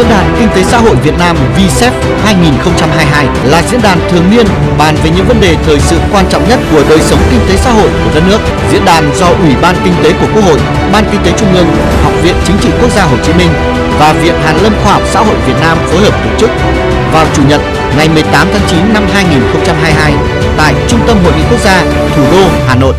Diễn đàn Kinh tế Xã hội Việt Nam VSEF 2022 là diễn đàn thường niên bàn về những vấn đề thời sự quan trọng nhất của đời sống kinh tế xã hội của đất nước. Diễn đàn do Ủy ban Kinh tế của Quốc hội, Ban Kinh tế Trung ương, Học viện Chính trị Quốc gia Hồ Chí Minh và Viện Hàn lâm Khoa học Xã hội Việt Nam phối hợp tổ chức vào Chủ nhật ngày 18 tháng 9 năm 2022 tại Trung tâm Hội nghị Quốc gia, thủ đô Hà Nội.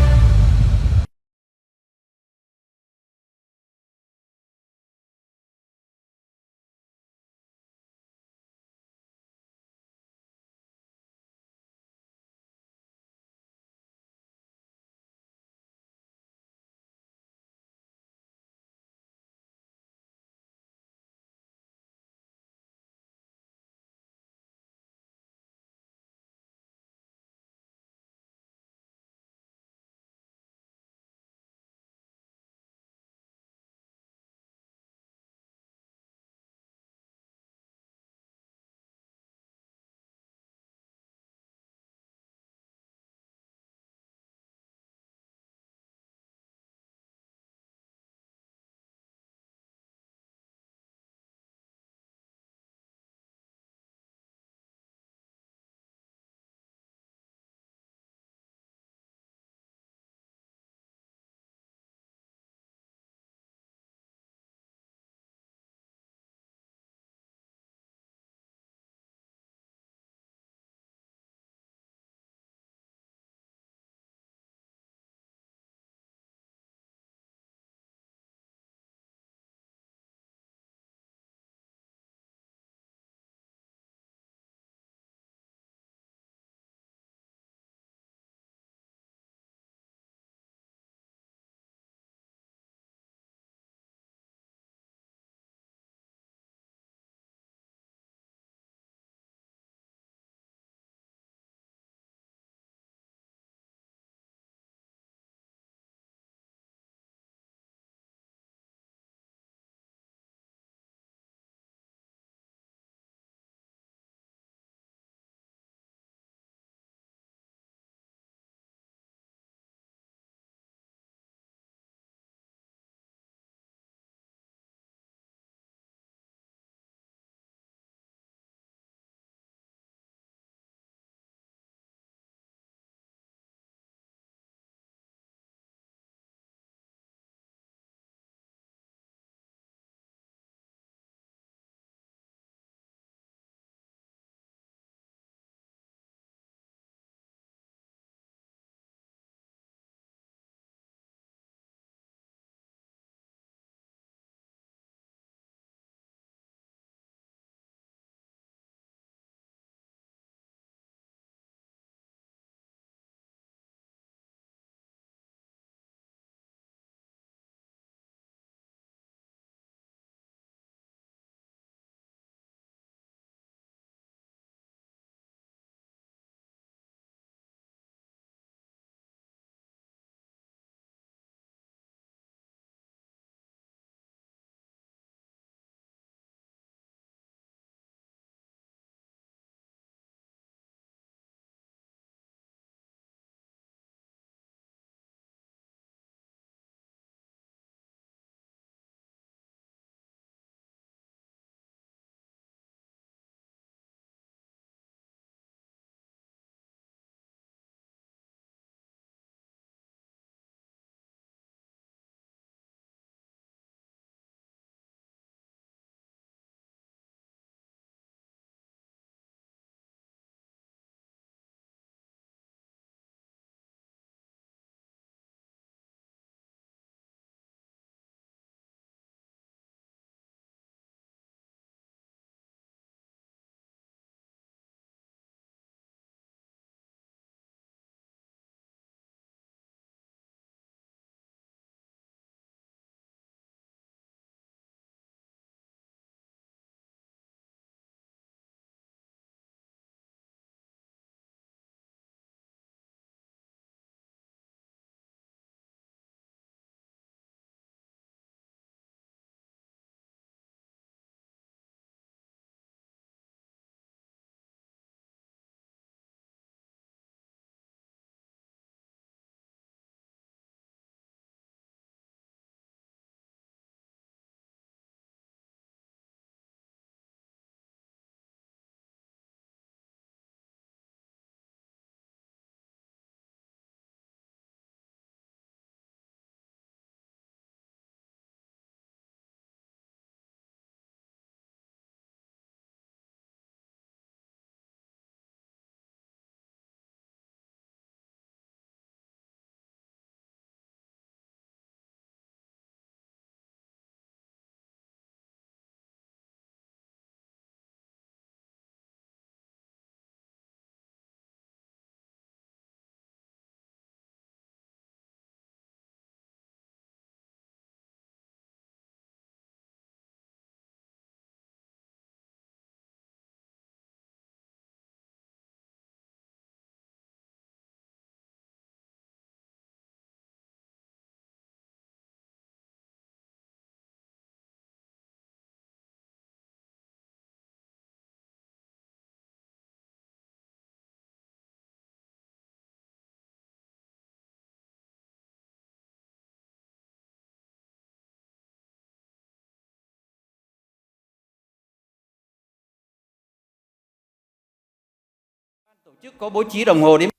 Có bố trí đồng hồ đếm.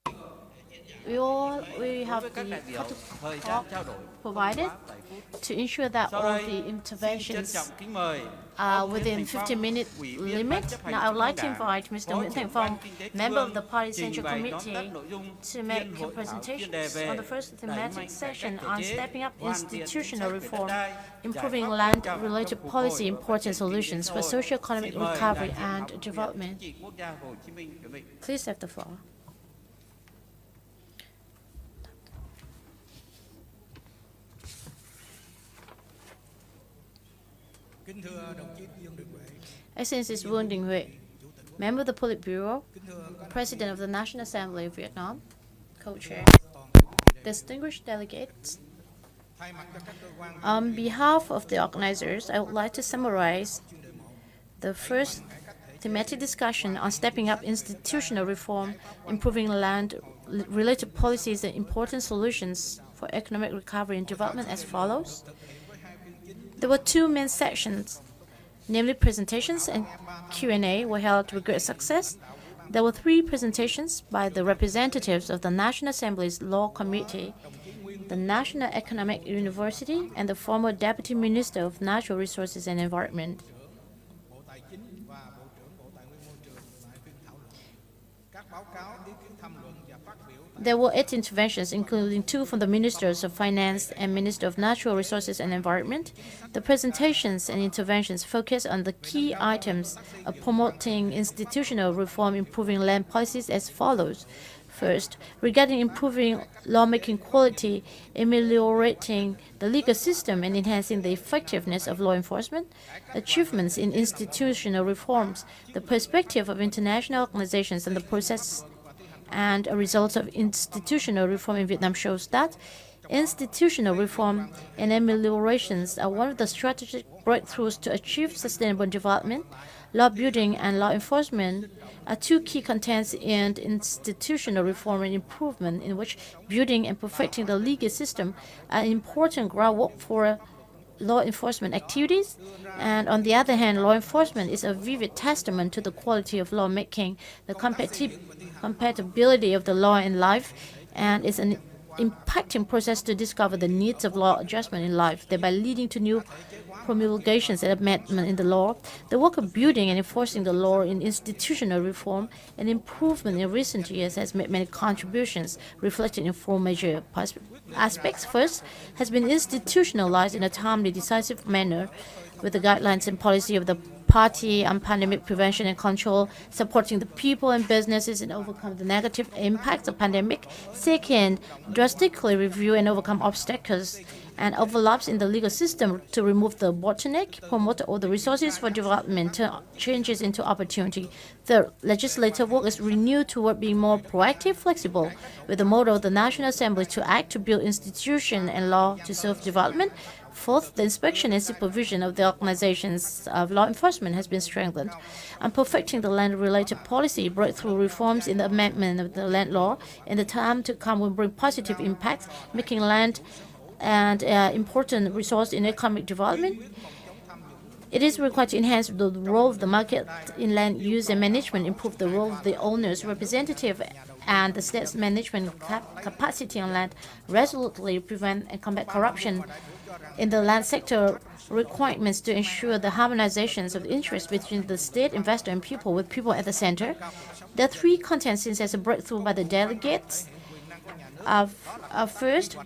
We have the clock provided to ensure that all the interventions are within 15-minute limit. Now I would like to invite Mr. Nguyễn Phong, member of the Party Central Committee, to make presentations on the first thematic session on stepping up institutional reform, improving land-related policy, important solutions for socio-economic recovery and development. Please have the floor. Excellencies Vương Đình Huệ, member of the Politburo, President of the National Assembly of Vietnam, co-chair, distinguished delegates. On behalf of the organizers, I would like to summarize the first thematic discussion on stepping up institutional reform, improving land-related policies and important solutions for economic recovery and development as follows. There were two main sections, namely presentations and Q&A were held with great success. There were three presentations by the representatives of the National Assembly's Law Committee, the National Economic University, and the former Deputy Minister of Natural Resources and Environment. There were 8 interventions, including 2 from the Ministers of Finance and Minister of Natural Resources and Environment. The presentations and interventions focus on the key items of promoting institutional reform, improving land policies as follows. First, regarding improving lawmaking quality, ameliorating the legal system and enhancing the effectiveness of law enforcement, achievements in institutional reforms, the perspective of international organizations and the process and a result of institutional reform in Vietnam shows that institutional reform and ameliorations are one of the strategic breakthroughs to achieve sustainable development. Law building and law enforcement are 2 key contents in institutional reform and improvement, in which building and perfecting the legal system are important groundwork for law enforcement activities. And on the other hand, law enforcement is a vivid testament to the quality of lawmaking, the compatibility of the law and life, and it's an impacting process to discover the needs of law adjustment in life, thereby leading to new promulgations and amendment in the law. The work of building and enforcing the law in institutional reform and improvement in recent years has made many contributions, reflected in 4 major aspects. First, has been institutionalized in a timely, decisive manner with the guidelines and policy of the party on pandemic prevention and control, supporting the people and businesses and overcome the negative impacts of pandemic. Second, drastically review and overcome obstacles and overlaps in the legal system to remove the bottleneck, promote all the resources for development, turn changes into opportunity. Third, legislative work is renewed toward being more proactive, flexible, with the motto of the National Assembly to act to build institution and law to serve development. Fourth, the inspection and supervision of the organizations of law enforcement has been strengthened. On perfecting the land-related policy, breakthrough reforms in the amendment of the land law in the time to come will bring positive impacts, making land and important resource in economic development. It is required to enhance the role of the market in land use and management, improve the role of the owners, representative, and the state's management capacity on land, resolutely prevent and combat corruption in the land sector, requirements to ensure the harmonizations of the interests between the state, investor, and people, with people at the center. There are 3 contents seen as a breakthrough by the delegates. First,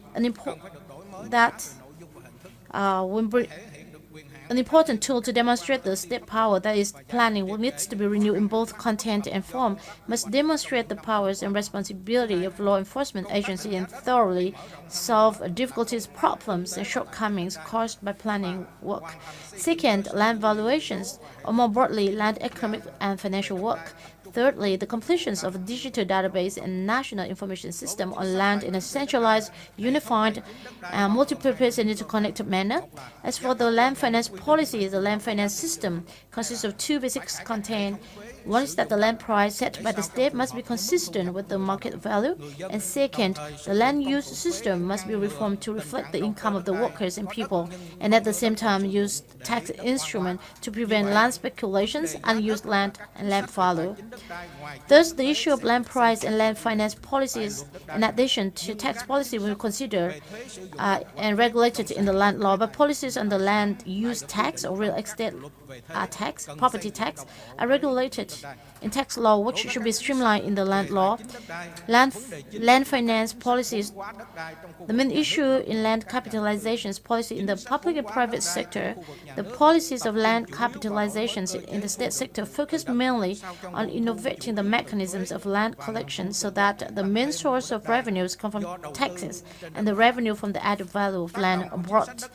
an important tool to demonstrate the state power, that is, planning, needs to be renewed in both content and form, must demonstrate the powers and responsibility of law enforcement agency and thoroughly solve difficulties, problems, and shortcomings caused by planning work. Second, land valuations, or more broadly, land economic and financial work. Thirdly, the completions of a digital database and national information system on land in a centralized, unified, multi-purpose and interconnected manner. As for the land finance policy, the land finance system consists of 2 basic contents, One is that the land price set by the state must be consistent with the market value, and second, the land use system must be reformed to reflect the income of the workers and people, and at the same time use tax instruments to prevent land speculations, unused land, and land value. Thus, the issue of land price and land finance policies, in addition to tax policy, will be considered and regulated in the land law. But policies on the land use tax or real estate tax, property tax, are regulated in tax law, which should be streamlined in the land law. Land finance policies. The main issue in land capitalizations policy in the public and private sector, the policies of land capitalizations in the state sector focus mainly on innovating the mechanisms of land collection so that the main source of revenues come from taxes and the revenue from the added value of land are brought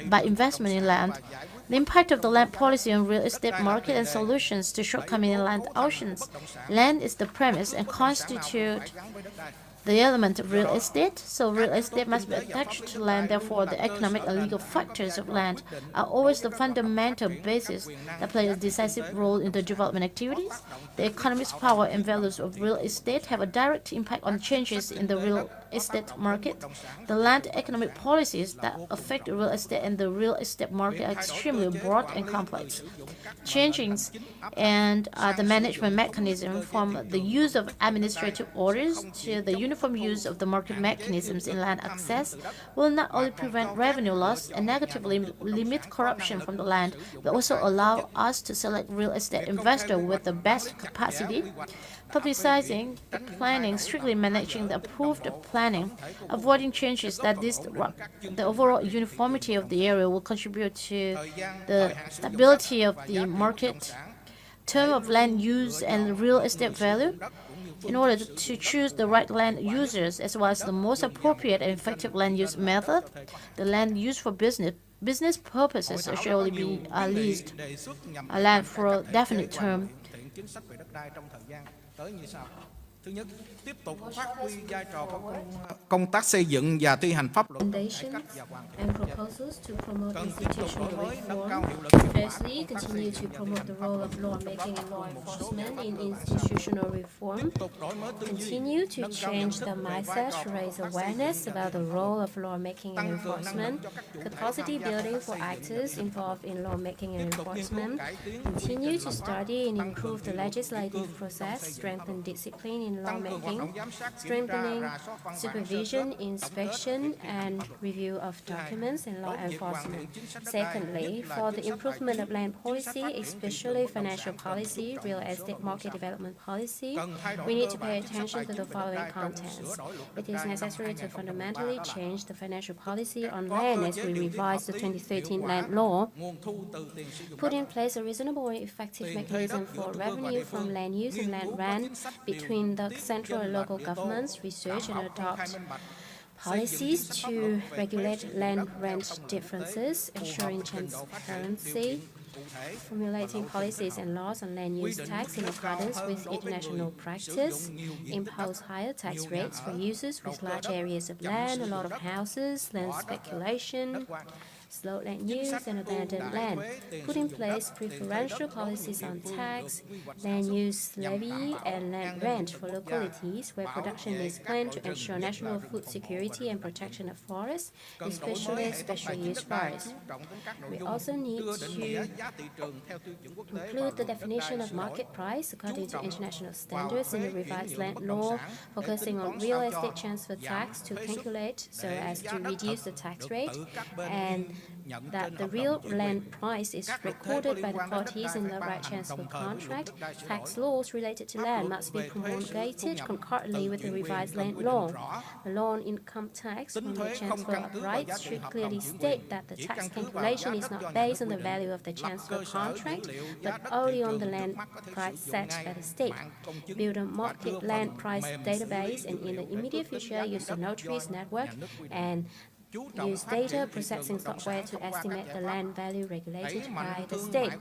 by investment in land. The impact of the land policy on real estate market and solutions to shortcomings in land auctions. Land is the premise and constitute the element of real estate, so real estate must be attached to land. Therefore, the economic and legal factors of land are always the fundamental basis that play a decisive role in the development activities. The economic power and values of real estate have a direct impact on changes in the real estate market. The land economic policies that affect real estate and the real estate market are extremely broad and complex. Changes and the management mechanism from the use of administrative orders to the uniform use of the market mechanisms in land access will not only prevent revenue loss and negatively limit corruption from the land, but also allow us to select real estate investor with the best capacity. Publicizing the planning, strictly managing the approved planning, avoiding changes that the overall uniformity of the area will contribute to the stability of the market. Term of land use and real estate value. In order to choose the right land users as well as the most appropriate and effective land use method, the land used for business purposes should only be leased land for a definite term. Thứ nhất, tiếp tục phát huy vai trò của công tác xây dựng và thi hành pháp luật. And proposals to promote institutional reform. Firstly, continue to promote the role of lawmaking and law enforcement in institutional reform. Continue to change the mindset to raise awareness about the role of lawmaking and enforcement. Capacity building for actors involved in lawmaking and enforcement. Continue to study and improve the legislative process, strengthen discipline in lawmaking, strengthening supervision, inspection, and review of documents in law enforcement. Secondly, for the improvement of land policy, especially financial policy, real estate market development policy, we need to pay attention to the following contents. It is necessary to fundamentally change the financial policy on land as we revise the 2013 land law, put in place a reasonable and effective mechanism for revenue from land use and land rent between the central and local governments, research and adopt policies to regulate land rent differences, ensuring transparency, formulating policies and laws on land use tax in accordance with international practice, impose higher tax rates for users with large areas of land, a lot of houses, land speculation, slow land use and abandoned land, put in place preferential policies on tax, land use levy, and land rent for localities where production is planned to ensure national food security and protection of forests, especially special use forests. We also need to include the definition of market price according to international standards in the revised land law, focusing on real estate transfer tax to calculate so as to reduce the tax rate, and that the real land price is recorded by the parties in the right transfer contract. Tax laws related to land must be promulgated concurrently with the revised land law. The law on income tax from the transfer of rights should clearly state that the tax calculation is not based on the value of the transfer contract, but only on the land price set by the state. Build a market land price database, and in the immediate future use the notaries network and use data processing software to estimate the land value regulated by the state.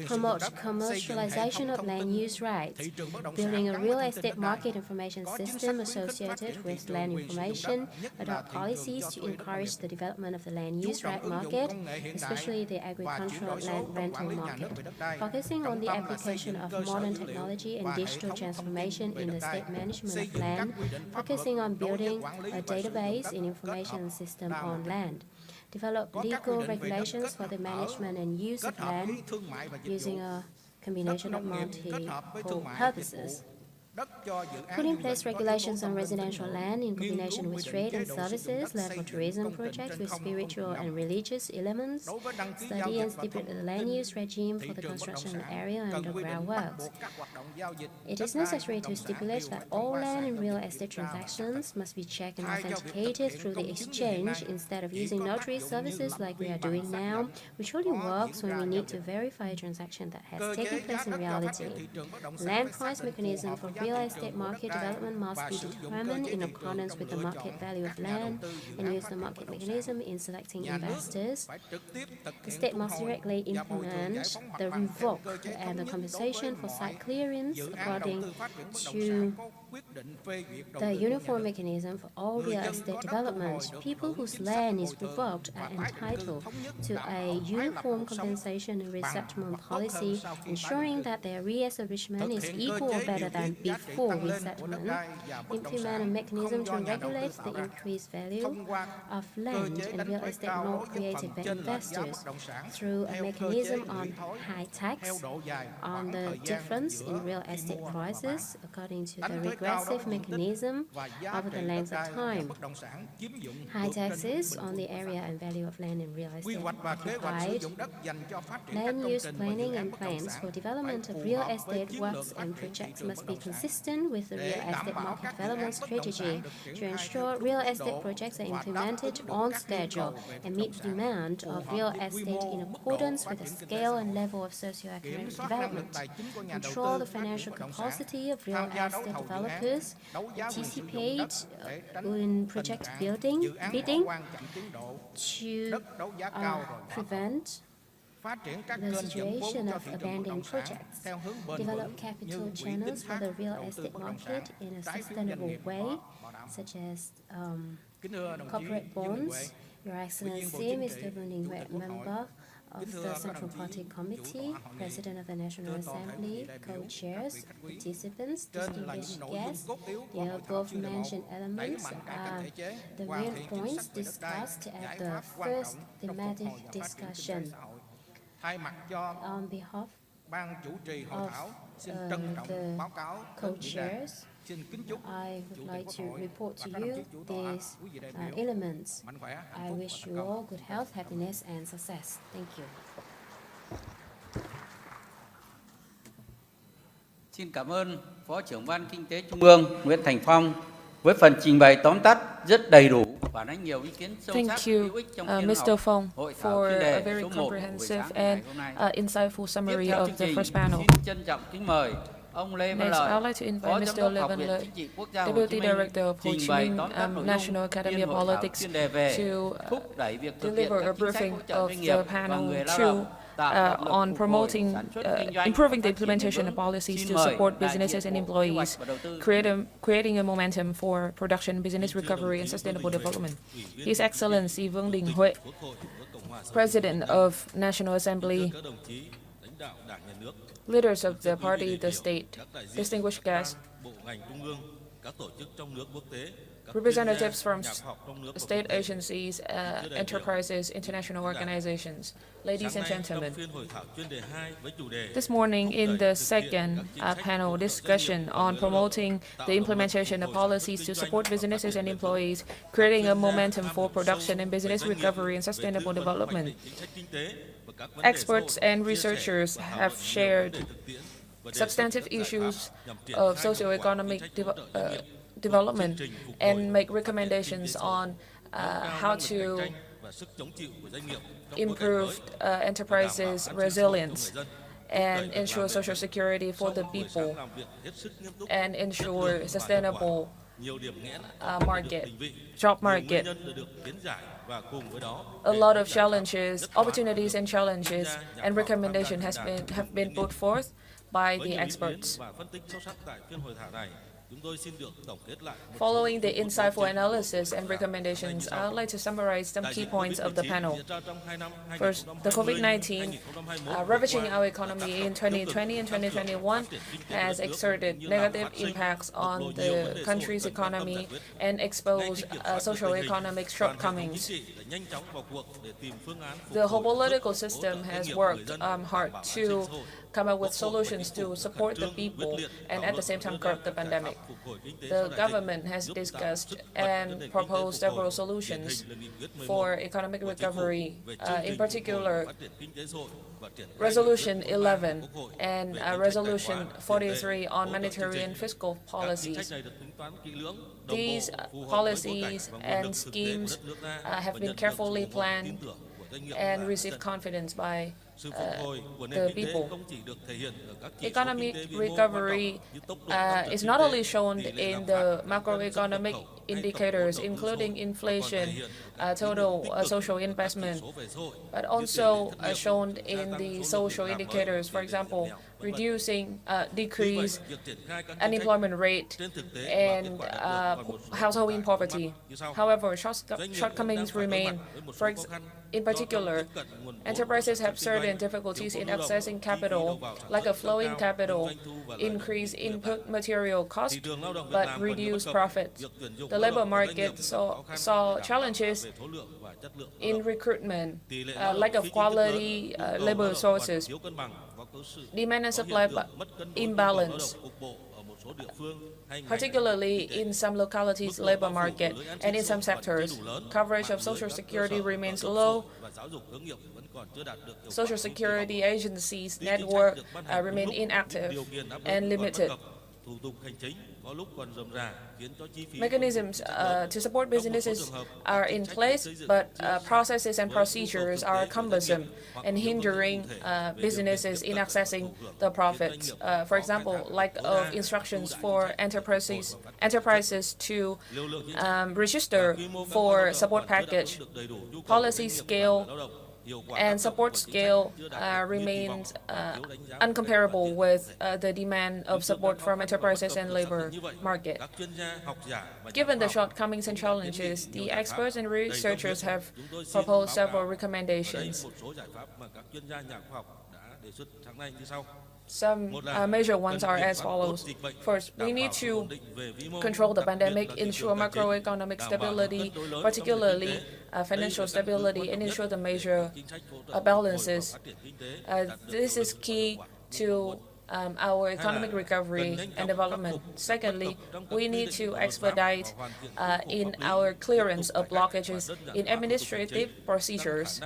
promote commercialization of land use rights, building a real estate market information system associated with land information, adopt policies to encourage the development of the land use right market, especially the agricultural land rental market, focusing on the application of modern technology and digital transformation in the state management of land, focusing on building a database and information system on land. Develop legal regulations for the management and use of land using a combination of multiple purposes. Put in place regulations on residential land in combination with trade and services, level tourism projects with spiritual and religious elements, study and stipulate the land use regime for the construction area and underground works. It is necessary to stipulate that all land and real estate transactions must be checked and authenticated through the exchange instead of using notary services like we are doing now, which only works when we need to verify a transaction that has taken place in reality. Land price mechanism for real estate market development must be determined in accordance with the market value of land and use the market mechanism in selecting investors. The state must directly implement the revoke and the compensation for site clearance according to the uniform mechanism for all real estate development. People whose land is revoked are entitled to a uniform compensation and resettlement policy, ensuring that their re-establishment is equal or better than before resettlement. Implement a mechanism to regulate the increased value of land and real estate not created by investors through a mechanism on high tax on the difference in real estate prices according to the regressive mechanism over the length of time. High taxes on the area and value of land and real estate occupied. Land use planning and plans for development of real estate works and projects must be consistent with the real estate market development strategy to ensure real estate projects are implemented on schedule and meet the demand of real estate in accordance with the scale and level of socio-economic development. Control the financial capacity of real estate developers. Participate in project bidding to prevent the situation of abandoned projects. Develop capital channels for the real estate market in a sustainable way, such as corporate bonds. Your Excellency, Mr. Vương member of the Central Party Committee, President of the National Assembly, co-chairs, participants, distinguished guests, the above-mentioned elements are the main points discussed at the first thematic discussion. On behalf of the co-chairs, I would like to report to you these elements. I wish you all good health, happiness and success. Thank you. Xin cảm ơn Phó trưởng Ban Kinh tế Trung ương Nguyễn Thành Phong với phần trình bày tóm tắt rất đầy đủ. Thank you, Mr. Phong, for a very comprehensive and insightful summary of the first panel. Next, I would like to invite Mr. Lê Văn Lợi, Deputy Director of Ho Chi Minh National Academy of Politics, to deliver a briefing of the panel 2 on promoting, improving the implementation of policies to support businesses and employees, creating a momentum for production, business recovery, and sustainable development. His Excellency Vương Đình Huệ, President of National Assembly, leaders of the party, the state, distinguished guests, representatives from state agencies, enterprises, international organizations. Ladies and gentlemen, this morning in the second panel discussion on promoting the implementation of policies to support businesses and employees, creating a momentum for production and business recovery and sustainable development, experts and researchers have shared substantive issues of socio-economic development and make recommendations on how to improve enterprises' resilience and ensure social security for the people and ensure sustainable job market. A lot of challenges, opportunities and challenges, and recommendations have been put forth by the experts. Following the insightful analysis and recommendations, I would like to summarize some key points of the panel. First, the COVID-19 ravaging our economy in 2020 and 2021 has exerted negative impacts on the country's economy and exposed socio-economic shortcomings. The whole political system has worked hard to come up with solutions to support the people and at the same time curb the pandemic. The government has discussed and proposed several solutions for economic recovery, in particular Resolution 11 and Resolution 43 on monetary and fiscal policies. These policies and schemes have been carefully planned and received confidence by the people. Economic recovery is not only shown in the macroeconomic indicators, including inflation, total social investment, but also shown in the social indicators, for example, decrease unemployment rate and household in poverty. However, shortcomings remain. In particular, enterprises have certain difficulties in accessing capital, like a flowing capital, increase input material cost, but reduce profits. The labor market saw challenges in recruitment, lack of quality labor sources, demand and supply imbalance, particularly in some localities' labor market and in some sectors. Coverage of Social Security remains low. Social Security agencies' network remain inactive and limited. Mechanisms to support businesses are in place, but processes and procedures are cumbersome and hindering businesses in accessing the profits. For example, lack of instructions for enterprises to register for support package, policy scale, and support scale remains uncomparable with the demand of support from enterprises and labor market. Given the shortcomings and challenges, the experts and researchers have proposed several recommendations. Some major ones are as follows. First, we need to control the pandemic, ensure macroeconomic stability, particularly financial stability, and ensure the major balances. This is key to our economic recovery and development. Secondly, we need to expedite in our clearance of blockages in administrative procedures,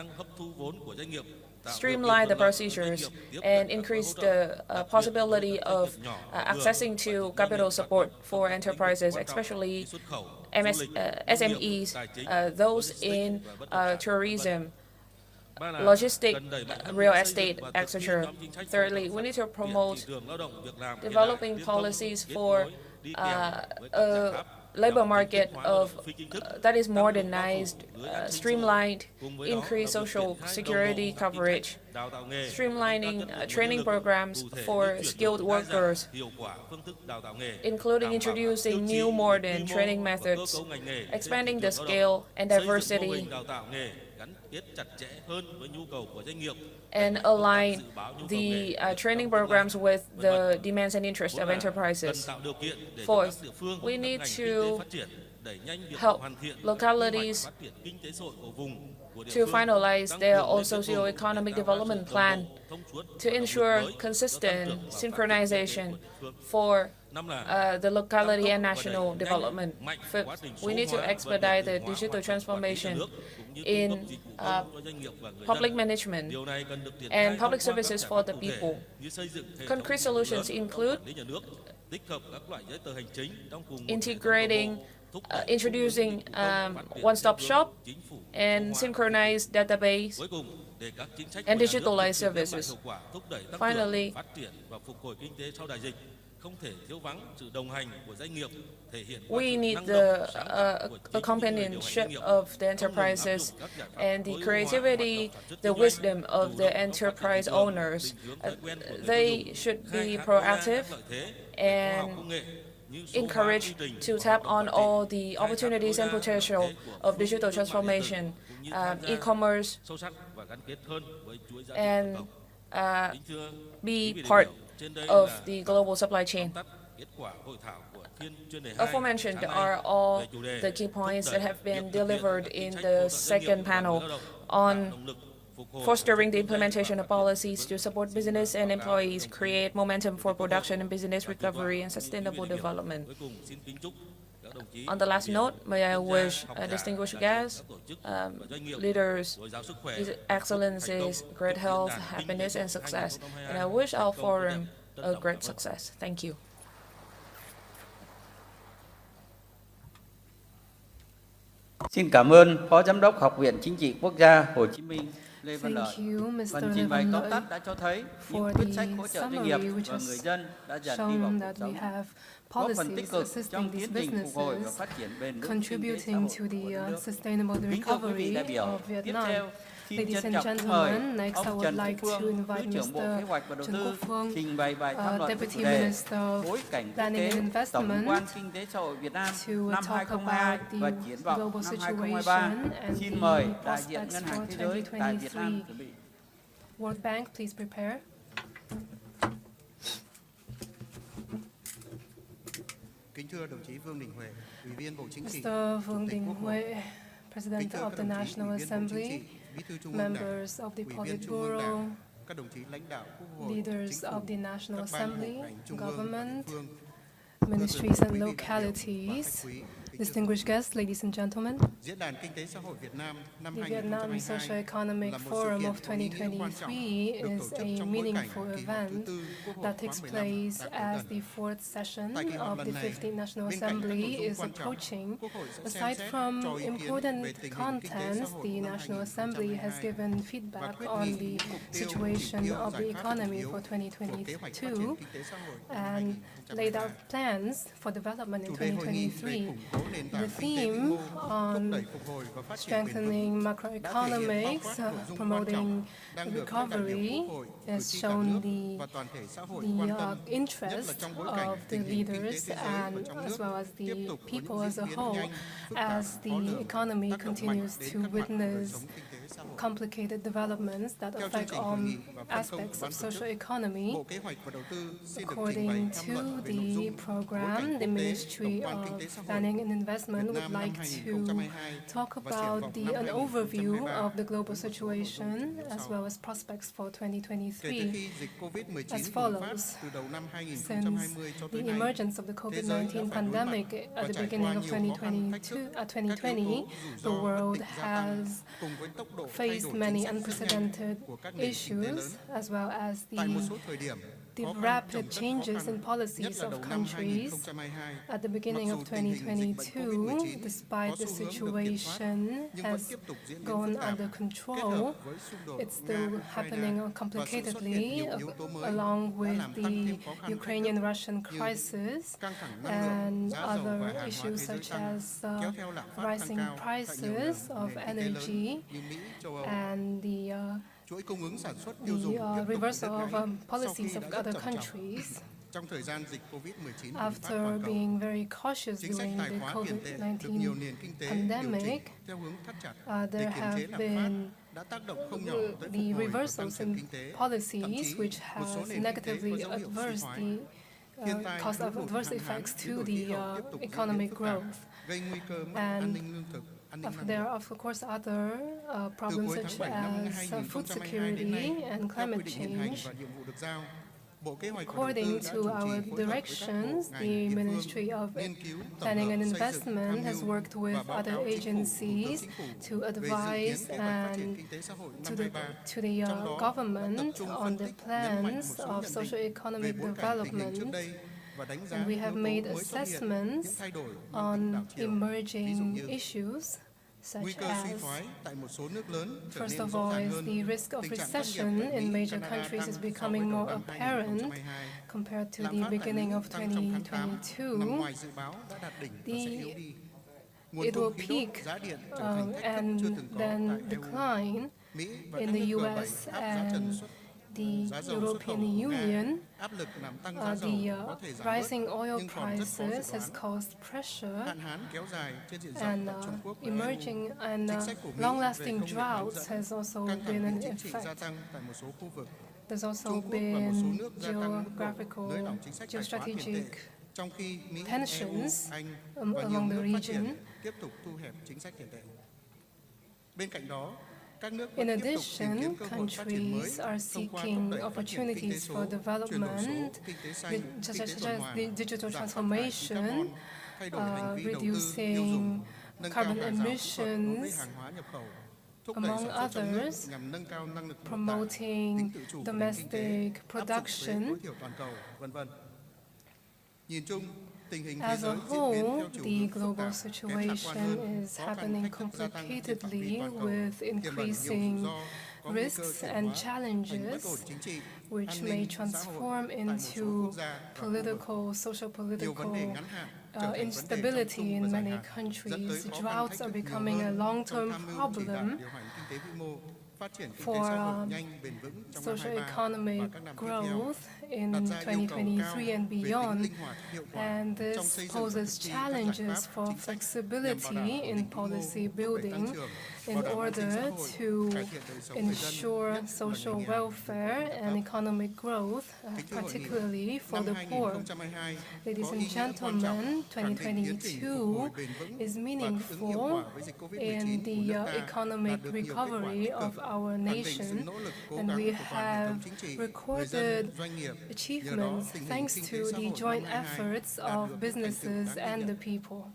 streamline the procedures, and increase the possibility of accessing to capital support for enterprises, especially SMEs, those in tourism, logistics, real estate, etc. Thirdly, we need to promote developing policies for labor market that is modernized, streamlined, increase social security coverage, streamlining training programs for skilled workers, including introducing new modern training methods, expanding the scale and diversity, and align the training programs with the demands and interests of enterprises. Fourth, we need to help localities to finalize their own socio-economic development plan to ensure consistent synchronization for the locality and national development. Fifth, we need to expedite the digital transformation in public management and public services for the people. Concrete solutions include introducing one-stop shop and synchronized database and digitalized services. Finally, We need the companionship of the enterprises and the creativity, the wisdom of the enterprise owners. They should be proactive and encouraged to tap on all the opportunities and potential of digital transformation, e-commerce, and be part of the global supply chain. Aforementioned are all the key points that have been delivered in the second panel on fostering the implementation of policies to support business and employees, create momentum for production and business recovery and sustainable development. On the last note, may I wish distinguished guests, leaders, His Excellencies, great health, happiness, and success. And I wish our forum a great success. Thank you. Xin cảm ơn Phó Giám đốc Học viện Chính trị Quốc gia Hồ Chí Minh Lê Văn Lợi. Phần trình bày tóm tắt đã cho thấy những quyết sách hỗ trợ doanh nghiệp và người dân đã dần đi vào cuộc sống, góp phần tích cực trong tiến trình phục hồi và phát triển bền vững kinh tế xã hội của đất nước. Kính thưa quý vị đại biểu, tiếp theo xin trân trọng mời ông Trần Quốc Phương, Thứ trưởng Bộ Kế hoạch và Đầu tư trình bày bài tham luận với chủ đề bối cảnh quốc tế, tổng quan kinh tế xã hội Việt Nam năm 2022 và triển vọng năm 2023. Xin mời đại diện Ngân hàng Thế giới tại Việt Nam chuẩn bị. World Bank, please prepare. Kính thưa đồng chí Vương Đình Huệ, Ủy viên Bộ Chính trị, Mr. Vương Đình Huệ, President of the National Assembly, members of the Politburo, leaders of the National Assembly, government, ministries and localities, distinguished guests, ladies and gentlemen. The Vietnam Socio Economic Forum of 2023 is a meaningful event that takes place as the fourth session of the 15th National Assembly is approaching. Aside from important contents, the National Assembly has given feedback on the situation of the economy for 2022 and laid out plans for development in 2023. The theme on strengthening macroeconomics, promoting recovery, has shown the interest of the leaders and as well as the people as a whole as the economy continues to witness complicated developments that affect all aspects of social economy. According to the program, the Ministry of Planning and Investment would like to talk about an overview of the global situation as well as prospects for 2023 as follows. Since the emergence of the COVID-19 pandemic at the beginning of 2020, the world has faced many unprecedented issues as well as the rapid changes in policies of countries. At the beginning of 2022, despite the situation has gone under control, it's still happening complicatedly along with the Ukrainian-Russian crisis and other issues such as rising prices of energy and the reversal of policies of other countries. After being very cautious during the COVID-19 pandemic, there have been the reversals in policies which has negatively caused adverse effects to the economic growth. And there are, of course, other problems such as food security and climate change. According to our directions, the Ministry of Planning and Investment has worked with other agencies to advise and to the government on the plans of socio-economic development. And we have made assessments on emerging issues such Nguy cơ suy as, thoái tại một số nước lớn trở first nên of rõ all, ràng is hơn. the risk of Tình trạng thất nghiệp recession tại in Mỹ, major Canada countries is tăng so với becoming đầu more năm apparent 2022. compared to Lạm the phát tại Mỹ beginning of tăng trong tháng 8 nằm 2022. ngoài dự báo đã đạt đỉnh và sẽ yếu đi. Nguồn It cung will khí đốt, peak giá điện trở thành thách thức and chưa từng có then tại EU. decline Mỹ và in các the nước G7 US áp giá trần and xuất the giá dầu xuất khẩu European của Nga. Union. Áp lực làm tăng giá dầu The có thể giảm bớt rising oil nhưng còn rất khó dự prices has đoán. caused pressure Hạn hán kéo dài trên diện rộng and tại Trung Quốc và emerging EU. and Chính sách của Mỹ về long-lasting công nghiệp bán droughts dẫn, has also căng been thẳng an địa chính trị gia effect. tăng tại một số khu vực. There's also Trung Quốc và một số been nước gia tăng mức độ geographical, nới lỏng chính sách tài khoá tiền tệ, geostrategic trong khi Mỹ, tensions EU, Anh và nhiều among the nước phát triển region. tiếp tục thu hẹp chính sách tiền tệ. Bên cạnh đó, các nước In vẫn tiếp tục tìm kiếm addition, cơ hội phát triển mới countries are thông qua thúc seeking đẩy phát triển kinh tế opportunities số, for chuyển đổi số, development, kinh tế xanh, kinh tế such tuần as hoàn, the digital giảm phát thải khí carbon, transformation, thay đổi hành vi đầu tư, tiêu reducing dùng, nâng cao carbon hàng rào kỹ thuật đối với emissions, hàng hóa nhập khẩu, thúc đẩy among sản xuất trong nước others, nhằm nâng cao năng lực nội tại, promoting tính tự chủ của nền kinh tế, domestic áp dụng thuế production. tối thiểu toàn cầu, v.v. Nhìn chung, tình hình thế As a giới diễn biến whole, theo chiều the hướng phức global tạp, kém khả quan situation hơn, is khó khăn happening thách thức gia tăng trên phạm vi complicatedly toàn cầu, with tiềm ẩn nhiều rủi increasing ro, có nguy cơ risks chuyển and hóa thành bất ổn challenges chính trị, which an may ninh, xã hội transform tại một số quốc into gia và khu vực. political, Nhiều vấn đề socio-political ngắn hạn trở thành vấn đề instability trong in và dài many hạn, dẫn tới countries. khó khăn Droughts thách are thức nhiều becoming a hơn trong long-term tham mưu chỉ đạo problem điều hành kinh tế vĩ mô, phát triển kinh tế for xã hội nhanh, bền vững trong năm 23 và socio-economic các năm tiếp theo, growth in đặt ra yêu cầu cao 2023 and về tính beyond. linh hoạt, hiệu quả And trong this xây dựng và poses thực thi các giải challenges pháp, for chính sách nhằm bảo flexibility đảm ổn in định vĩ mô, policy thúc đẩy tăng building trưởng, in bảo đảm an sinh order xã hội, to cải thiện đời sống người dân, ensure nhất là social người nghèo, welfare vùng and thấp. economic growth, Kính thưa hội nghị, particularly for năm the poor. 2022 Ladies có and ý nghĩa quan trọng, gentlemen, khẳng định tiến trình phục hồi 2022 bền vững is và thích ứng hiệu meaningful quả với dịch COVID-19 in của the nước ta, economic đạt được nhiều kết quả recovery tích of cực, our khẳng định sự nation, nỗ lực cố and gắng we của toàn hệ thống have chính trị, người recorded dân, doanh nghiệp. Nhờ đó, achievements tình hình thanks kinh to tế xã the hội joint năm 22 efforts đạt of được những thành tựu businesses đáng ghi and the nhận. people.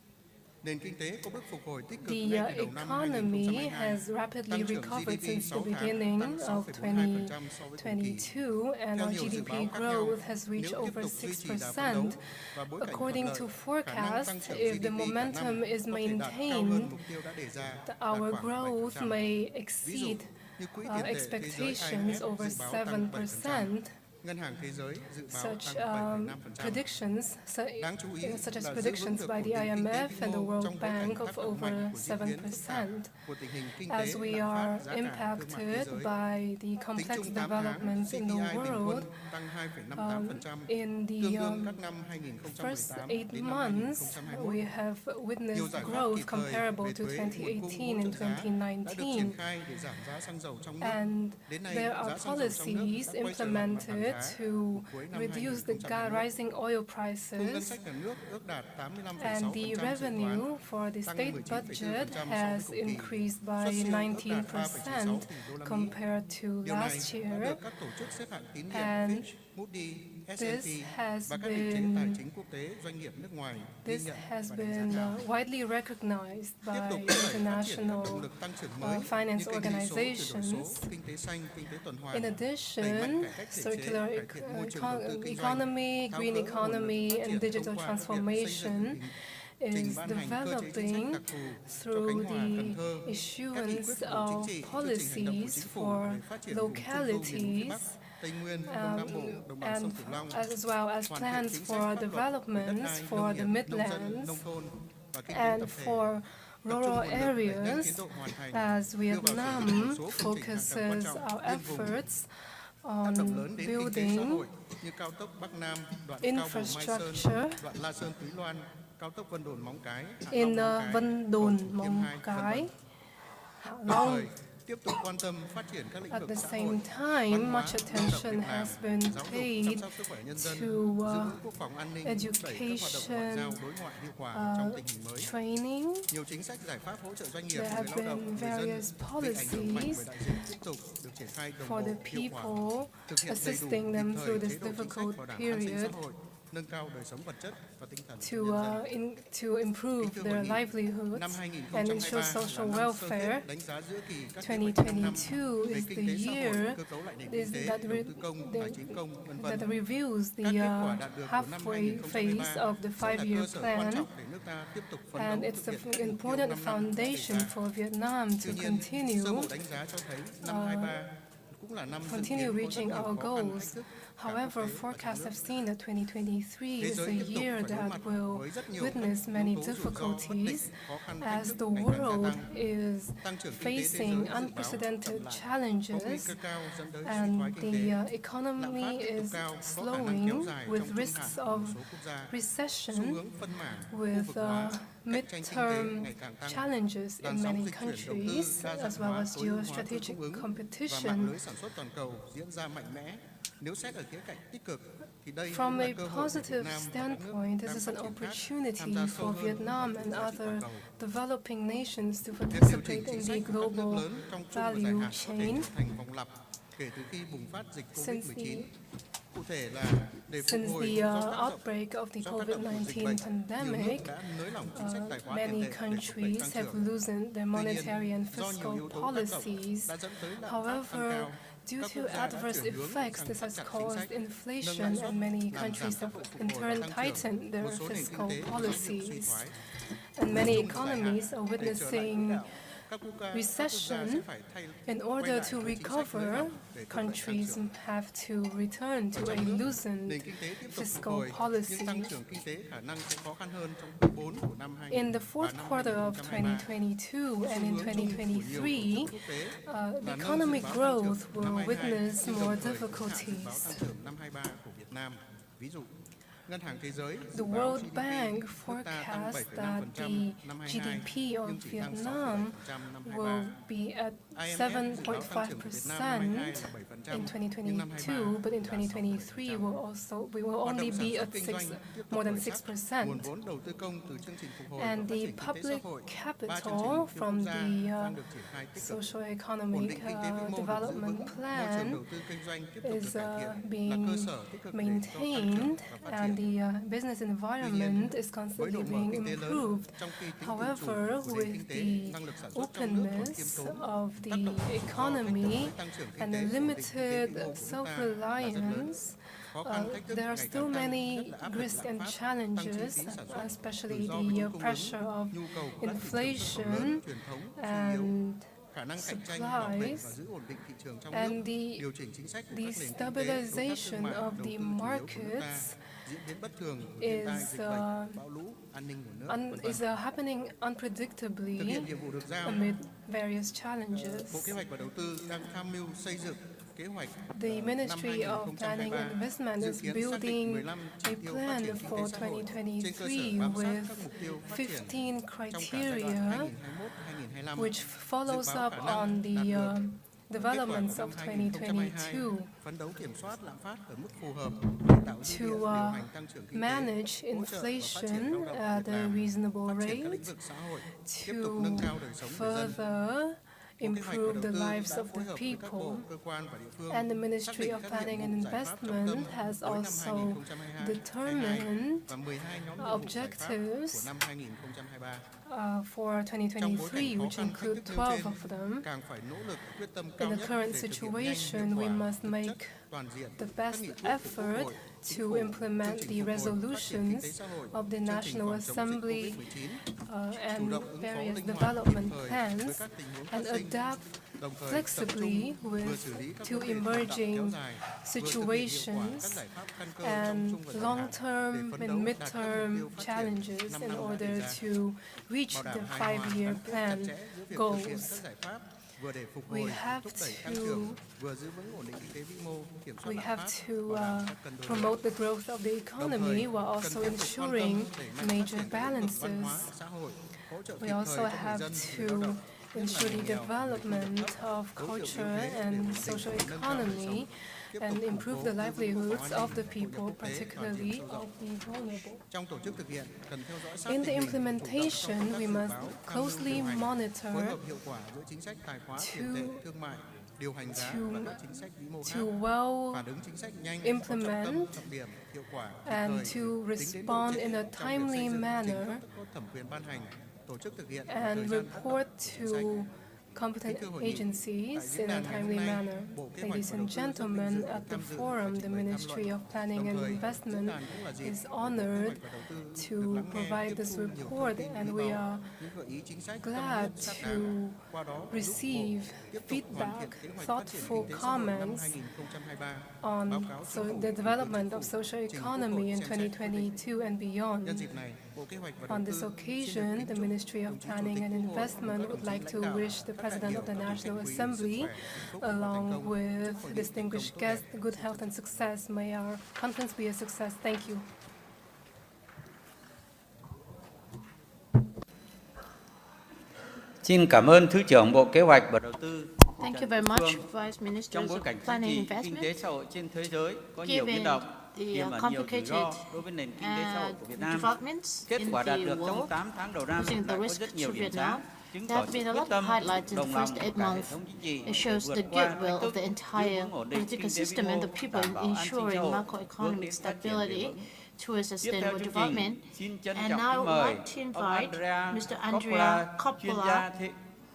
Nền kinh tế có bước phục hồi tích cực The ngay từ đầu năm economy 2022. has rapidly Tăng trưởng recovered GDP since the 6 tháng beginning tăng of 6,42% so với cùng kỳ. 2022, and Theo our nhiều dự báo GDP khác nhau, growth has reached nếu tiếp over tục duy trì đà phấn 6%. đấu và bối cảnh According thuận to lợi, khả năng tăng forecasts, trưởng if the GDP cả momentum năm is có thể đạt cao maintained, hơn mục tiêu đã đề ra, đạt our khoảng growth 7%. may Ví dụ, exceed như Quỹ tiền tệ thế giới expectations IMF over dự báo tăng 7%, 7%. Ngân hàng Thế giới dự báo Such tăng 7,5%. predictions, Đáng chú ý such as là giữ vững predictions được by ổn the định kinh tế IMF vĩ and the mô World trong bối cảnh Bank tác of động mạnh over của diễn biến phức tạp 7%. của tình hình kinh tế, As we lạm phát, are giá cả, thương mại thế impacted giới. by the Tính complex chung 8 tháng, developments in the CPI bình world, quân tăng 2,58%, in the tương đương các năm first 2018 8 đến năm months, 2021. we have Nhiều witnessed giải pháp growth kịp thời comparable về to thuế, nguồn cung, 2018 hỗ and trợ giá đã được triển 2019. khai để giảm giá xăng dầu trong nước. And Đến nay, there giá are xăng dầu trong nước policies đã quay trở lại mặt bằng implemented giá to của cuối năm reduce the 2021. rising oil Thu ngân prices, sách nhà nước ước đạt 85,6% and the dự revenue toán, for the tăng state 19,4% budget so với has cùng kỳ. increased by Xuất siêu ước đạt 19% 3,96 tỷ đô la Mỹ. compared to Điều này last đã year. được các tổ chức xếp hạng tín nhiệm And Fitch, Moody, this S&P has và các định chế been tài chính quốc tế, doanh nghiệp nước ngoài ghi This nhận has và đánh been giá cao. widely recognized Tiếp by tục thúc đẩy phát triển các international động lực tăng trưởng mới finance như kinh tế số, chuyển đổi số, organizations. kinh tế xanh, kinh tế tuần hoàn, In đẩy mạnh addition, cải cách thể chế, circular cải thiện môi trường đầu tư kinh doanh, economy, tháo green gỡ nguồn lực economy, phát and triển digital thông qua các việc xây dựng transformation trình is ban hành cơ chế chính sách developing đặc thù cho through Khánh Hòa, Cần the Thơ, các nghị issuance quyết của Bộ of Chính trị, chương trình hành động của policies Chính phủ for về phát triển vùng Trung Du, miền núi phía localities Bắc, Tây Nguyên, Đông Nam Bộ, đồng bằng and sông Cửu Long, as well as hoàn thiện plans chính sách for pháp luật về đất developments đai, for nông the nghiệp, nông dân, Midlands nông thôn và kinh tế and tập thể. for Tập trung rural nguồn lực đẩy nhanh tiến areas, độ hoàn thành, as đưa vào sử dụng Vietnam một số công trình hạ tầng quan focuses trọng our liên vùng. efforts Tác động on lớn đến kinh tế xã building hội như cao tốc Bắc Nam, đoạn Cao Bồ Mai Sơn, infrastructure đoạn La Sơn Túy Loan, cao tốc Vân Đồn Móng Cái, Hạ in Long Móng Cái, Vân cầu Đồn, Thủ Thiêm Móng 2, Cái, v.v. Hạ Đồng Long. thời, tiếp tục quan tâm phát triển các lĩnh At vực the xã same hội, time, văn hóa, much lao động attention việc làm, has been giáo dục, chăm paid sóc sức khỏe nhân dân, to giữ vững quốc phòng an ninh, thúc đẩy các hoạt động ngoại giao đối ngoại hiệu quả trong tình hình mới. training. Nhiều chính sách giải pháp hỗ trợ doanh nghiệp, There người have lao động, been người dân various bị ảnh hưởng mạnh policies bởi đại dịch tiếp tục được triển khai đồng for bộ, the hiệu quả, people, thực hiện đầy đủ, assisting kịp them thời through this chế độ chính sách difficult bảo đảm an sinh xã period. hội, to improve their livelihoods and ensure social welfare. 2022 is the year that reviews the halfway phase of the 5-year plan, and it's an important foundation for Vietnam to continue reaching our goals. However, forecasts have seen that 2023 is a year that will witness many difficulties as the world is facing unprecedented challenges and the economy is slowing with risks of recession, with midterm challenges in many countries, as well as geostrategic competition. From a positive standpoint, this is an opportunity for Vietnam and other developing nations to participate in the global value chain. Since the outbreak of the COVID-19 pandemic, many countries have loosened their monetary and fiscal policies. However, due to adverse effects, this has caused inflation, and many countries have in turn tightened their fiscal policies. And many economies are witnessing recession. In order to recover, countries have to return to a loosened fiscal policy. In the fourth quarter of 2022 and in 2023, the economic growth will witness more difficulties. The World Bank forecasts that the GDP of Vietnam will be at 7.5% in 2022, but in 2023 we will only be at more than 6%. And the public capital from the Socio Economic Development Plan is being maintained, and the business environment is constantly being improved. However, with the openness of the economy and the limited self-reliance, there are still many risks and challenges, especially the pressure of inflation and supplies, and the stabilization of the markets is happening unpredictably amid various challenges. The Ministry of Planning and Investment is building a plan for 2023 with 15 criteria, which follows up on the developments of 2022 to manage inflation at a reasonable rate, to further improve the lives of the people. And the Ministry of Planning and Investment has also determined objectives for 2023, which include 12 of them. In the current situation, we must make the best effort to implement the resolutions of the National Assembly and various development plans, and adapt flexibly to emerging situations and long-term and mid-term challenges in order to reach the 5-year plan goals. We have to promote the growth of the economy while also ensuring major balances. We also have to ensure the development of culture and social economy and improve the livelihoods of the people, particularly of the vulnerable. In the implementation, we must closely monitor to well implement and to respond in a timely manner and report to competent agencies in a timely manner. Ladies and gentlemen, at the forum, the Ministry of Planning and Investment is honored to provide this report, and we are glad to receive feedback, thoughtful comments on the development of social economy in 2022 and beyond. On this occasion, the Ministry of Planning and Investment would like to wish the President of the National Assembly, along with distinguished guests, good health and success. May our conference be a success. Thank you. Xin cảm ơn Thứ trưởng Bộ Kế hoạch và Đầu tư. Thank you very much, Vice Ministers Trong bối of cảnh chính Planning and trị, kinh tế Investment. xã hội trên thế giới có nhiều biến Given động, the tiềm ẩn nhiều rủi ro đối với nền kinh tế xã hội của Việt Nam. developments Kết in quả đạt the được trong world 8 tháng đầu năm posing đã the có risk rất nhiều to điểm Vietnam. sáng, chứng There tỏ have been sự a quyết lot of tâm, highlights in the đồng lòng first của 8 cả hệ months. thống chính trị It shows vượt the qua goodwill thách of the thức, entire giữ vững ổn định political kinh tế vĩ system and mô, the people đảm in bảo an sinh xã ensuring hội, hướng macroeconomic đến phát triển bền stability vững. towards Tiếp theo sustainable chương development. trình, xin trân And trọng now I kính would mời like to ông invite Mr. Andrea Andrea chuyên Coppola, gia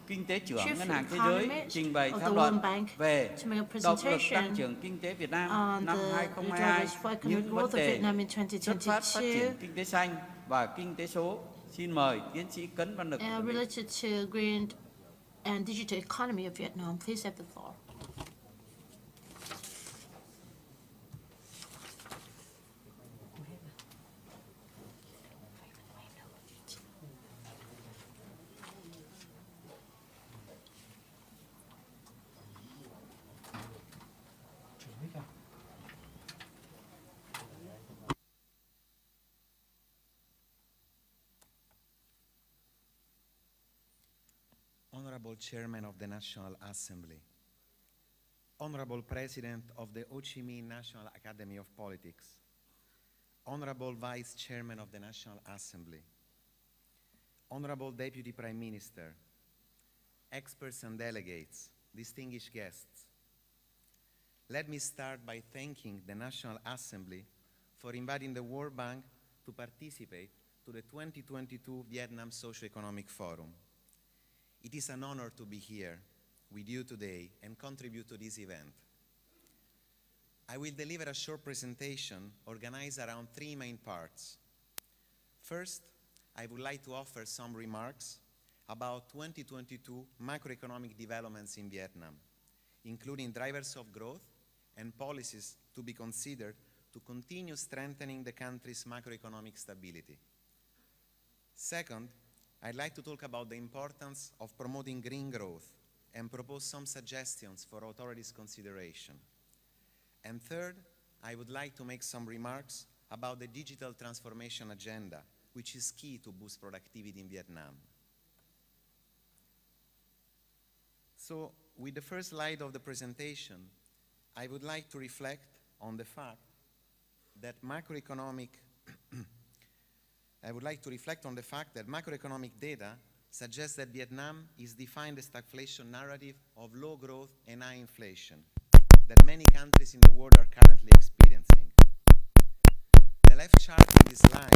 kinh tế trưởng Chief Ngân hàng Thế giới, Economist trình bày of tham the luận World Bank, về to make a động lực tăng presentation trưởng kinh tế Việt Nam on năm the 2022, drivers for economic những growth vấn of đề Vietnam in xuất phát phát 2022 triển kinh tế xanh và kinh tế số. Xin mời tiến sĩ Cấn Văn Lực. related to green and digital economy of Vietnam. Please have the floor. Honorable Chairman of the National Assembly, Honorable President of the Ho Chi Minh National Academy of Politics, Honorable Vice Chairman of the National Assembly, Honorable Deputy Prime Minister, experts and delegates, distinguished guests, let me start by thanking the National Assembly for inviting the World Bank to participate to the 2022 Vietnam Socio Economic Forum. It is an honor to be here with you today and contribute to this event. I will deliver a short presentation organized around three main parts. First, I would like to offer some remarks about 2022 macroeconomic developments in Vietnam, including drivers of growth and policies to be considered to continue strengthening the country's macroeconomic stability. Second, I'd like to talk about the importance of promoting green growth and propose some suggestions for authorities' consideration. And third, I would like to make some remarks about the digital transformation agenda, which is key to boost productivity in Vietnam. So, with the first slide of the presentation, I would like to reflect on the fact that macroeconomic data suggests that Vietnam is defined a stagflation narrative of low growth and high inflation that many countries in the world are currently experiencing. The left chart in this slide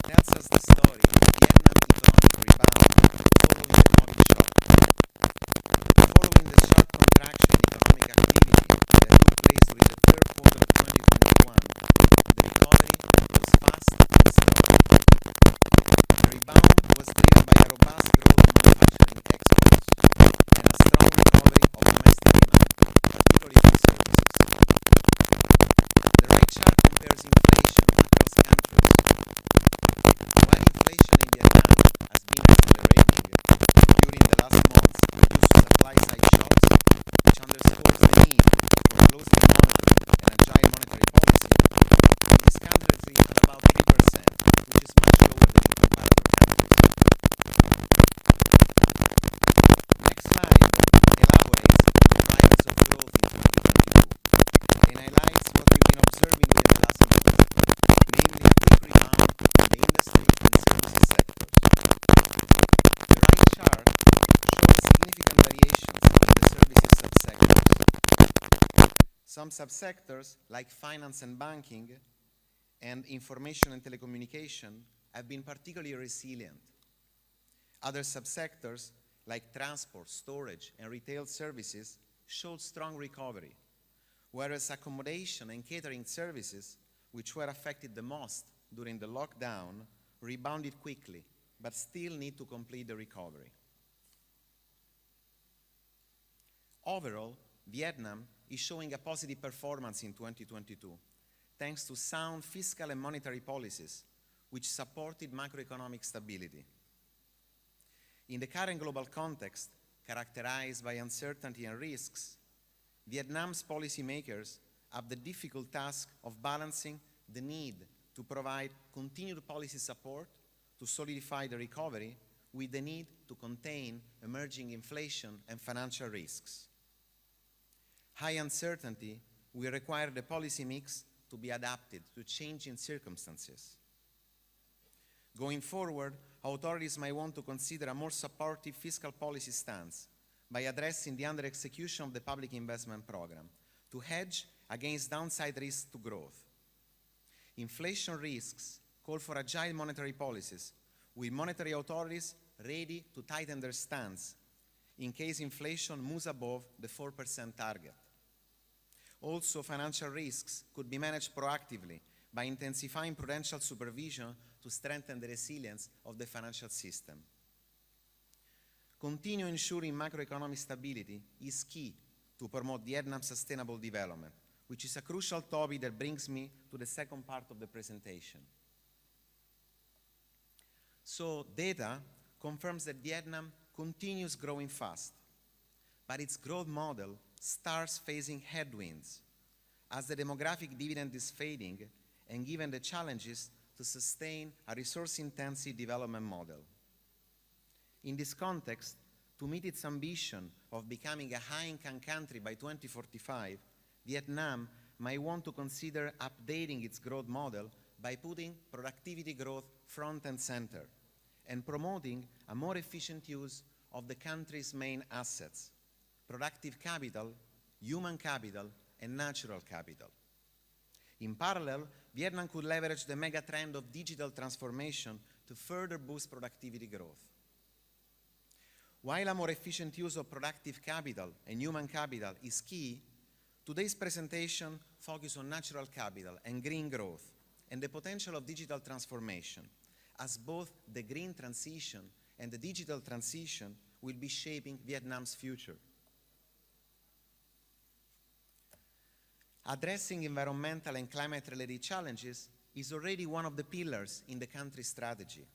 tells us the story of Vietnam's economic rebound following the COVID shock. Following the sharp contraction in economic activity that took place during the third quarter of 2021, the recovery was fast and strong. The rebound was driven by a robust growth of manufacturing exports and a strong recovery of domestic demand, particularly for services. The right chart compares inflation across countries. While inflation in Vietnam has been at an Some subsectors, like finance and banking and information and telecommunication, have been particularly resilient. Other subsectors, like transport, storage, and retail services, showed strong recovery, whereas accommodation and catering services, which were affected the most during the lockdown, rebounded quickly, but still need to complete the recovery. Overall, Vietnam is showing a positive performance in 2022, thanks to sound fiscal and monetary policies, which supported macroeconomic stability. In the current global context, characterized by uncertainty and risks, Vietnam's policymakers have the difficult task of balancing the need to provide continued policy support to solidify the recovery with the need to contain emerging inflation and financial risks. High uncertainty will require the policy mix to be adapted to changing circumstances. Going forward, authorities might want to consider a more supportive fiscal policy stance by addressing the under-execution of the public investment program to hedge against downside risks to growth. Inflation risks call for agile monetary policies, with monetary authorities ready to tighten their stance in case inflation moves above the 4% target. Also, financial risks could be managed proactively by intensifying prudential supervision to strengthen the resilience of the financial system. Continue ensuring macroeconomic stability is key to promote Vietnam's sustainable development, which is a crucial topic that brings me to the second part of the presentation. So, data confirms that Vietnam continues growing fast, but its growth model starts facing headwinds as the demographic dividend is fading and given the challenges to sustain a resource-intensive development model. In this context, to meet its ambition of becoming a high-income country by 2045, Vietnam might want to consider updating its growth model by putting productivity growth front and center and promoting a more efficient use of the country's main assets: productive capital, human capital, and natural capital. In parallel, Vietnam could leverage the mega trend of digital transformation to further boost productivity growth. While a more efficient use of productive capital and human capital is key, today's presentation focuses on natural capital and green growth and the potential of digital transformation, as both the green transition and the digital transition will be shaping Vietnam's future. Addressing environmental and climate-related challenges is already one of the pillars in the country's strategy.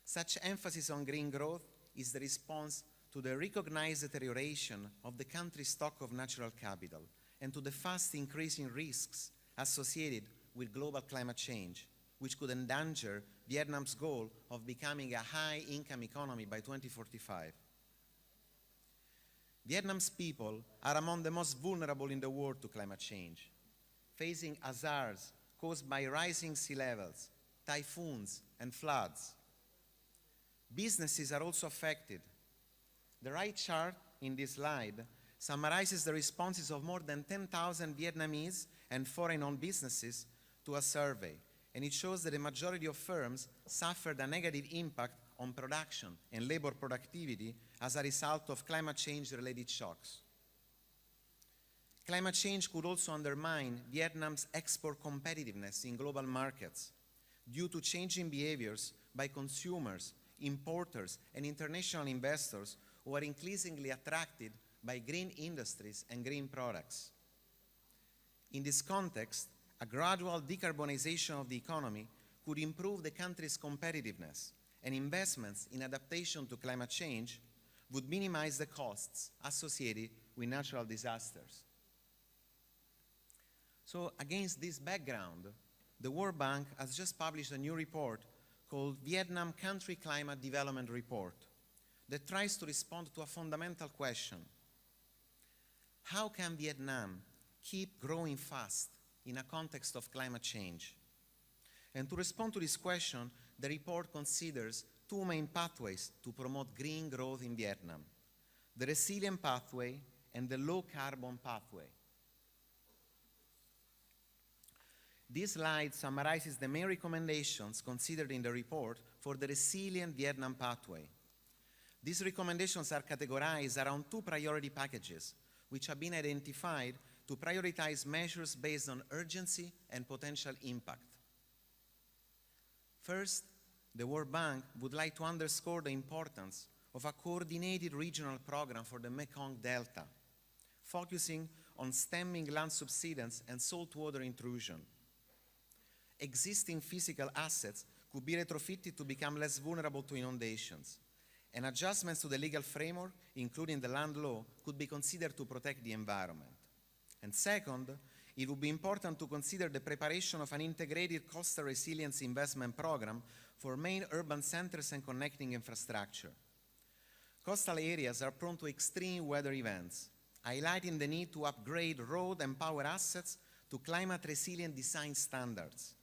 Such emphasis on green growth is the response to the recognized deterioration of the country's stock of natural capital and to the fast increasing risks associated with global climate change, which could endanger Vietnam's goal of becoming a high-income economy by 2045. Vietnam's people are among the most vulnerable in the world to climate change, facing hazards caused by rising sea levels, typhoons, and floods. Businesses are also affected. The right chart in this slide summarizes the responses of more than 10,000 Vietnamese and foreign-owned businesses to a survey, and it shows that the majority of firms suffered a negative impact on production and labor productivity as a result of climate change-related shocks. Climate change could also undermine Vietnam's export competitiveness in global markets due to changing behaviors by consumers, importers, and international investors who are increasingly attracted by green industries and green products. In this context, a gradual decarbonization of the economy could improve the country's competitiveness, and investments in adaptation to climate change would minimize the costs associated with natural disasters. So, against this background, the World Bank has just published a new report called Vietnam Country Climate Development Report that tries to respond to a fundamental question: how can Vietnam keep growing fast in a context of climate change? And to respond to this question, the report considers two main pathways to promote green growth in Vietnam: the resilient pathway and the low carbon pathway. This slide summarizes the main recommendations considered in the report for the resilient Vietnam pathway. These recommendations are categorized around 2 priority packages, which have been identified to prioritize measures based on urgency and potential impact. First, the World Bank would like to underscore the importance of a coordinated regional program for the Mekong Delta, focusing on stemming land subsidence and saltwater intrusion. Existing physical assets could be retrofitted to become less vulnerable to inundations, and adjustments to the legal framework, including the land law, could be considered to protect the environment. And second, it would be important to consider the preparation of an integrated coastal resilience investment program for main urban centers and connecting infrastructure. Coastal areas are prone to extreme weather events, highlighting the need to upgrade road and power assets to climate-resilient design standards.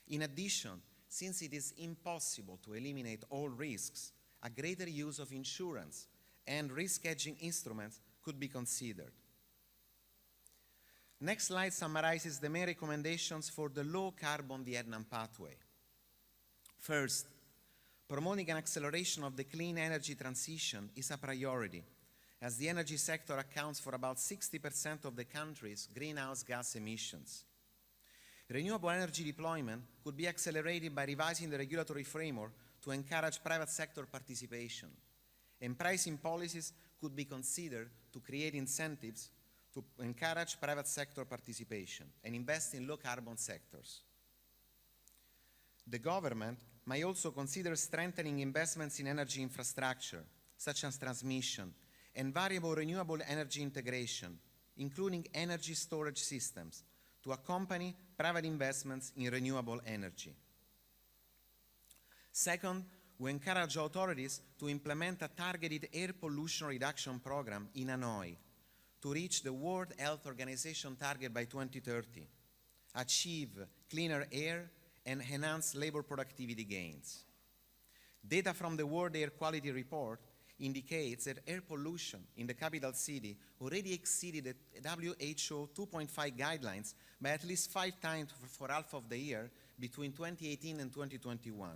In addition, since it is impossible to eliminate all risks, a greater use of insurance and risk hedging instruments could be considered. Next slide summarizes the main recommendations for the low-carbon Vietnam pathway. First, promoting an acceleration of the clean energy transition is a priority, as the energy sector accounts for about 60% of the country's greenhouse gas emissions. Renewable energy deployment could be accelerated by revising the regulatory framework to encourage private sector participation, and pricing policies could be considered to create incentives to encourage private sector participation and invest in low-carbon sectors. The government may also consider strengthening investments in energy infrastructure, such as transmission, and variable renewable energy integration, including energy storage systems, to accompany private investments in renewable energy. Second, we encourage authorities to implement a targeted air pollution reduction program in Hanoi to reach the World Health Organization target by 2030, achieve cleaner air, and enhance labor productivity gains. Data from the World Air Quality Report indicates that air pollution in the capital city already exceeded the WHO 2.5 guidelines by at least 5 times for half of the year between 2018 and 2021.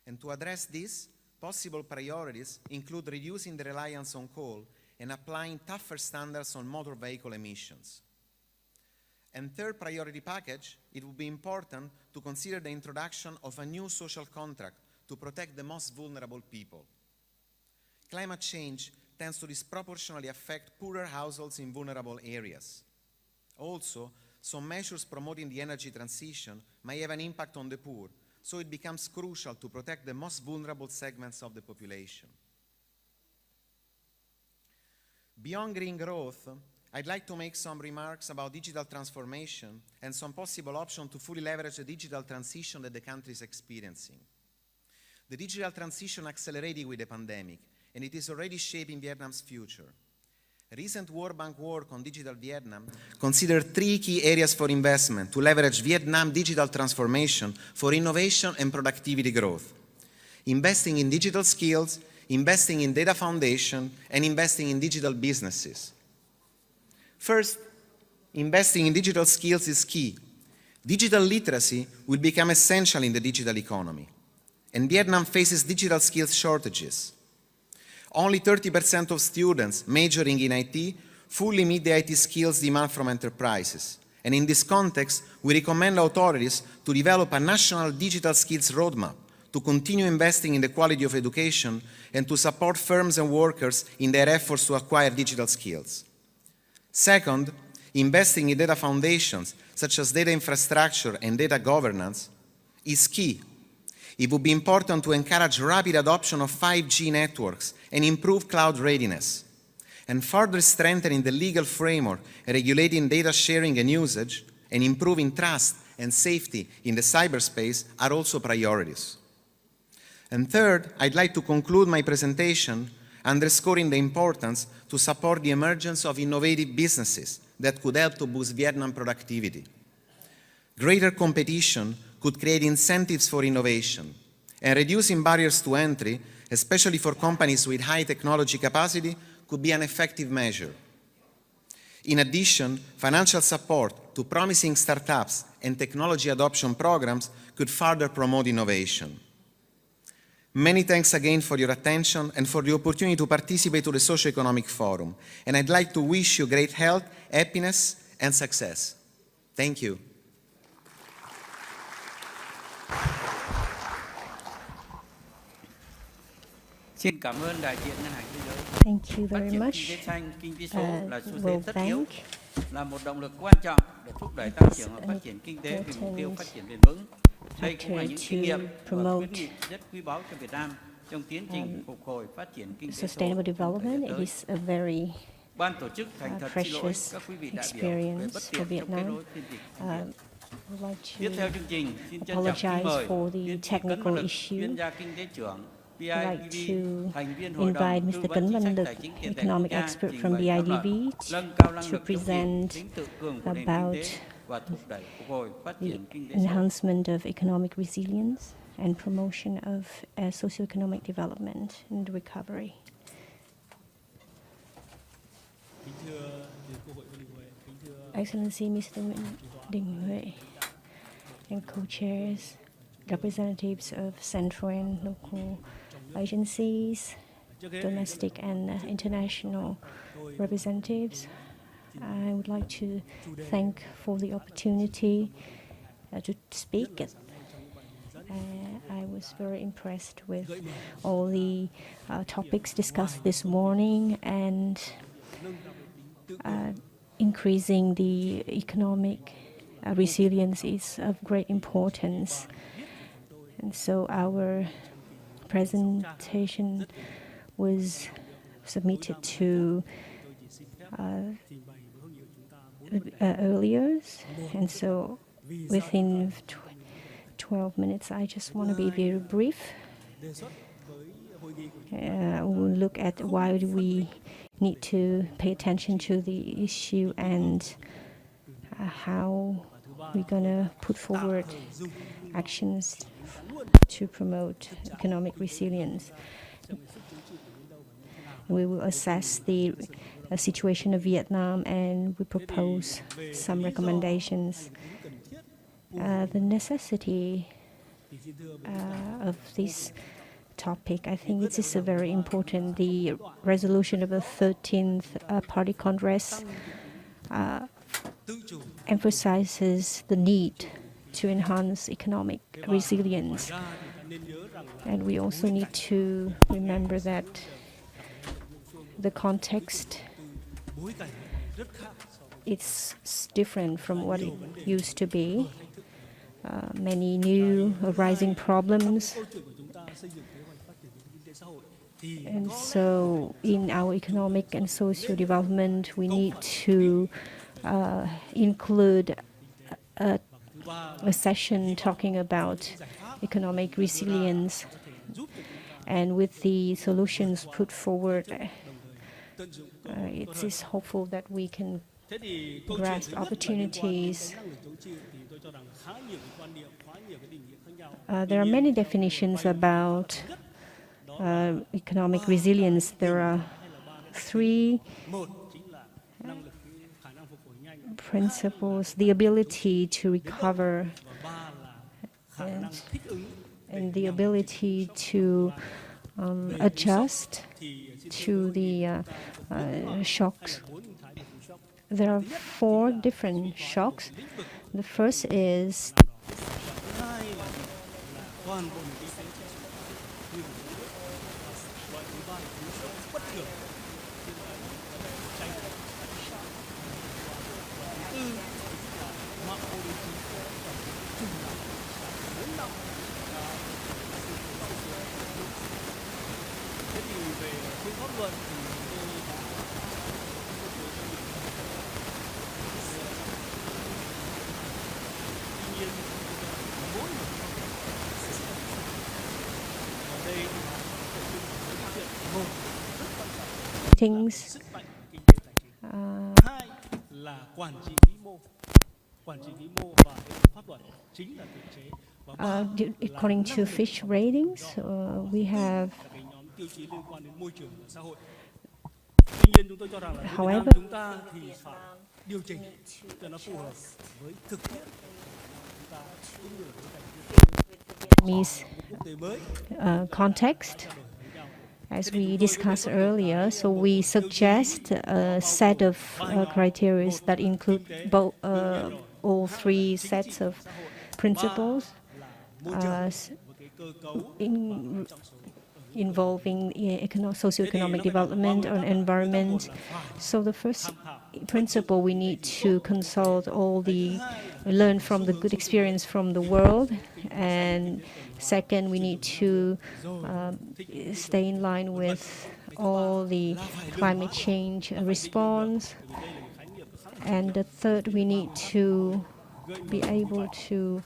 And to address this, possible priorities include reducing the reliance on coal and applying tougher standards on motor vehicle emissions. And third priority package, it would be important to consider the introduction of a new social contract to protect the most vulnerable people. Climate change tends to disproportionately affect poorer households in vulnerable areas. Also, some measures promoting the energy transition may have an impact on the poor, so it becomes crucial to protect the most vulnerable segments of the population. Beyond green growth, I'd like to make some remarks about digital transformation and some possible options to fully leverage the digital transition that the country is experiencing. The digital transition accelerated with the pandemic, and it is already shaping Vietnam's future. Recent World Bank work on digital Vietnam considered 3 key areas for investment to leverage Vietnam digital transformation for innovation and productivity growth: investing in digital skills, investing in data foundation, and investing in digital businesses. First, investing in digital skills is key. Digital literacy will become essential in the digital economy, and Vietnam faces digital skills shortages. Only 30% of students majoring in IT fully meet the IT skills demand from enterprises. And in this context, we recommend authorities to develop a national digital skills roadmap to continue investing in the quality of education and to support firms and workers in their efforts to acquire digital skills. Second, investing in data foundations, such as data infrastructure and data governance, is key. It would be important to encourage rapid adoption of 5G networks and improve cloud readiness. And further strengthening the legal framework regulating data sharing and usage and improving trust and safety in the cyberspace are also priorities. And third, I'd like to conclude my presentation underscoring the importance to support the emergence of innovative businesses that could help to boost Vietnam productivity. Greater competition could create incentives for innovation, and reducing barriers to entry, especially for companies with high technology capacity, could be an effective measure. In addition, financial support to promising startups and technology adoption programs could further promote innovation. Many thanks again for your attention and for the opportunity to participate to the Socio Economic Forum. And I'd like to wish you great health, happiness, and success. Thank you. Xin cảm ơn đại diện Ngân hàng Thế giới. Thank you very much. Kinh tế xanh, kinh tế số là xu thế World tất yếu, Bank, là một động lực quan trọng để thúc đẩy tăng trưởng và phát triển kinh tế vì mục tiêu phát triển bền vững. Đây cũng là những kinh nghiệm và khuyến nghị rất quý báu cho Việt Nam trong tiến trình phục hồi phát triển kinh tế số. sustainable development trong thời is a very Ban tổ chức thành thật xin lỗi precious các quý vị đại biểu về bất experience tiện for trong kết Vietnam. nối phiên dịch tiếng Việt. I'd like Tiếp theo to chương trình, xin trân trọng kính apologize mời for the tiến sĩ technical Cấn Văn Lực, issue. chuyên gia kinh tế trưởng I'd like BIDV, to thành viên hội invite đồng Mr. tư vấn Cấn chính Văn sách Lực, tài chính tiền tệ economic quốc gia, expert trình from bày thảo luận BIDV, nâng cao năng to lực chống chịu present tính tự cường của nền kinh about tế và thúc đẩy phục hồi phát the triển kinh tế xã hội. enhancement of economic resilience and promotion of socioeconomic development and recovery. Excellency Mr. Đình Huệ and co-chairs, representatives of central and local agencies, domestic and international representatives. I would like to thank for the opportunity to speak. I was very impressed with all the topics discussed this morning, and increasing the economic resilience is of great importance. And so our presentation was submitted to earlier, and so within 12 minutes I just want to be very brief. We'll look at why we need to pay attention to the issue and how we're going to put forward actions to promote economic resilience. We will assess the situation of Vietnam and we propose some recommendations. The necessity of this topic, I think it is very important. The resolution of the 13th Party Congress emphasizes the need to enhance economic resilience. And we also need to remember that the context is different from what it used to be. Many new arising problems. And so in our economic and social development, we need to include a session talking about economic resilience. And with the solutions put forward, it is hopeful that we can grasp opportunities. There are many definitions about economic resilience. There are 3 principles: the ability to recover, and the ability to adjust to the shocks. There are 4 different shocks. The first is things according to Fitch ratings, we have However, Vietnamese context, as we discussed earlier, so we suggest a set of criteria that include both all three sets of principles involving socioeconomic development or environment. So the first principle, we need to consult learn from the good experience from the world, and second, we need to stay in line with all the climate change response, and the third, we need to be able to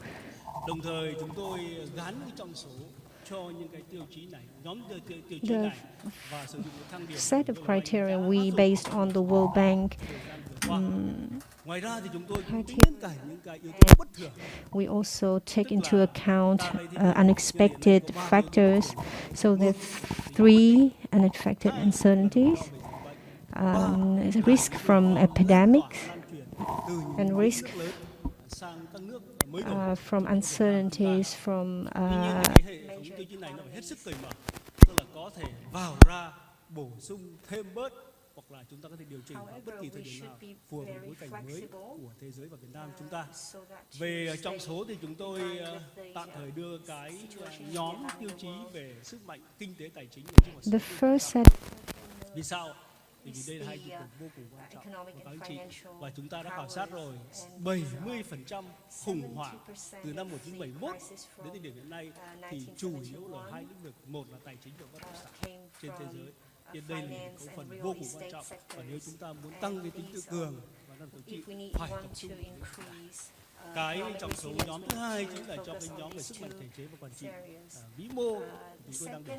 the set of criteria we based on the World Bank we also take into account unexpected factors. So there are three unexpected uncertainties: risk from epidemics and risk from uncertainties from However, we should be very flexible. Về trong số thì chúng tôi tạm thời đưa cái nhóm tiêu chí về sức mạnh kinh tế tài chính the first set. Vì sao? Vì đây là hai trụ cột vô cùng quan trọng của các anh chị, và chúng ta đã khảo sát rồi 70% khủng hoảng từ năm 1971 đến thời điểm hiện nay thì chủ yếu là hai lĩnh vực, một là tài chính và bất động sản trên thế giới. Trên đây là một cấu phần vô cùng quan trọng, và nếu chúng ta muốn tăng cái tính tự cường và năng lực trị phải tập trung cái trong số nhóm thứ hai chính là trong cái nhóm về sức mạnh thể chế và quản trị vĩ mô, chúng tôi đang để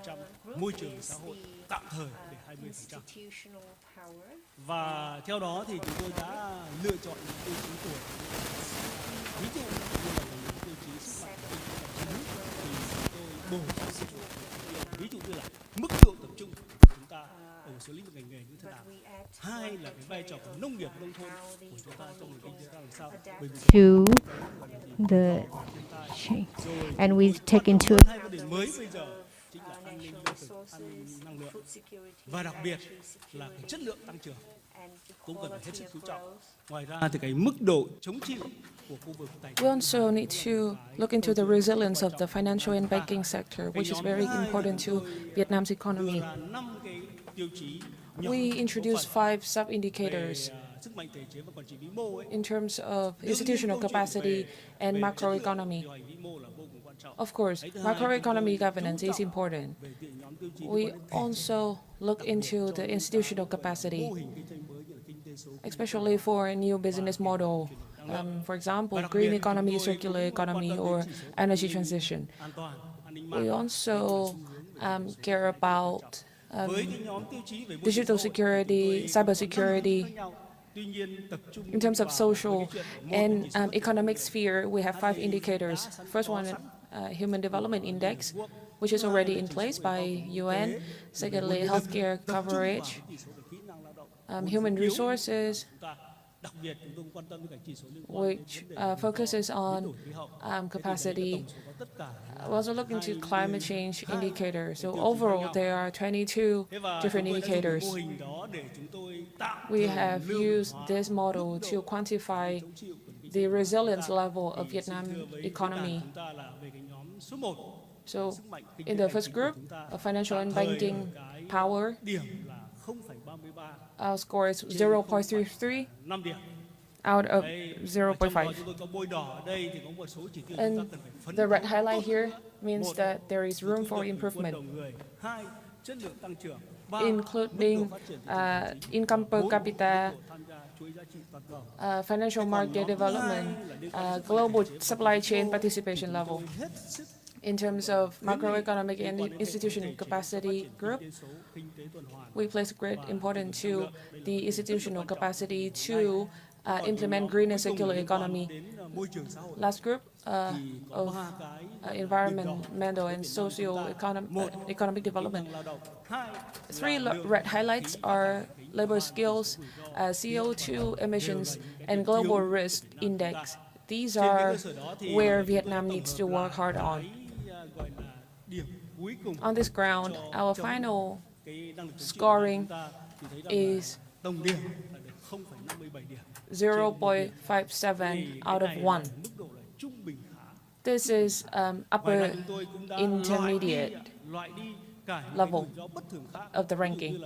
20%, môi trường xã hội tạm thời để 20%. Và theo đó thì chúng tôi đã lựa chọn những tiêu chí của ví dụ như là tiêu chí sức mạnh kinh tế tài chính thì tôi bổ sung ví dụ như là mức độ tập trung của chúng ta ở một số lĩnh vực ngành nghề như thế nào. Hai là cái vai trò của nông nghiệp nông thôn của chúng ta trong nền kinh tế ra làm sao. To the change, and we take into hai vấn đề mới bây giờ chính là an ninh năng lượng và đặc biệt là cái chất lượng tăng trưởng cũng cần phải hết sức chú trọng. Ngoài ra thì cái mức độ chống chịu của khu vực tài chính. We also need to look into the resilience of the financial and banking sector, which is very important to Vietnam's economy. We introduced 5 sub-indicators in terms of institutional capacity and macroeconomy. Of course, macroeconomy governance is important. We also look into the institutional capacity, especially for a new business model. For example, green economy, circular economy, or energy transition. We also care about digital security, cybersecurity. In terms of social and economic sphere, we have 5 indicators. First one, Human Development Index, which is already in place by UN. Secondly, healthcare coverage, human resources, which focuses on capacity. We also look into climate change indicators. So overall, there are 22 different indicators. We have used this model to quantify the resilience level of Vietnam economy. So in the first group, of financial and banking power, our score is 0.33 out of 0.5. And the red highlight here means that there is room for improvement, including income per capita, financial market development, global supply chain participation level. In terms of macroeconomic and institutional capacity group, we place great importance to the institutional capacity to implement green and circular economy. Last group of environmental and socio-economic development. 3 red highlights are labor skills, CO2 emissions, and global risk index. These are where Vietnam needs to work hard on. On this ground, our final scoring is 0.57 out of 1. This is upper intermediate level of the ranking.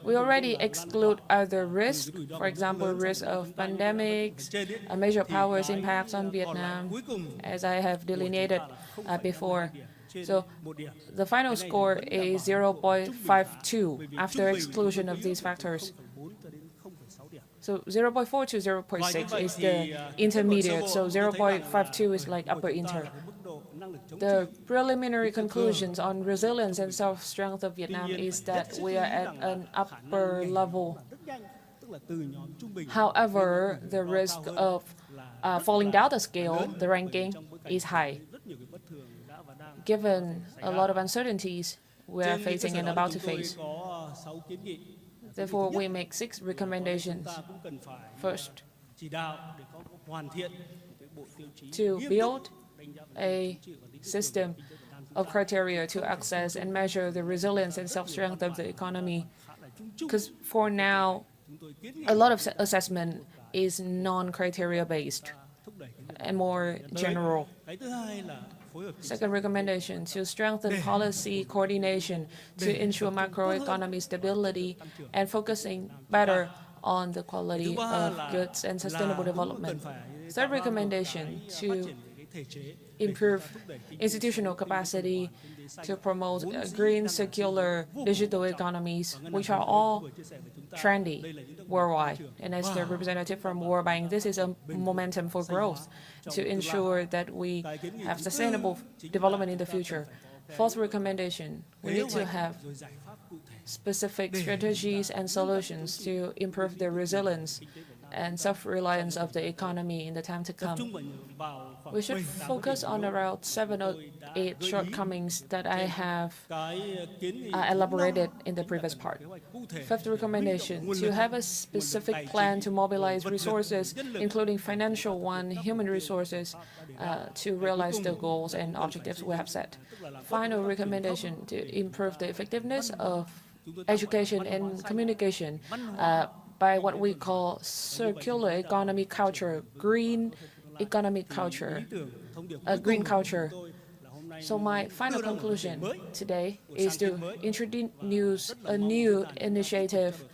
We already exclude other risks, for example, risk of pandemics, major powers impacts on Vietnam, as I have delineated before. So the final score is 0.52 after exclusion of these factors. So 0.4 to 0.6 is the intermediate, so 0.52 is like upper inter. The preliminary conclusions on resilience and self-strength of Vietnam is that we are at an upper level. However, the risk of falling down the scale, the ranking, is high. Given a lot of uncertainties we are facing and about to face. Therefore, we make 6 recommendations. First, to build a system of criteria to access and measure the resilience and self-strength of the economy. Because for now, a lot of assessment is non-criteria based and more general. Second recommendation, to strengthen policy coordination to ensure macroeconomic stability and focusing better on the quality of goods and sustainable development. Third recommendation, to improve institutional capacity to promote green, circular, digital economies, which are all trendy worldwide. And as the representative from World Bank, this is a momentum for growth to ensure that we have sustainable development in the future. Fourth recommendation, we need to have specific strategies and solutions to improve the resilience and self-reliance of the economy in the time to come. We should focus on around 7 or 8 shortcomings that I have elaborated in the previous part. Fifth recommendation, to have a specific plan to mobilize resources, including financial one, human resources, to realize the goals and objectives we have set. Final recommendation, to improve the effectiveness of education and communication by what we call circular economy culture, green economic culture, green culture. So my final conclusion today is to introduce a new initiative,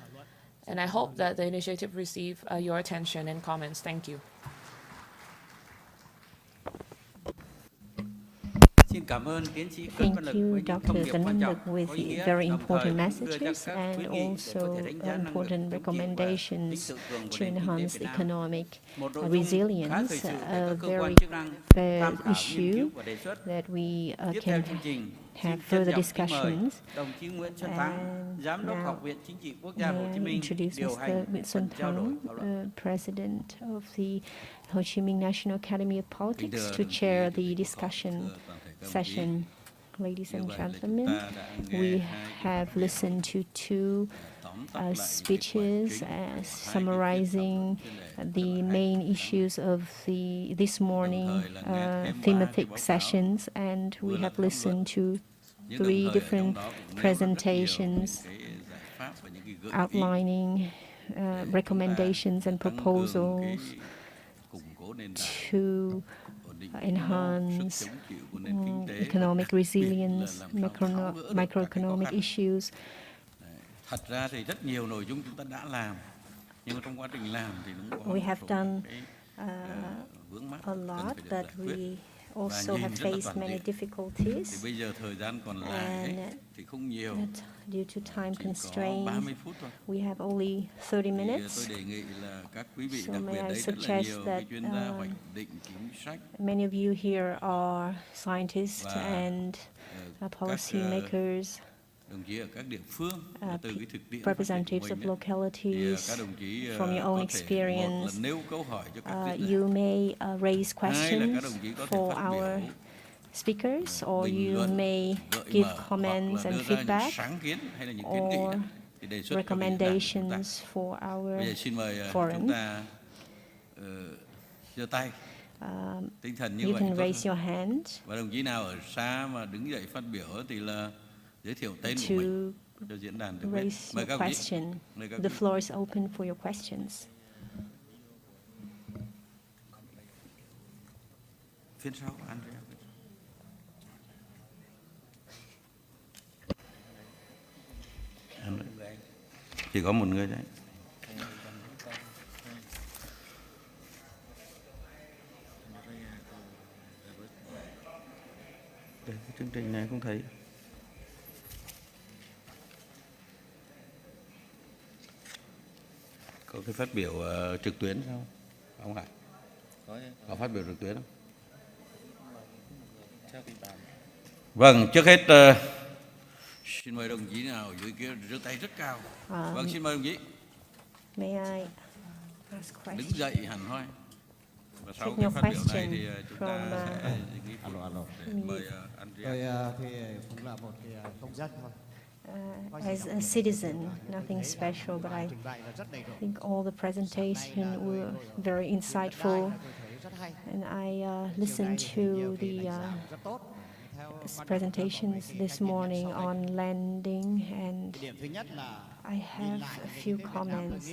and I hope that the initiative receive your attention and comments. Thank you. Thank you, Dr. Tấn Lực, with the very important messages and also important recommendations to enhance economic resilience, a very fair issue that we can have further discussions. And now, may I introduce Mr. Nguyễn Xuân Thắng, President of the Ho Chi Minh National Academy of Politics, to chair the discussion session. Ladies and gentlemen, we have listened to 2 speeches summarizing the main issues of this morning thematic sessions, and we have listened to 3 different presentations outlining recommendations and proposals to enhance economic resilience, microeconomic issues. We have done a lot, but we also have faced many difficulties, and due to time constraints, we have only 30 minutes. So may I suggest that many of you here are scientists and policy makers representatives of localities, from your own experience. You may raise questions for our speakers, or you may give comments and feedback or recommendations for our forum. You can raise your hand to raise your question. The floor is open for your questions. Chỉ có một người đấy. Cái chương trình này không thấy. Có cái phát biểu trực tuyến sao? Ông Hải. Có phát biểu trực tuyến không? Vâng, trước hết xin mời đồng chí nào dưới kia giơ tay rất cao. Vâng, xin mời đồng chí. May I ask question? Đứng dậy hẳn hoi. Và sau cái phát biểu này thì chúng ta sẽ mời Andrea. Tôi thì cũng là một công dân thôi. As a citizen, nothing special, but I think all the presentation were very insightful, and I listened to the presentations this morning on landing, and I have a few comments.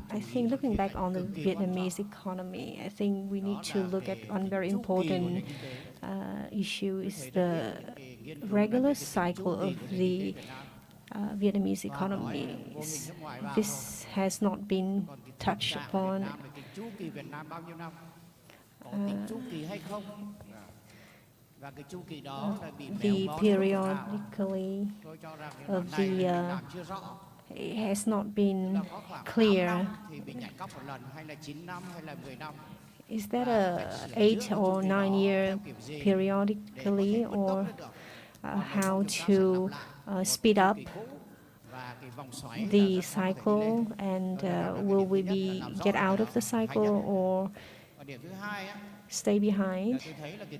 I think looking back on the Vietnamese economy, I think we need to look at one very important issue is the regular cycle of the Vietnamese economy. This has not been touched upon. The periodically of the it has not been clear. Is that a 8 or 9 year periodically, or how to speed up the cycle, and will we get out of the cycle or stay behind?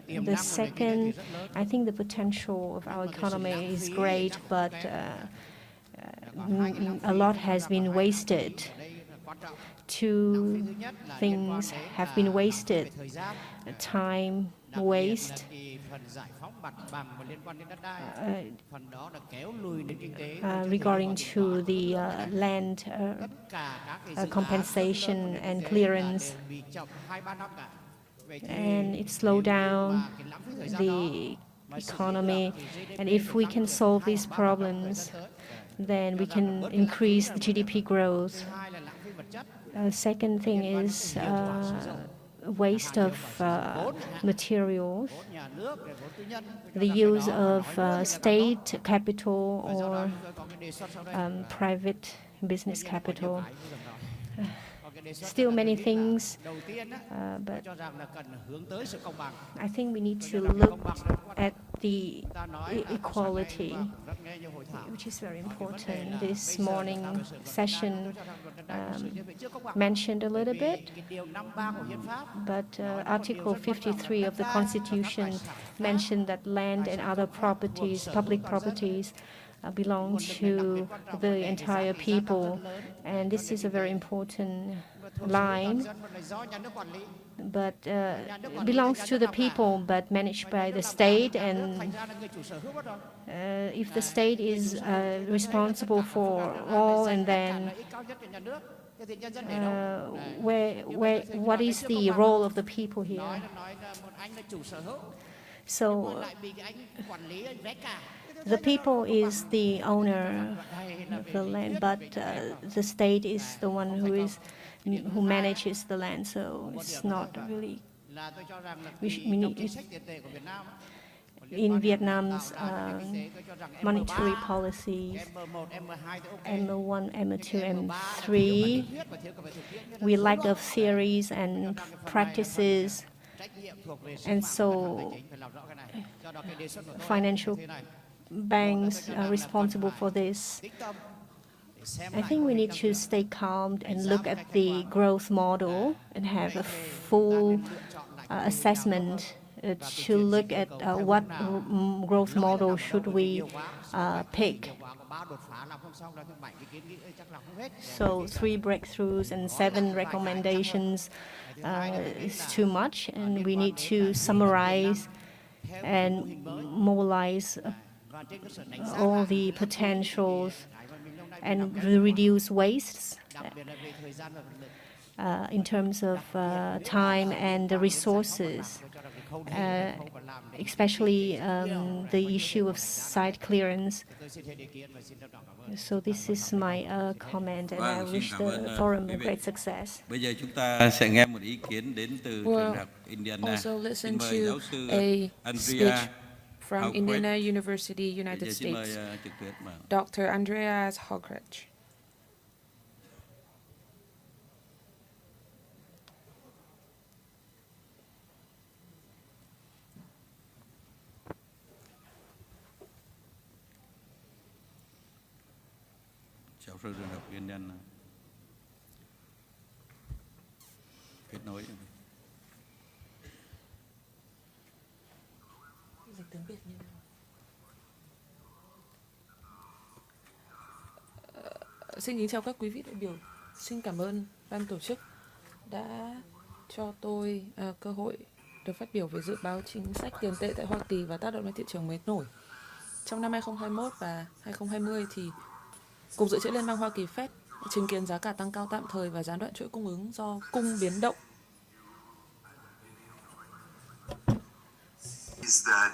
The second, I think the potential of our economy is great, but a lot has been wasted. Two things have been wasted: time waste, regarding to the land compensation and clearance, and it slowed down the economy. And if we can solve these problems, then we can increase the GDP growth. Second thing is waste of materials, the use of state capital or private business capital. Still many things, but I think we need to look at the equality, which is very important. This morning session mentioned a little bit, but Article 53 of the Constitution mentioned that land and other properties, public properties, belong to the entire people, and this is a very important line, but belongs to the people but managed by the state. And if the state is responsible for all, and then what is the role of the people here? So the people is the owner of the land, but the state is the one who manages the land. So it's not really. In Vietnam's monetary policies, M1, M2, M3, we lack of theories and practices, and so financial banks are responsible for this. I think we need to stay calm and look at the growth model and have a full assessment to look at what growth model should we pick. So 3 breakthroughs and 7 recommendations is too much, and we need to summarize and mobilize all the potentials and reduce wastes in terms of time and the resources, especially the issue of site clearance. So this is my comment, and I wish the forum a great success. Bây giờ chúng ta sẽ nghe một ý kiến đến từ trường đại học Indiana. Also listen Xin to mời giáo sư a speech Andrea from Indiana University, United States, Dr. Andreas Hogreich. Giáo sư trường đại học Indiana. Kết nối. Xin kính chào các quý vị đại biểu. Xin cảm ơn ban tổ chức đã cho tôi cơ hội được phát biểu về dự báo chính sách tiền tệ tại Hoa Kỳ và tác động lên thị trường mới nổi. Trong năm 2021 và 2020 thì Cục Dự trữ Liên bang Hoa Kỳ Fed chứng kiến giá cả tăng cao tạm thời và gián đoạn chuỗi cung ứng do cung biến động. Is that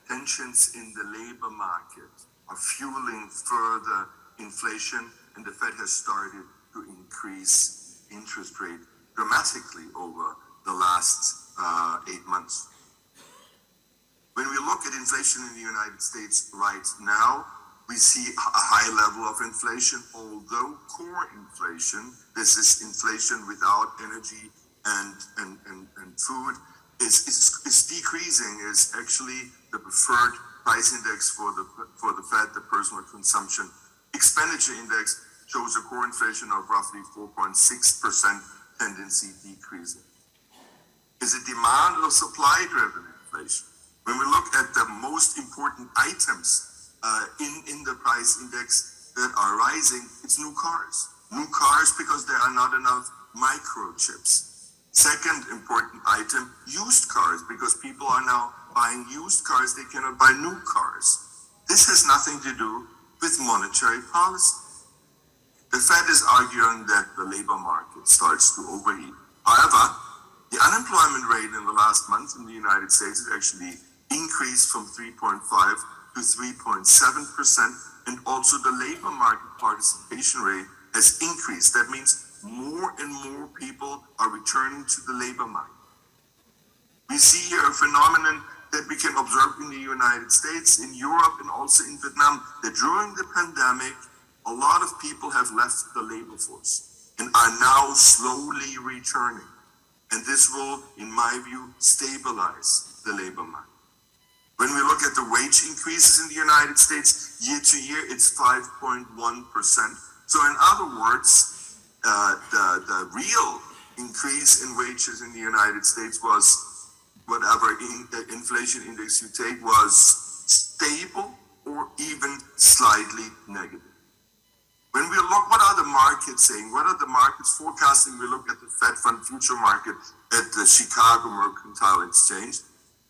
tensions in the labor market are fueling further inflation, and the Fed has started to increase interest rate dramatically over the last 8 months. When we look at inflation in the United States right now, we see a high level of inflation, although core inflation, this is inflation without energy and food, is decreasing. Is actually the preferred price index for the Fed, the personal consumption expenditure index, shows a core inflation of roughly 4.6% tendency decreasing. Is it demand or supply-driven inflation? When we look at the most important items in the price index that are rising, it's new cars. New cars because there are not enough microchips. Second important item, used cars, because people are now buying used cars, they cannot buy new cars. This has nothing to do with monetary policy. The Fed is arguing that the labor market starts to overheat. However, the unemployment rate in the last month in the United States has actually increased from 3.5 to 3.7%, and also the labor market participation rate has increased. That means more and more people are returning to the labor market. We see here a phenomenon that we can observe in the United States, in Europe, and also in Vietnam, that during the pandemic, a lot of people have left the labor force and are now slowly returning. And this will, in my view, stabilize the labor market. When we look at the wage increases in the United States, year to year, it's 5.1%. So in other words, the real increase in wages in the United States was, whatever inflation index you take, was stable or even slightly negative. When we look, what are the markets saying? What are the markets forecasting? We look at the Fed Fund future market at the Chicago Mercantile Exchange.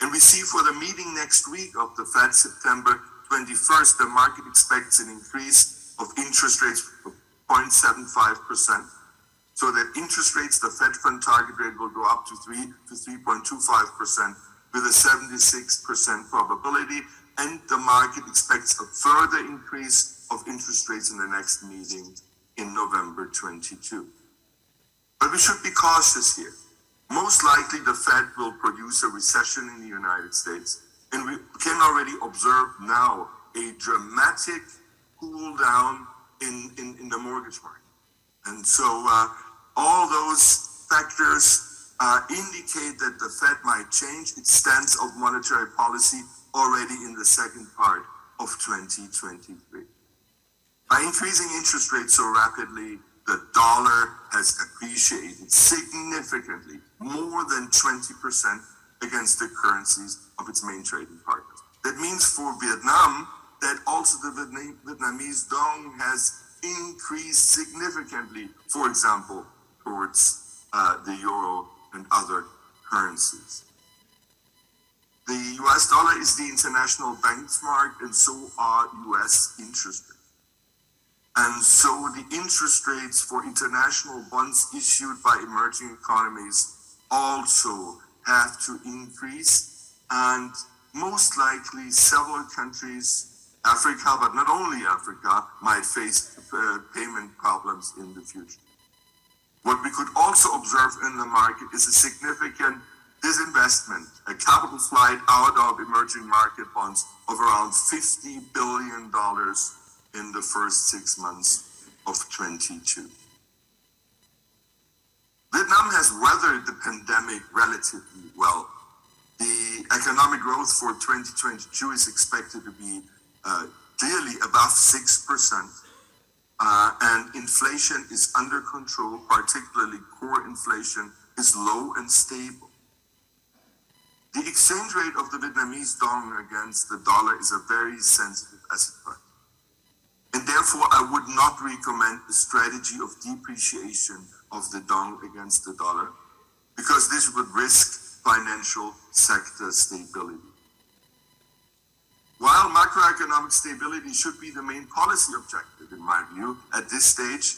And we see for the meeting next week of the Fed, September 21st, the market expects an increase of interest rates of 0.75%. So that interest rates, the Fed Fund target rate will go up to 3 to 3.25% with a 76% probability. And the market expects a further increase of interest rates in the next meeting in November 22. But we should be cautious here. Most likely the Fed will produce a recession in the United States, and we can already observe now a dramatic cool down in the mortgage market. And so all those factors indicate that the Fed might change its stance of monetary policy already in the second part of 2023. By increasing interest rates so rapidly, the dollar has appreciated significantly, more than 20% against the currencies of its main trading partners. That means for Vietnam that also the Vietnamese dong has increased significantly, for example, towards the euro and other currencies. The US dollar is the international benchmark, and so are US interest rates. And so the interest rates for international bonds issued by emerging economies also have to increase, and most likely several countries, Africa, but not only Africa, might face payment problems in the future. What we could also observe in the market is a significant disinvestment, a capital flight out of emerging market bonds of around $50 billion in the first 6 months of 22. Vietnam has weathered the pandemic relatively well. The economic growth for 2022 is expected to be clearly above 6%, and inflation is under control, particularly core inflation is low and stable. The exchange rate of the Vietnamese dong against the dollar is a very sensitive asset class. And therefore, I would not recommend a strategy of depreciation of the dong against the dollar, because this would risk financial sector stability. While macroeconomic stability should be the main policy objective, in my view, at this stage,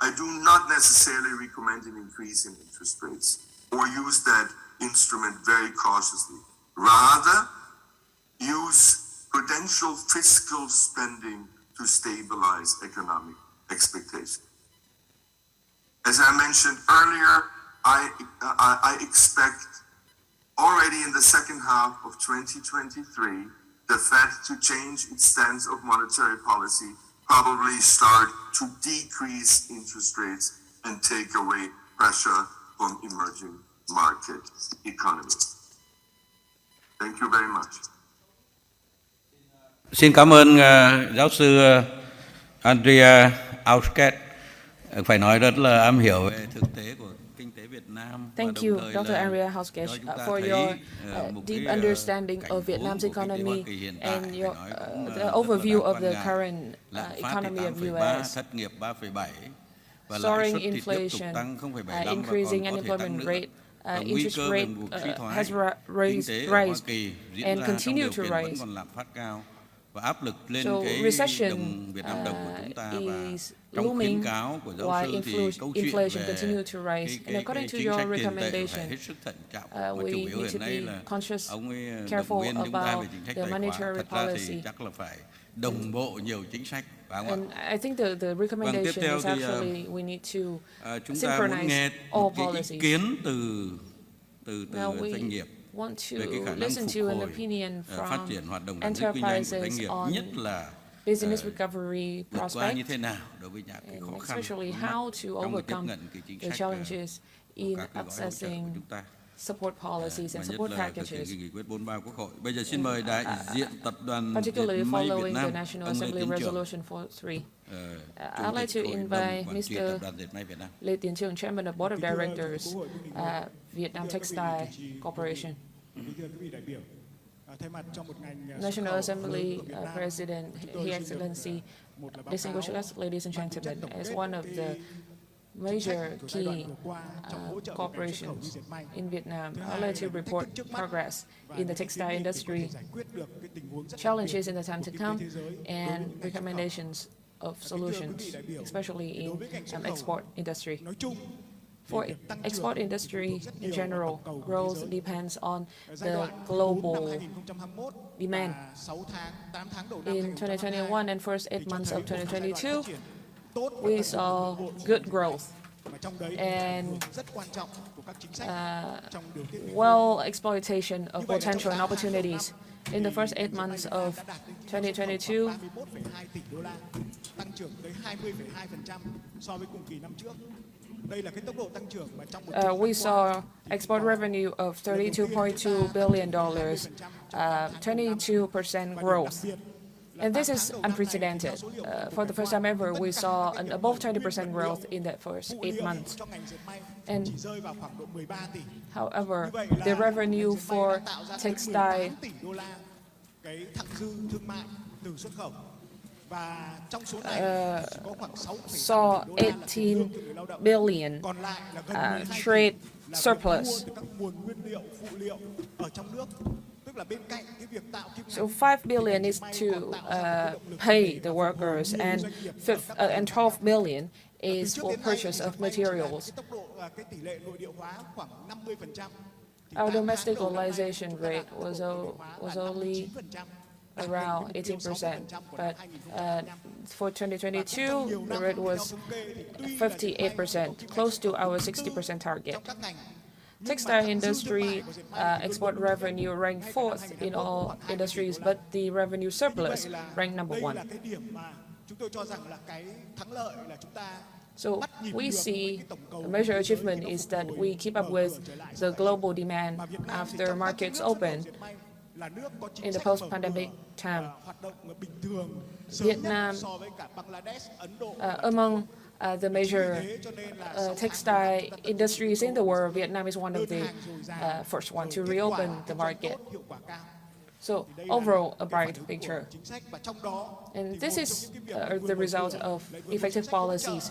I do not necessarily recommend an increase in interest rates or use that instrument very cautiously. Rather, use prudential fiscal spending to stabilize economic expectations. As I mentioned earlier, I expect already in the second half of 2023, the Fed to change its stance of monetary policy, probably start to decrease interest rates and take away pressure from emerging market economies. Thank you very much. Xin cảm ơn giáo sư Andrea Ausket, phải nói rất là am hiểu về thực tế của kinh tế Việt Nam. Thank you, Dr. Andrea Ausket, for your deep understanding of Vietnam's economy and your the overview of the current economy of US. Soaring inflation, increasing unemployment rate, interest rate has raised and continue to rise. So recession is looming while inflation continues to rise. And according to your recommendation, we need to be conscious, careful about the monetary policy. And I think the recommendation is actually we need to synchronize all policies. Now we want to listen to an opinion from enterprises on business recovery prospects, and especially how to overcome the challenges in accessing support policies and support packages, particularly following the National Assembly Resolution 43. I'd like to invite Mr. Lê Tiến Trường, Chairman of Board of Directors, Vietnam Textile Corporation. National Assembly President, His Excellency, distinguished guests, ladies and gentlemen, as one of the major key corporations in Vietnam, I'd like to report progress in the textile industry, challenges in the time to come, and recommendations of solutions, especially in export industry. For export industry in general, growth depends on the global demand. In 2021 and first 8 months of 2022, we saw good growth and well exploitation of potential and opportunities. In the first 8 months of 2022, we saw export revenue of $32.2 billion, 22% growth. And this is unprecedented. For the first time ever, we saw an above 20% growth in the first 8 months. And however, the revenue for textile saw 18 billion trade surplus. So 5 billion is to pay the workers, and 12 billion is for purchase of materials. Our domestic localization rate was only around 18%, but for 2022, the rate was 58%, close to our 60% target. Textile industry export revenue ranked 4th in all industries, but the revenue surplus ranked number 1. So we see a major achievement is that we keep up with the global demand after markets open in the post-pandemic time. Vietnam, among the major textile industries in the world, Vietnam is one of the first one to reopen the market. So overall, a bright picture. And this is the result of effective policies.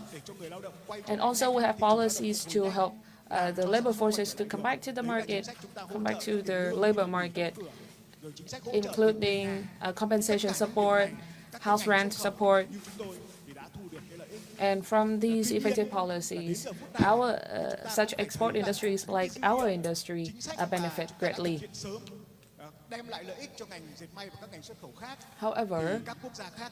And also we have policies to help the labor forces to come back to the market, come back to the labor market, including compensation support, house rent support. And from these effective policies, our such export industries like our industry benefit greatly. However,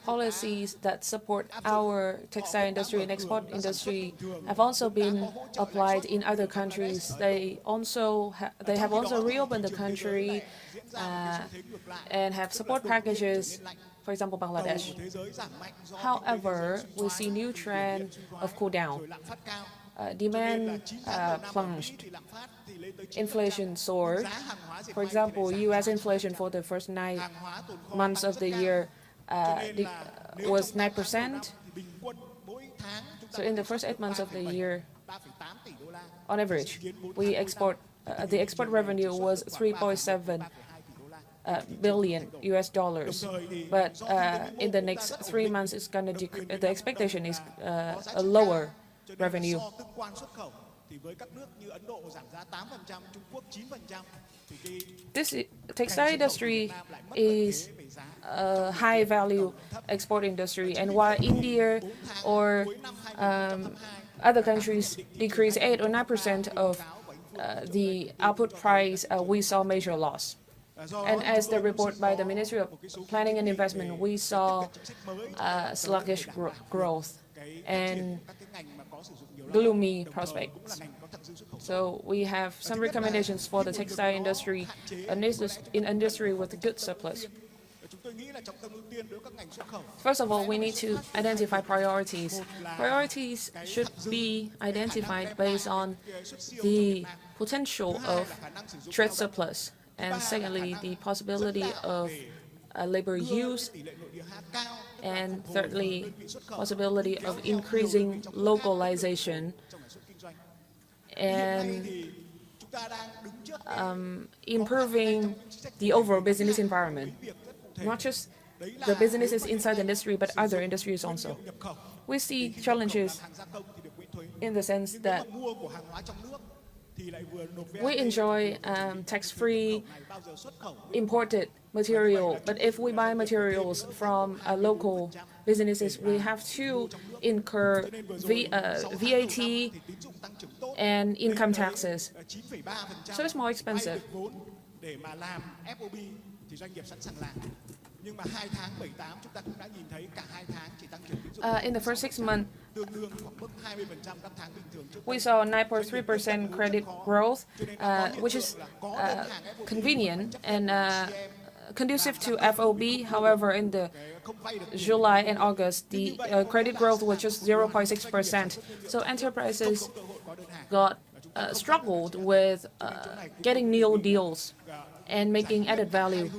policies that support our textile industry and export industry have also been applied in other countries. They have also reopened the country and have support packages. For example, Bangladesh. However, we see new trend of cool down. Demand plunged. Inflation soared. For example, U.S. inflation for the first 9 months of the year was 9%. So in the first 8 months of the year, on average, we the export revenue was 3.7 billion US dollars, but in the next 3 months, it's going to the expectation is a lower revenue. This textile industry is a high-value export industry, and while India or other countries decrease 8 or 9% of the output price, we saw major loss. And as the report by the Ministry of Planning and Investment, we saw sluggish growth and gloomy prospects. So we have some recommendations for the textile industry, an industry with good surplus. First of all, we need to identify priorities. Priorities should be identified based on the potential of trade surplus. And secondly, the possibility of labor use. And thirdly, possibility of increasing localization and improving the overall business environment. Not just the businesses inside the industry, but other industries also. We see challenges in the sense that we enjoy tax-free imported material, but if we buy materials from local businesses, we have to incur VAT and income taxes. So it's more expensive. In the first 6 months, we saw 9.3% credit growth, which is convenient and conducive to FOB. However, in the July and August, the credit growth was just 0.6%. So enterprises got struggled with getting new deals and making added value.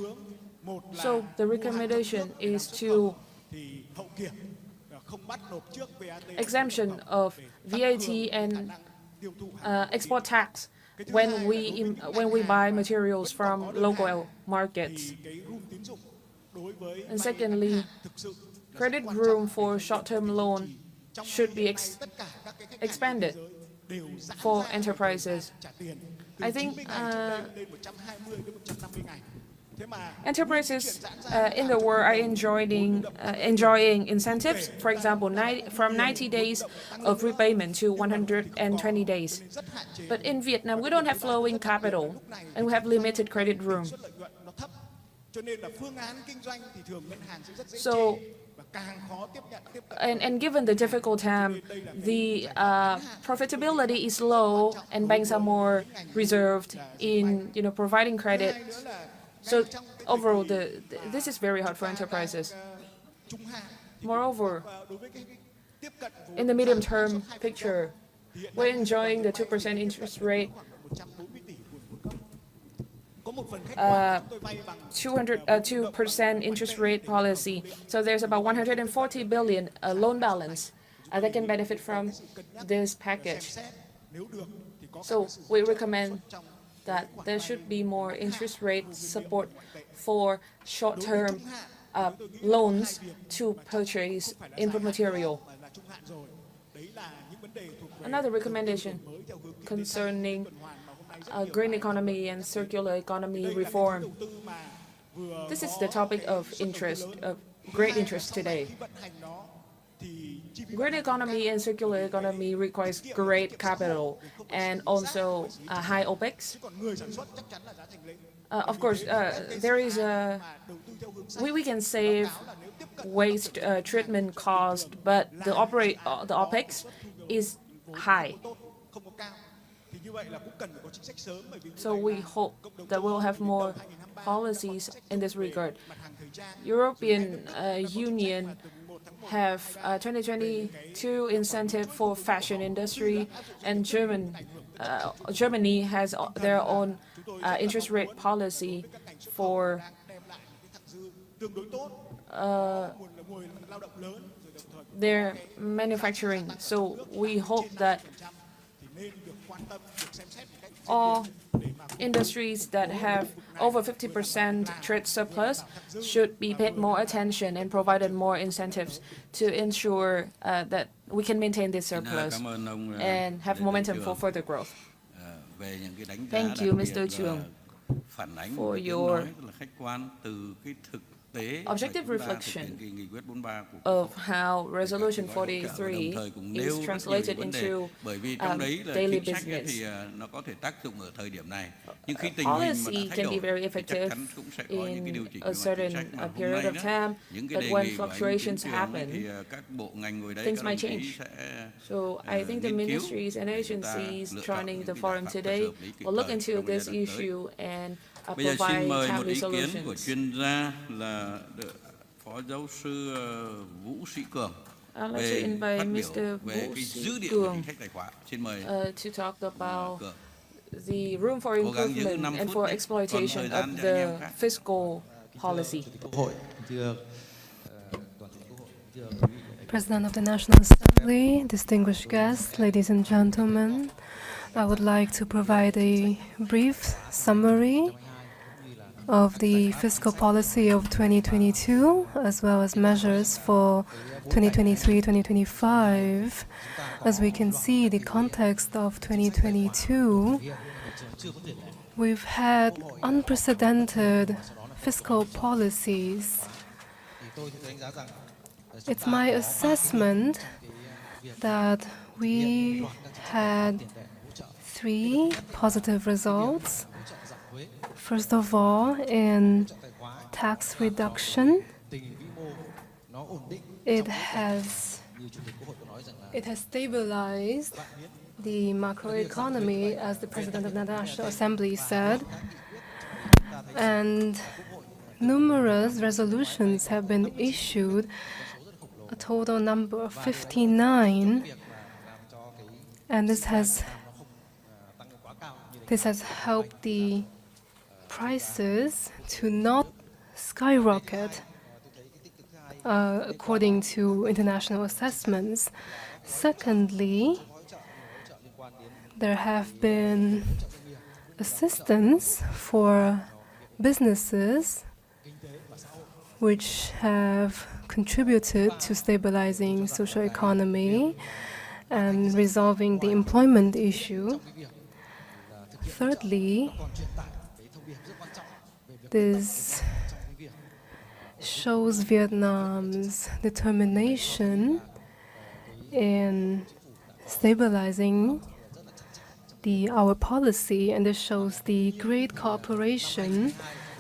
So the recommendation is to exemption of VAT and export tax when we buy materials from local markets. And secondly, credit room for short-term loan should be expanded for enterprises. I think enterprises in the world are enjoying incentives, for example, from 90 days of repayment to 120 days. But in Vietnam, we don't have flowing capital, and we have limited credit room. So, and given the difficult time, the profitability is low, and banks are more reserved in providing credit. So overall, this is very hard for enterprises. Moreover, in the medium-term picture, we're enjoying the 2% interest rate, 2% interest rate policy. So there's about 140 billion loan balance that can benefit from this package. So we recommend that there should be more interest rate support for short-term loans to purchase input material. Another recommendation concerning green economy and circular economy reform. This is the topic of great interest today. Green economy and circular economy requires great capital and also high OPEX. Of course, we can save waste treatment cost, but the OPEX is high. So we hope that we'll have more policies in this regard. European Union have 2022 incentive for fashion industry, and Germany has their own interest rate policy for their manufacturing. So we hope that all industries that have over 50% trade surplus should be paid more attention and provided more incentives to ensure that we can maintain this surplus and have momentum for further growth. Thank you, Mr. Trường, for your objective reflection of how Resolution 43 is translated into daily business. Policy can be very effective in a certain period of time, but when fluctuations happen, things might change. So I think the ministries and agencies joining the forum today will look into this issue and provide timely solutions. I'd like to invite Mr. Vũ Sĩ Cường to talk about the room for improvement and for exploitation of the fiscal policy. President of the National Assembly, distinguished guests, ladies and gentlemen, I would like to provide a brief summary of the fiscal policy of 2022, as well as measures for 2023-2025. As we can see, the context of 2022, we've had unprecedented fiscal policies. It's my assessment that we had 3 positive results. First of all, in tax reduction, it has stabilized the macroeconomy, as the President of the National Assembly said, and numerous resolutions have been issued, a total number of 59, and this has helped the prices to not skyrocket according to international assessments. Secondly, there have been assistance for businesses which have contributed to stabilizing social economy and resolving the employment issue. Thirdly, this shows Vietnam's determination in stabilizing our policy, and this shows the great cooperation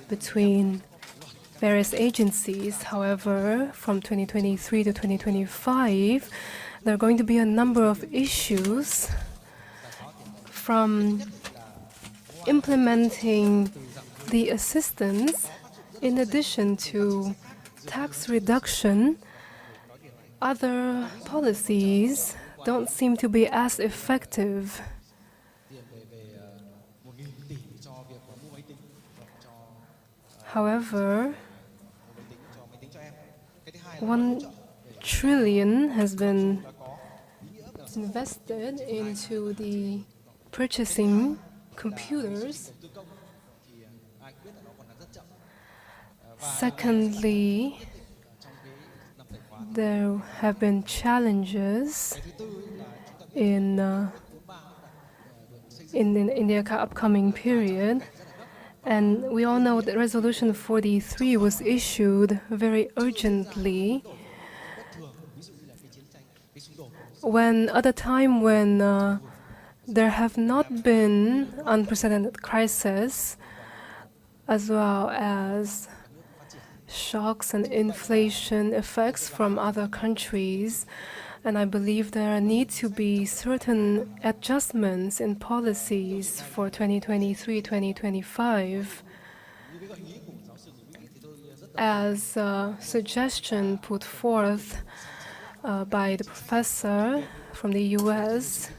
between various agencies. However, from 2023 to 2025, there are going to be a number of issues from implementing the assistance. In addition to tax reduction, other policies don't seem to be as effective. However, 1 trillion has been invested into the purchasing computers. Secondly, there have been challenges in the upcoming period. And we all know that Resolution 43 was issued very urgently at a time when there have not been unprecedented crises, as well as shocks and inflation effects from other countries. And I believe there need to be certain adjustments in policies for 2023-2025. As a suggestion put forth by the professor from the US,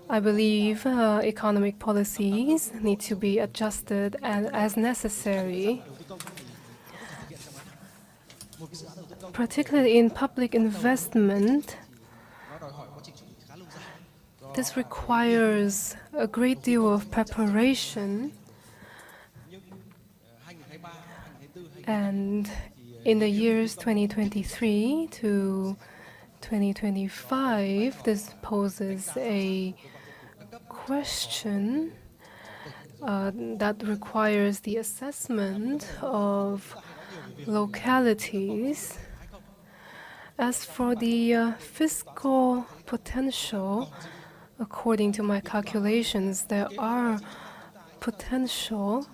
I believe economic policies need to be adjusted as necessary. Particularly in public investment, this requires a great deal of preparation. And in the years 2023 to 2025, this poses a question that requires the assessment of localities. As for the fiscal potential, according to my calculations, there are potential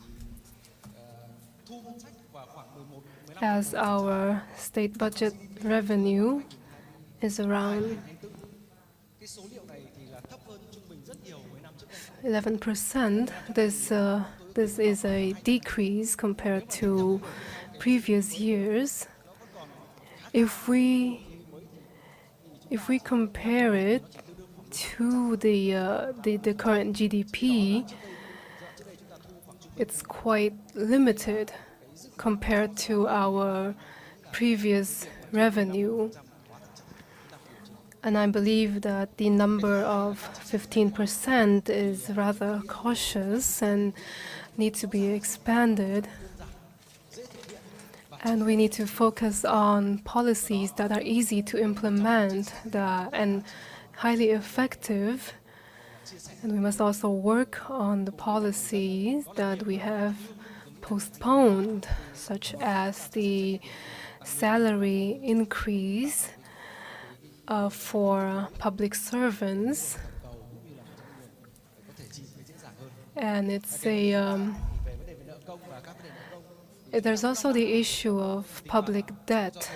as our state budget revenue is around 11%. This is a decrease compared to previous years. If we compare it to the current GDP, it's quite limited compared to our previous revenue. And I believe that the number of 15% is rather cautious and needs to be expanded. And we need to focus on policies that are easy to implement and highly effective. And we must also work on the policies that we have postponed, such as the salary increase for public servants. And there's also the issue of public debt.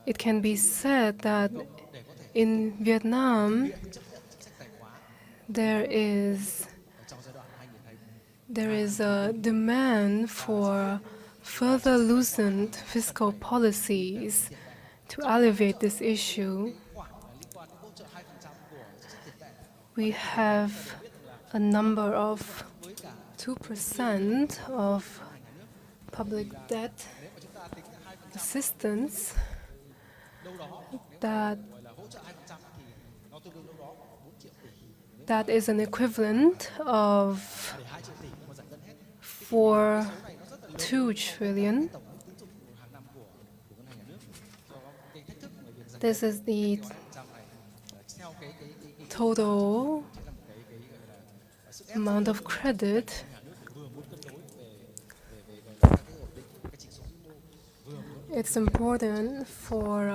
It can be said that in Vietnam there is a demand for further loosened fiscal policies to alleviate this issue. We have a number of 2% of public debt assistance that is an equivalent of 2 trillion. This is the total amount of credit it's important for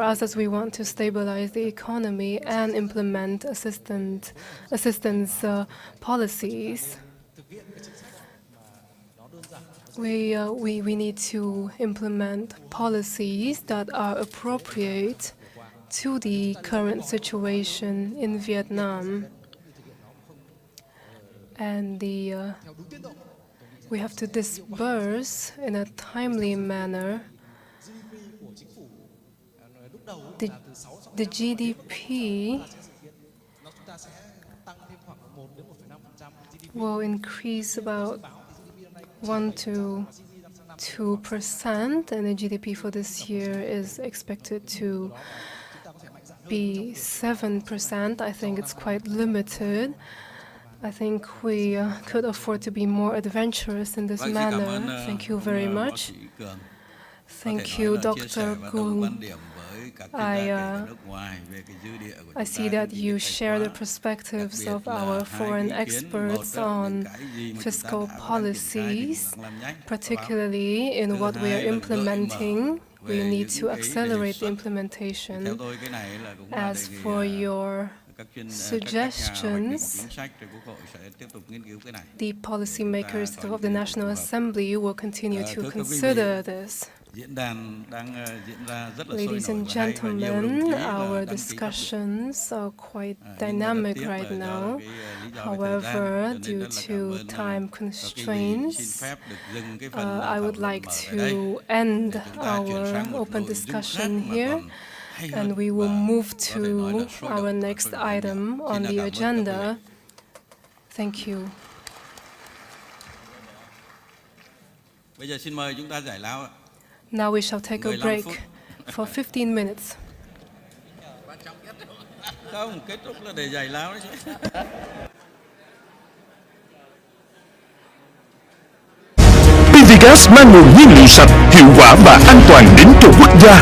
us as we want to stabilize the economy and implement assistance policies. We need to implement policies that are appropriate to the current situation in Vietnam. And we have to disburse in a timely manner. The GDP will increase about 1 to 2%, and the GDP for this year is expected to be 7%. I think it's quite limited. I think we could afford to be more adventurous in this manner. Thank you very much. Thank you, Dr. KHôNG. I see that you share the perspectives of our foreign experts on fiscal policies, particularly in what we are implementing. We need to accelerate the implementation. As for your suggestions, the policymakers of the National Assembly will continue to consider this. Ladies and gentlemen, our discussions are quite dynamic right now. However, due to time constraints, I would like to end our open discussion here, and we will move to our next item on the agenda. Thank you. Now we shall take a break for 15 minutes. Không, kết thúc là để giải lao đấy chứ. PVGas mang nguồn nhiên liệu sạch, hiệu quả và an toàn đến cho quốc gia,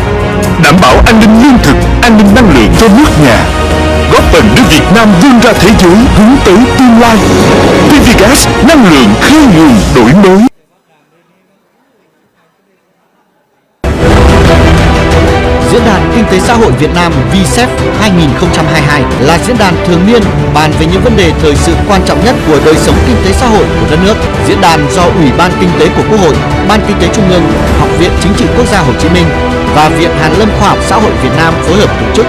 đảm bảo an ninh lương thực, an ninh năng lượng cho nước nhà, góp phần đưa Việt Nam vươn ra thế giới hướng tới tương lai. PVGas, năng lượng khơi nguồn đổi mới. Diễn đàn Kinh tế xã hội Việt Nam SÄCH 2022 là diễn đàn thường niên bàn về những vấn đề thời sự quan trọng nhất của đời sống kinh tế xã hội của đất nước. Diễn đàn do Ủy ban Kinh tế của Quốc hội, Ban Kinh tế Trung ương, Học viện Chính trị Quốc gia Hồ Chí Minh và Viện Hàn lâm Khoa học Xã hội Việt Nam phối hợp tổ chức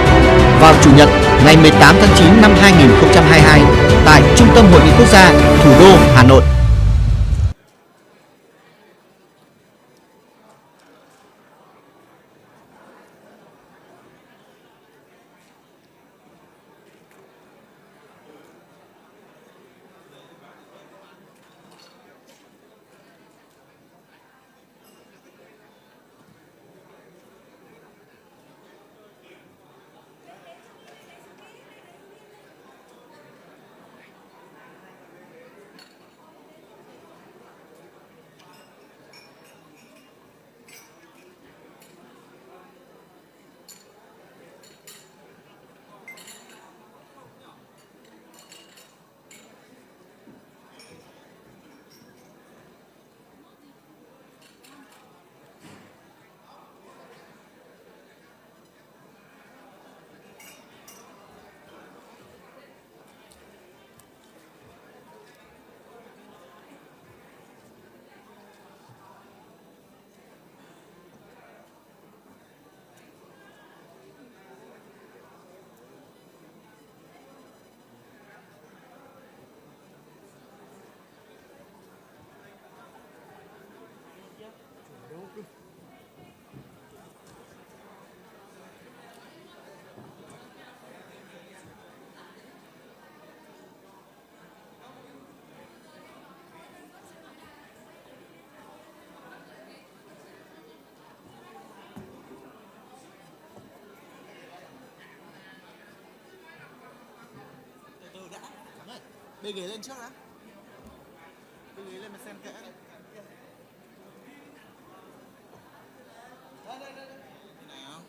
vào Chủ nhật ngày 18 tháng 9 năm 2022 tại Trung tâm Hội nghị Quốc gia, thủ đô Hà Nội. Bê ghế lên trước đã. Bê ghế lên mà xem kẽ. Đây. Này không?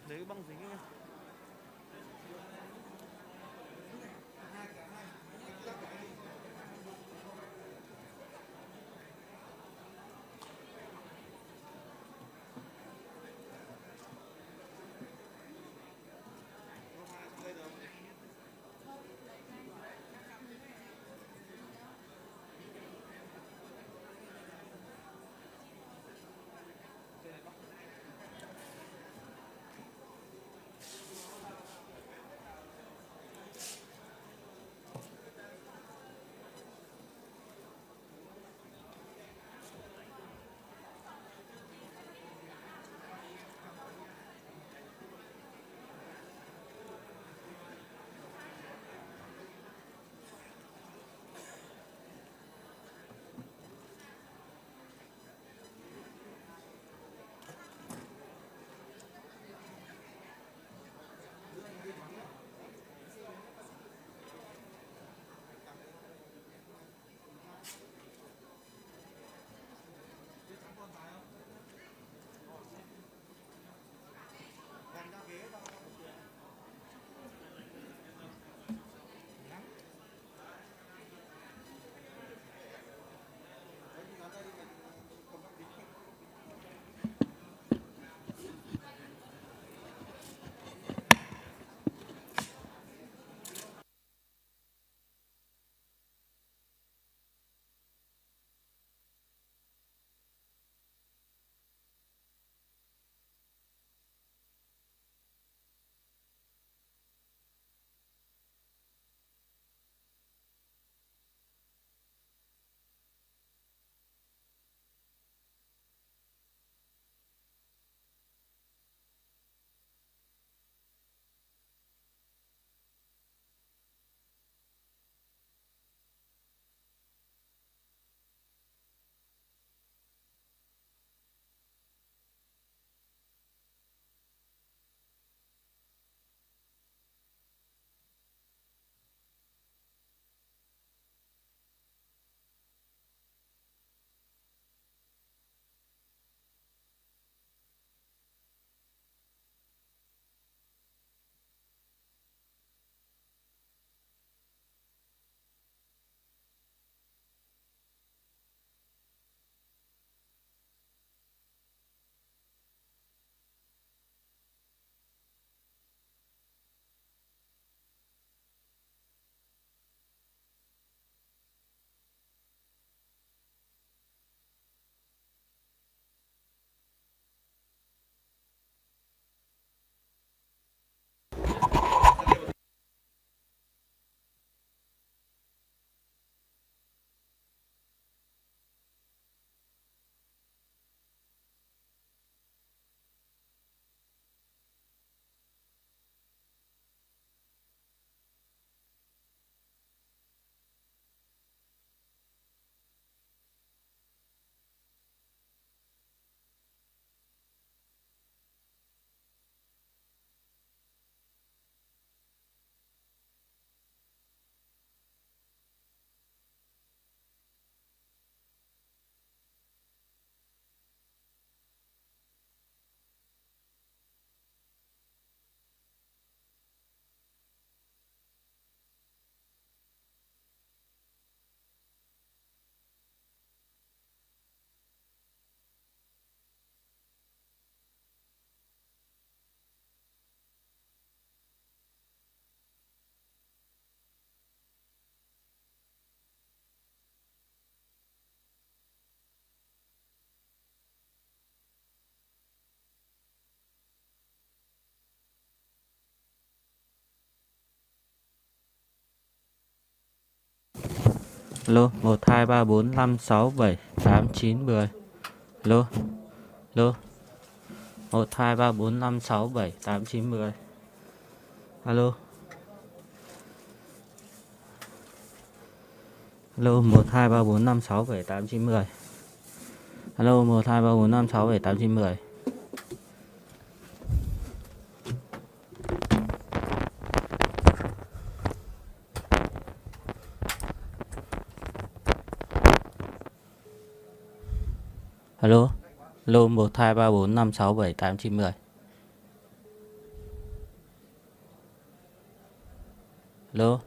Lấy băng dính nhá. Lô 1 2 3 4 5 6 7 8 9 10. Lô. Lô. 1 2 3 4 5 6 7 8 9 10. Alo. Alo 1 2 3 4 5 6 7 8 9 10. Alo 1 2 3 4 5 6 7 8 9 10. Alo. Alo 1 2 3 4 5 6 7 8 9 10. Alo.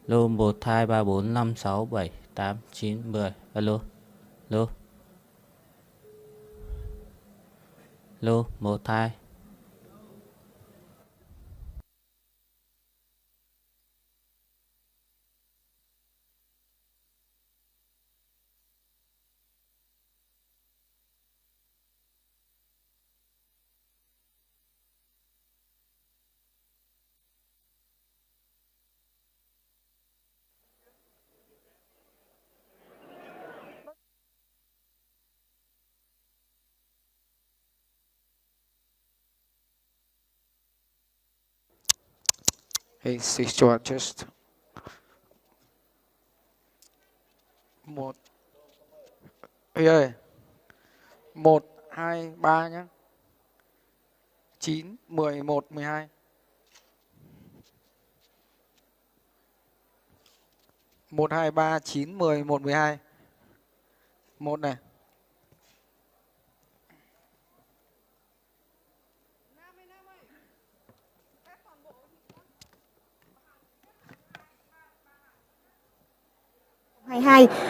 Alo 1 2 3 4 5 6 7 8 9 10. Alo. Alo. Alo 1 2. Hey, to adjust. 1 ơi 1 2 3 nhé. 9 11 12. 1 2 3 9 11 12. 1 này.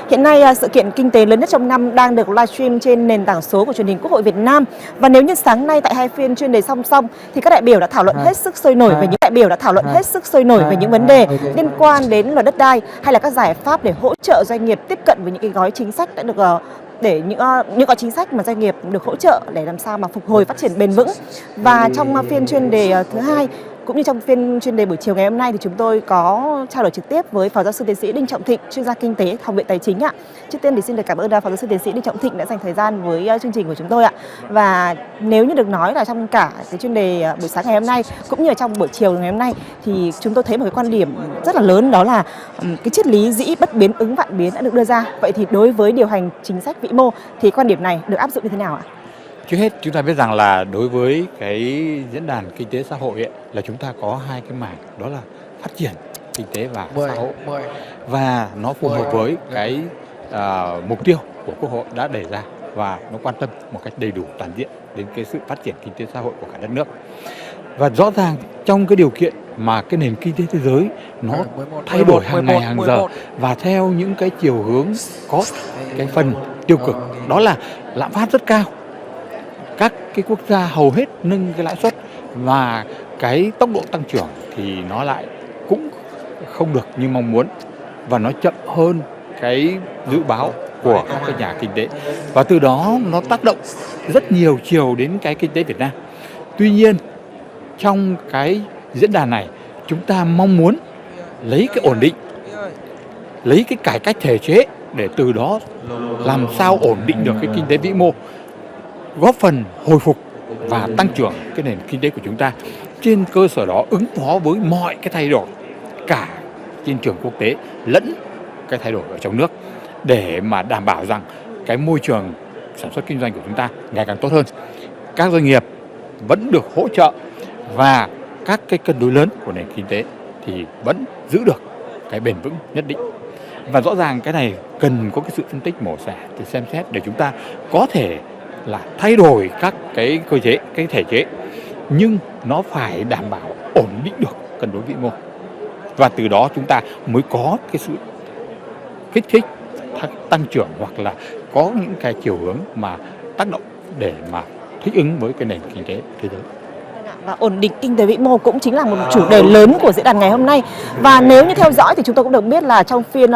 Hiện nay sự kiện kinh tế lớn nhất trong năm đang được livestream trên nền tảng số của truyền hình Quốc hội Việt Nam. Và nếu như sáng nay tại hai phiên chuyên đề song song thì các đại biểu đã thảo luận hết sức sôi nổi về những vấn đề liên quan đến luật đất đai hay là các giải pháp để hỗ trợ doanh nghiệp tiếp cận với những cái gói chính sách đã được để những gói chính sách mà doanh nghiệp được hỗ trợ để làm sao mà phục hồi phát triển bền vững. Và trong phiên chuyên đề thứ hai cũng như trong phiên chuyên đề buổi chiều ngày hôm nay thì chúng tôi có trao đổi trực tiếp với Phó Giáo sư Tiến sĩ Đinh Trọng Thịnh, chuyên gia kinh tế Học viện Tài chính ạ. Trước tiên thì xin được cảm ơn Phó Giáo sư Tiến sĩ Đinh Trọng Thịnh đã dành thời gian với chương trình của chúng tôi ạ. Và nếu như được nói là trong cả cái chuyên đề buổi sáng ngày hôm nay cũng như là trong buổi chiều ngày hôm nay thì chúng tôi thấy một cái quan điểm rất là lớn, đó là cái triết lý dĩ bất biến ứng vạn biến đã được đưa ra. Vậy thì đối với điều hành chính sách vĩ mô thì quan điểm này được áp dụng như thế nào ạ? Trước hết chúng ta biết rằng là đối với cái diễn đàn kinh tế xã hội ấy, là chúng ta có hai cái mảng, đó là phát triển kinh tế và xã hội, và nó phù hợp với cái mục tiêu của Quốc hội đã đề ra và nó quan tâm một cách đầy đủ toàn diện đến cái sự phát triển kinh tế xã hội của cả đất nước. Và rõ ràng trong cái điều kiện mà cái nền kinh tế thế giới nó thay đổi hàng ngày hàng giờ và theo những cái chiều hướng có cái phần tiêu cực, đó là lạm phát rất cao. Các cái quốc gia hầu hết nâng cái lãi suất và cái tốc độ tăng trưởng thì nó lại cũng không được như mong muốn và nó chậm hơn cái dự báo của các cái nhà kinh tế, và từ đó nó tác động rất nhiều chiều đến cái kinh tế Việt Nam. Tuy nhiên trong cái diễn đàn này chúng ta mong muốn lấy cái ổn định, lấy cái cải cách thể chế để từ đó làm sao ổn định được cái kinh tế vĩ mô, góp phần hồi phục và tăng trưởng cái nền kinh tế của chúng ta, trên cơ sở đó ứng phó với mọi cái thay đổi cả trên trường quốc tế lẫn cái thay đổi ở trong nước, để mà đảm bảo rằng cái môi trường sản xuất kinh doanh của chúng ta ngày càng tốt hơn, các doanh nghiệp vẫn được hỗ trợ và các cái cân đối lớn của nền kinh tế thì vẫn giữ được cái bền vững nhất định. Và rõ ràng cái này cần có cái sự phân tích mổ xẻ để xem xét để chúng ta có thể là thay đổi các cái cơ chế, cái thể chế, nhưng nó phải đảm bảo ổn định được cân đối vĩ mô, và từ đó chúng ta mới có cái sự kích thích tăng trưởng hoặc là có những cái chiều hướng mà tác động để mà thích ứng với cái nền kinh tế thế giới. Và ổn định kinh tế vĩ mô cũng chính là một chủ đề lớn của diễn đàn ngày hôm nay. Và nếu như theo dõi thì chúng tôi cũng được biết là trong phiên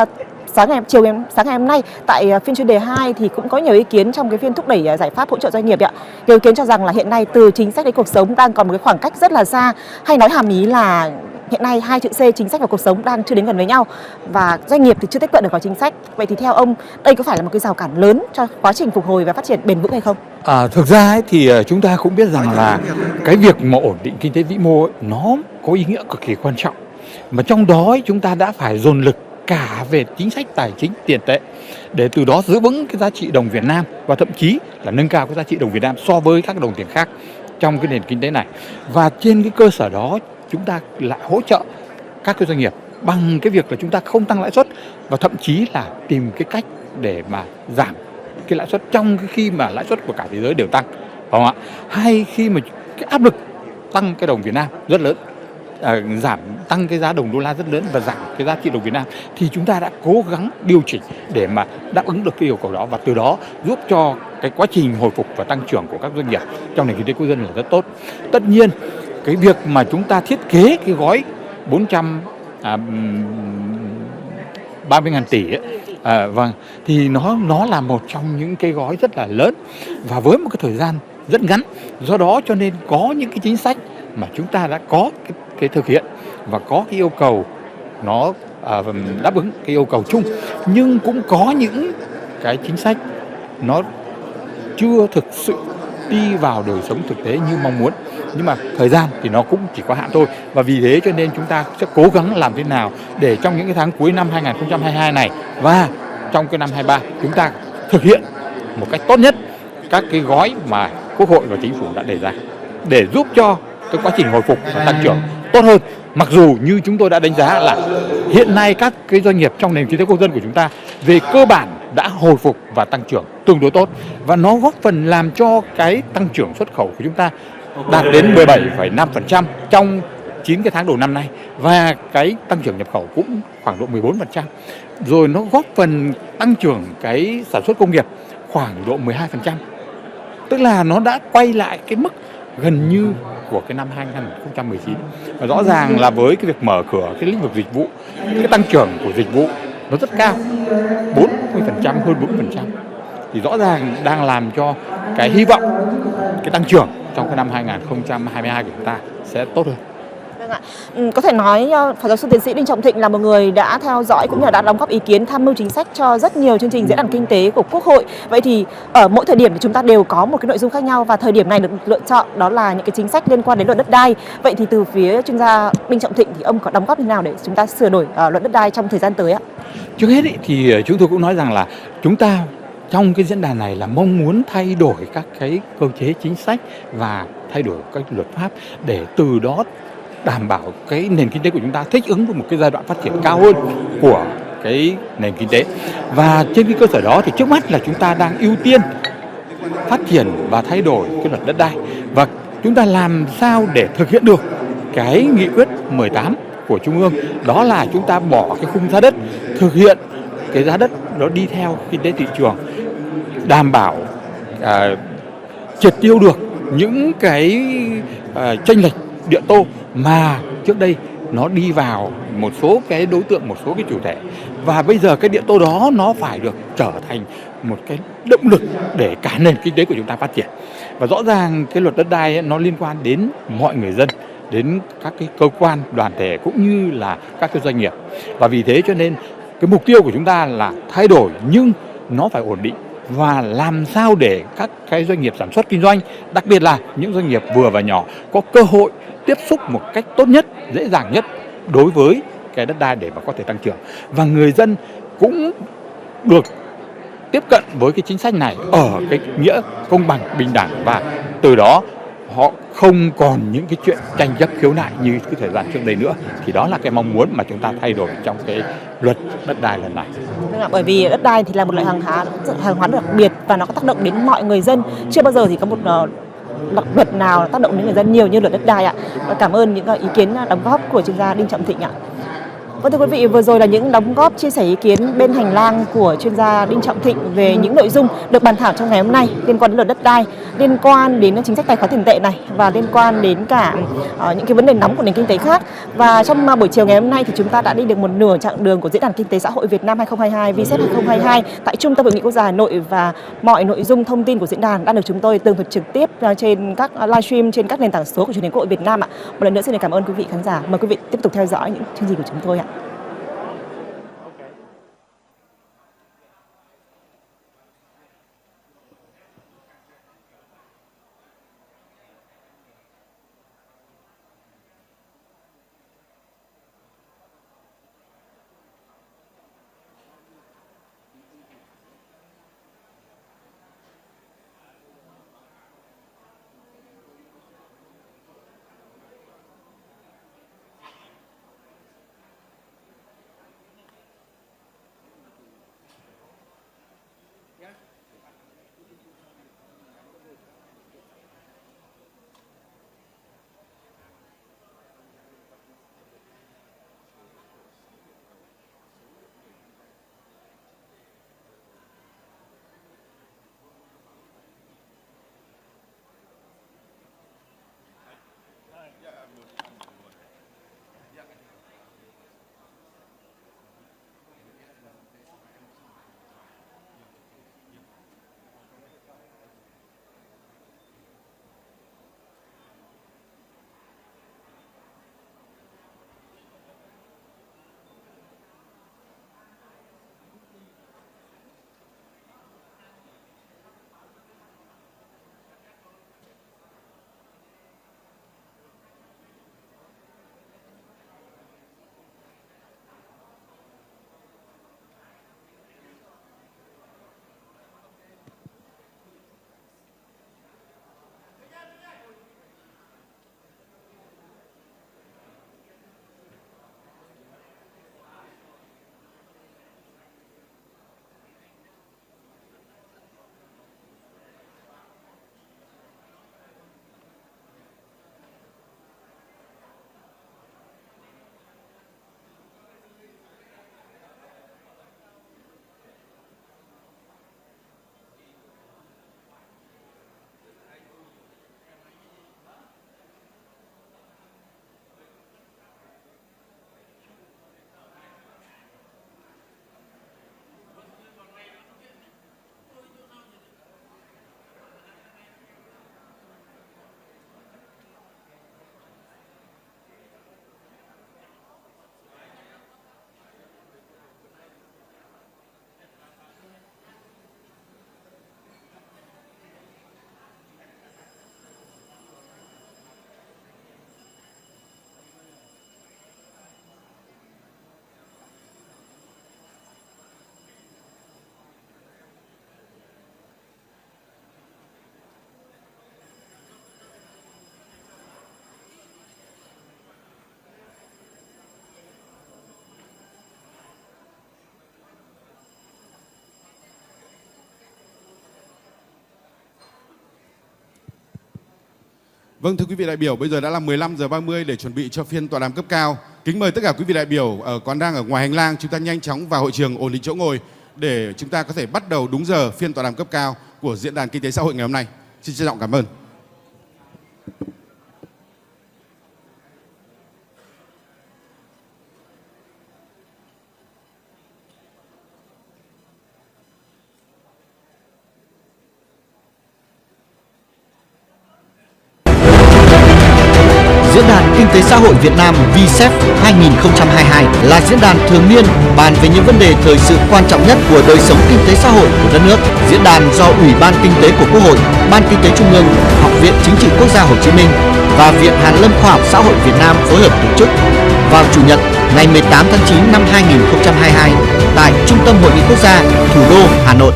sáng ngày hôm nay tại phiên chuyên đề 2 thì cũng có nhiều ý kiến trong cái phiên thúc đẩy giải pháp hỗ trợ doanh nghiệp ạ. Nhiều ý kiến cho rằng là hiện nay từ chính sách đến cuộc sống đang còn một cái khoảng cách rất là xa, hay nói hàm ý là hiện nay hai chữ C, chính sách và cuộc sống, đang chưa đến gần với nhau và doanh nghiệp thì chưa tiếp cận được vào chính sách. Vậy thì theo ông, đây có phải là một cái rào cản lớn cho quá trình phục hồi và phát triển bền vững hay không? Thực ra ấy, thì chúng ta cũng biết rằng là cái việc mà ổn định kinh tế vĩ mô ấy, nó có ý nghĩa cực kỳ quan trọng, mà trong đó ấy, chúng ta đã phải dồn lực cả về chính sách tài chính tiền tệ, để từ đó giữ vững cái giá trị đồng Việt Nam và thậm chí là nâng cao cái giá trị đồng Việt Nam so với các đồng tiền khác trong cái nền kinh tế này. Và trên cái cơ sở đó chúng ta lại hỗ trợ các cái doanh nghiệp bằng cái việc là chúng ta không tăng lãi suất và thậm chí là tìm cái cách để mà giảm cái lãi suất trong cái khi mà lãi suất của cả thế giới đều tăng, phải không ạ? Hay khi mà cái áp lực tăng cái đồng Việt Nam rất lớn, giảm tăng cái giá đồng đô la rất lớn và giảm cái giá trị đồng Việt Nam, thì chúng ta đã cố gắng điều chỉnh để mà đáp ứng được cái yêu cầu đó, và từ đó giúp cho cái quá trình hồi phục và tăng trưởng của các doanh nghiệp trong nền kinh tế quốc dân là rất tốt. Tất nhiên cái việc mà chúng ta thiết kế cái gói 430.000 tỷ ấy, vâng, thì nó là một trong những cái gói rất là lớn và với một cái thời gian rất ngắn. Do đó cho nên có những cái chính sách mà chúng ta đã có cái thực hiện và có cái yêu cầu nó đáp ứng cái yêu cầu chung, nhưng cũng có những cái chính sách nó chưa thực sự đi vào đời sống thực tế như mong muốn. Nhưng mà thời gian thì nó cũng chỉ có hạn thôi, và vì thế cho nên chúng ta sẽ cố gắng làm thế nào để trong những cái tháng cuối năm 2022 này và trong cái năm 23 chúng ta thực hiện một cách tốt nhất các cái gói mà Quốc hội và Chính phủ đã đề ra để giúp cho cái quá trình hồi phục và tăng trưởng tốt hơn. Mặc dù như chúng tôi đã đánh giá là hiện nay các cái doanh nghiệp trong nền kinh tế quốc dân của chúng ta về cơ bản đã hồi phục và tăng trưởng tương đối tốt, và nó góp phần làm cho cái tăng trưởng xuất khẩu của chúng ta đạt đến 17,5% trong 9 cái tháng đầu năm nay, và cái tăng trưởng nhập khẩu cũng khoảng độ 14%. Rồi nó góp phần tăng trưởng cái sản xuất công nghiệp khoảng độ 12%. Tức là nó đã quay lại cái mức gần như của cái năm 2019. Và rõ ràng là với cái việc mở cửa cái lĩnh vực dịch vụ, cái tăng trưởng của dịch vụ nó rất cao, 40%, hơn 40%. Thì rõ ràng đang làm cho cái hy vọng, cái tăng trưởng trong cái năm 2022 của chúng ta sẽ tốt hơn. Vâng ạ. Có thể nói Phó giáo sư tiến sĩ Đinh Trọng Thịnh là một người đã theo dõi cũng như là đã đóng góp ý kiến tham mưu chính sách cho rất nhiều chương trình diễn đàn kinh tế của Quốc hội. Vậy thì ở mỗi thời điểm thì chúng ta đều có một cái nội dung khác nhau, và thời điểm này được lựa chọn đó là những cái chính sách liên quan đến luật đất đai. Vậy thì từ phía chuyên gia Đinh Trọng Thịnh thì ông có đóng góp như nào để chúng ta sửa đổi luật đất đai trong thời gian tới ạ? Trước hết thì chúng tôi cũng nói rằng là chúng ta trong cái diễn đàn này là mong muốn thay đổi các cái cơ chế chính sách và thay đổi các luật pháp để từ đó đảm bảo cái nền kinh tế của chúng ta thích ứng với một cái giai đoạn phát triển cao hơn của cái nền kinh tế. Và trên cái cơ sở đó thì trước mắt là chúng ta đang ưu tiên phát triển và thay đổi cái luật đất đai, và chúng ta làm sao để thực hiện được cái nghị quyết 18 của Trung ương, đó là chúng ta bỏ cái khung giá đất, thực hiện cái giá đất nó đi theo kinh tế thị trường, đảm bảo triệt tiêu được những cái chênh lệch địa tô mà trước đây nó đi vào một số cái đối tượng, một số cái chủ thể, và bây giờ cái địa tô đó nó phải được trở thành một cái động lực để cả nền kinh tế của chúng ta phát triển. Và rõ ràng cái luật đất đai ấy, nó liên quan đến mọi người dân, đến các cái cơ quan đoàn thể cũng như là các cái doanh nghiệp, và vì thế cho nên cái mục tiêu của chúng ta là thay đổi nhưng nó phải ổn định, và làm sao để các cái doanh nghiệp sản xuất kinh doanh, đặc biệt là những doanh nghiệp vừa và nhỏ có cơ hội tiếp xúc một cách tốt nhất, dễ dàng nhất đối với cái đất đai để mà có thể tăng trưởng, và người dân cũng được tiếp cận với cái chính sách này ở cái nghĩa công bằng, bình đẳng, và từ đó họ không còn những cái chuyện tranh chấp khiếu nại như cái thời gian trước đây nữa. Thì đó là cái mong muốn mà chúng ta thay đổi trong cái luật đất đai lần này. Bởi vì đất đai thì là một loại hàng hóa đặc biệt và nó có tác động đến mọi người dân. Chưa bao giờ thì có một luật nào tác động đến người dân nhiều như luật đất đai ạ. Cảm ơn những ý kiến đóng góp của chuyên gia Đinh Trọng Thịnh ạ. Vâng, thưa quý vị, vừa rồi là những đóng góp chia sẻ ý kiến bên hành lang của chuyên gia Đinh Trọng Thịnh về những nội dung được bàn thảo trong ngày hôm nay liên quan đến luật đất đai, liên quan đến chính sách tài khóa tiền tệ này, và liên quan đến cả những cái vấn đề nóng của nền kinh tế khác. Và trong buổi chiều ngày hôm nay thì chúng ta đã đi được một nửa chặng đường của Diễn đàn Kinh tế Xã hội Việt Nam 2022 VSET 2022 tại Trung tâm Hội nghị Quốc gia Hà Nội, và mọi nội dung thông tin của diễn đàn đang được chúng tôi tường thuật trực tiếp trên các livestream trên các nền tảng số của truyền hình Quốc hội Việt Nam ạ. Một lần nữa xin cảm ơn quý vị khán giả. Mời quý vị tiếp tục theo dõi những chương trình của chúng tôi ạ. Vâng, thưa quý vị đại biểu, bây giờ đã là 15 giờ 30 để chuẩn bị cho phiên tọa đàm cấp cao. Kính mời tất cả quý vị đại biểu còn đang ở ngoài hành lang, chúng ta nhanh chóng vào hội trường ổn định chỗ ngồi để chúng ta có thể bắt đầu đúng giờ phiên tọa đàm cấp cao của Diễn đàn Kinh tế Xã hội ngày hôm nay. Xin trân trọng cảm ơn. Diễn đàn Kinh tế Xã hội Việt Nam SÄCH 2022 là diễn đàn thường niên bàn về những vấn đề thời sự quan trọng nhất của đời sống kinh tế xã hội của đất nước. Diễn đàn do Ủy ban Kinh tế của Quốc hội, Ban Kinh tế Trung ương, Học viện Chính trị Quốc gia Hồ Chí Minh và Viện Hàn lâm Khoa học Xã hội Việt Nam phối hợp tổ chức vào Chủ nhật ngày 18 tháng 9 năm 2022 tại Trung tâm Hội nghị Quốc gia, thủ đô Hà Nội.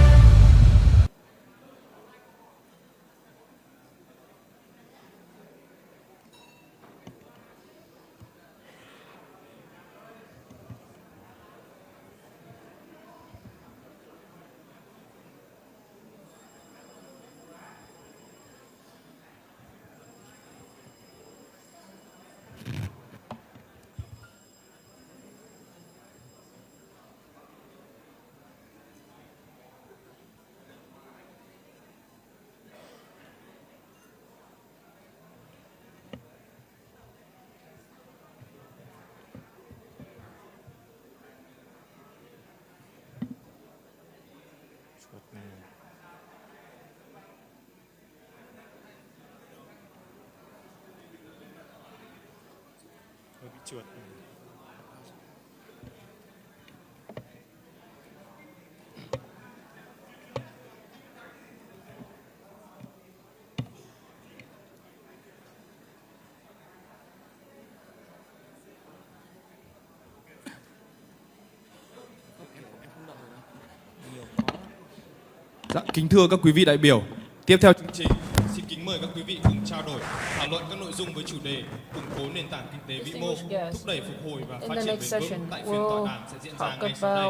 Dạ, kính thưa các quý vị đại biểu, tiếp theo chương trình, xin kính mời các quý vị cùng trao đổi, thảo luận các nội dung với chủ đề củng cố nền tảng kinh tế vĩ mô, thúc đẩy phục hồi và phát triển bền vững tại phiên tọa đàm sẽ diễn ra ngay sau đây.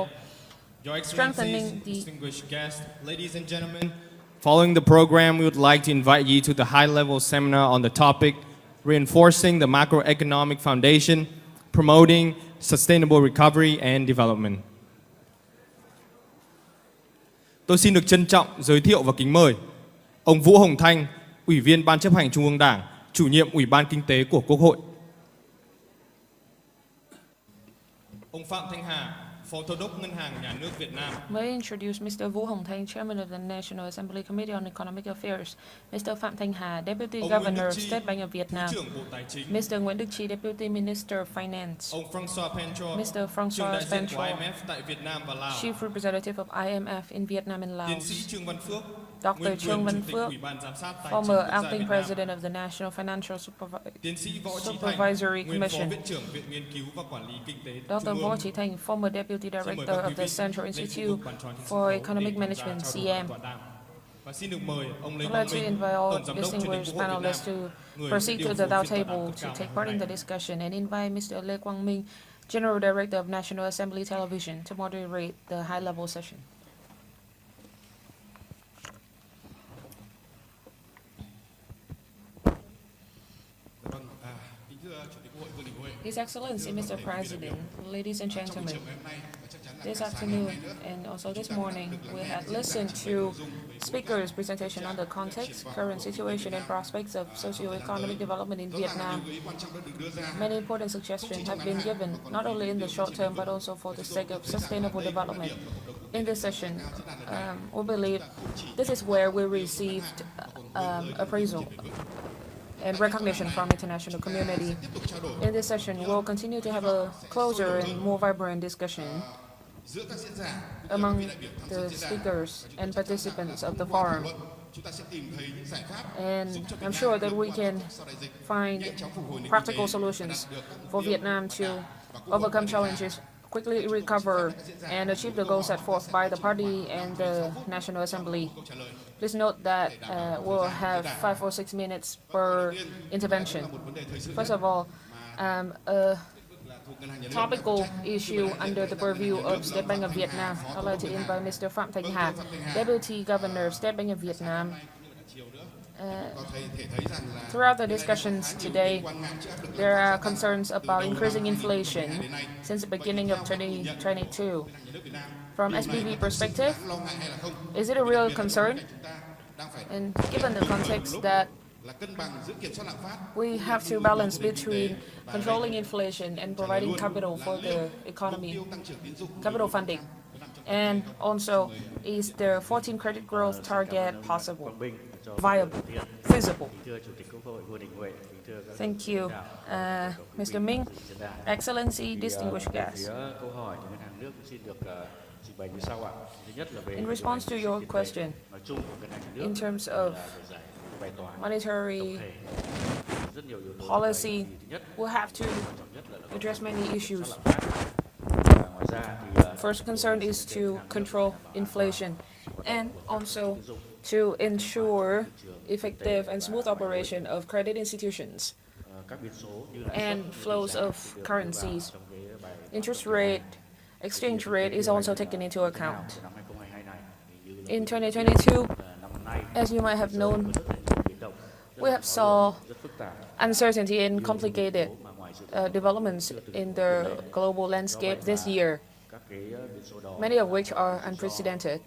Your Excellencies, distinguished guests, ladies and gentlemen, following the program, we would like to invite you to the high-level seminar on the topic reinforcing the macroeconomic foundation, promoting sustainable recovery and development. Tôi xin được trân trọng giới thiệu và kính mời ông Vũ Hồng Thanh, Ủy viên Ban chấp hành Trung ương Đảng, Chủ nhiệm Ủy ban Kinh tế của Quốc hội. Ông Phạm Thanh Hà, Phó Thống đốc Ngân hàng Nhà nước Việt Nam. May I introduce Mr. Vũ Hồng Thanh, Chairman of the National Assembly Committee on Economic Affairs, Mr. Phạm Thanh Hà, Deputy Governor of State Bank of Vietnam, Mr. Nguyễn Đức Chi, Deputy Minister of Finance, Mr. François Pentrol, Chief Representative of IMF in Vietnam and Laos, Dr. Trương Văn Phước, former Acting President of the National Financial Supervisory Commission, Dr. Võ Trí Thành, former Deputy Director of the Central Institute for Economic Management, CM. I'd like to invite all distinguished panelists to proceed to the Dow table to take part in the discussion and invite Mr. Lê Quang Minh, General Director of National Assembly Television, to moderate the high-level session. His Excellency, Mr. President, ladies and gentlemen, this afternoon and also this morning, we had listened to speakers' presentation on the context, current situation and prospects of socio-economic development in Vietnam. Many important suggestions have been given, not only in the short term, but also for the sake of sustainable development. In this session, we believe this is where we received appraisal and recognition from international community. In this session, we'll continue to have a closer and more vibrant discussion among the speakers and participants of the forum. And I'm sure that we can find practical solutions for Vietnam to overcome challenges, quickly recover and achieve the goals set forth by the party and the National Assembly. Please note that we'll have 5 or 6 minutes per intervention. First of all, a topical issue under the purview of State Bank of Vietnam. I'd like to invite Mr. Phạm Thanh Hà, Deputy Governor of State Bank of Vietnam, Throughout the discussions today, there are concerns about increasing inflation since the beginning of 2022. From SBV perspective, is it a real concern? And given the context that we have to balance between controlling inflation and providing capital for the economy, capital funding, and also, is the 14 credit growth target possible, viable, feasible? Thank you, Mr. Minh. Excellency, distinguished guests. In response to your question, in terms of monetary policy, we'll have to address many issues. First concern is to control inflation and also to ensure effective and smooth operation of credit institutions and flows of currencies. Interest rate, exchange rate is also taken into account. In 2022, as you might have known, we have saw uncertainty and complicated developments in the global landscape this year, many of which are unprecedented.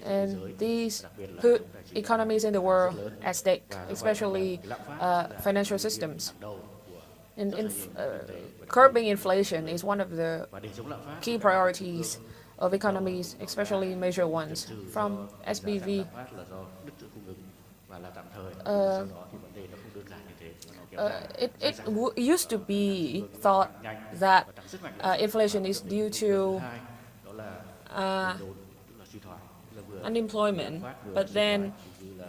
And these put economies in the world at stake, especially financial systems. And curbing inflation is one of the key priorities of economies, especially major ones. From SBV, it used to be thought that inflation is due to unemployment, but then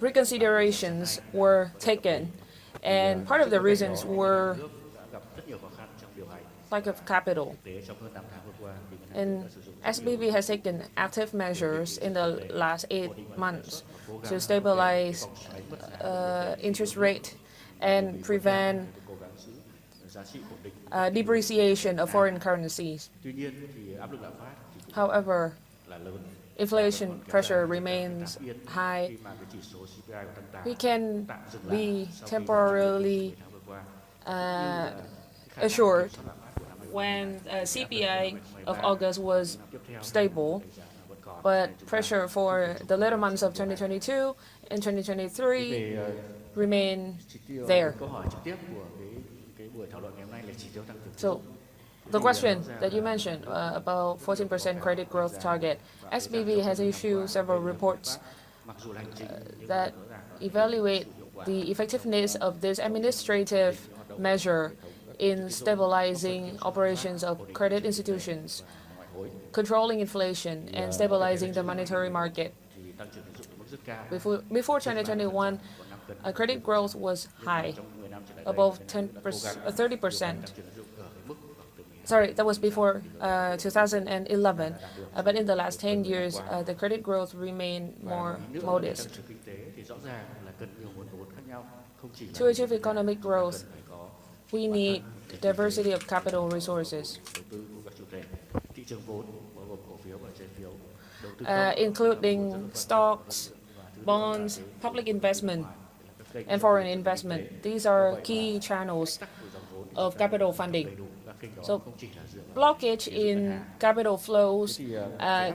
reconsiderations were taken, and part of the reasons were lack of capital. And SBV has taken active measures in the last 8 months to stabilize interest rate and prevent depreciation of foreign currencies. However, inflation pressure remains high. We can be temporarily assured when CPI of August was stable, but pressure for the later months of 2022 and 2023 remain there. So the question that you mentioned about 14% credit growth target, SBV has issued several reports that evaluate the effectiveness of this administrative measure in stabilizing operations of credit institutions, controlling inflation, and stabilizing the monetary market. Before 2021, credit growth was high, above 30%. Sorry, that was before 2011. But in the last 10 years, the credit growth remained more modest. To achieve economic growth, we need diversity of capital resources, including stocks, bonds, public investment, and foreign investment. These are key channels of capital funding. So blockage in capital flows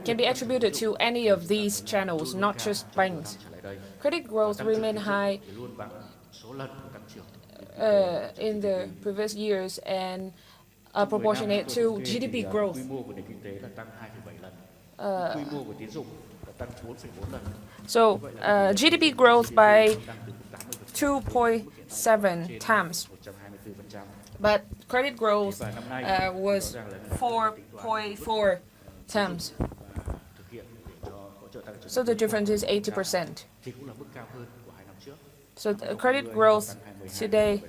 can be attributed to any of these channels, not just banks. Credit growth remained high in the previous years and proportionate to GDP growth. So GDP growth by 2.7 times, but credit growth was 4.4 times. So the difference is 80%. So the credit growth today,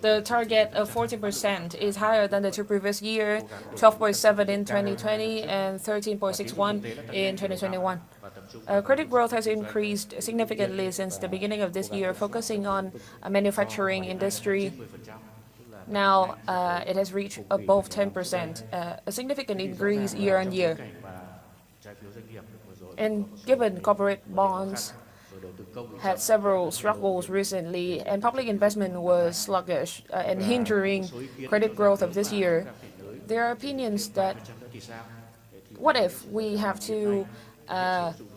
the target of 40% is higher than the two previous years, 12.7 in 2020 and 13.61 in 2021. Credit growth has increased significantly since the beginning of this year, focusing on manufacturing industry. Now it has reached above 10%, a significant increase year on year. And given corporate bonds had several struggles recently, and public investment was sluggish and hindering credit growth of this year, there are opinions that what if we have to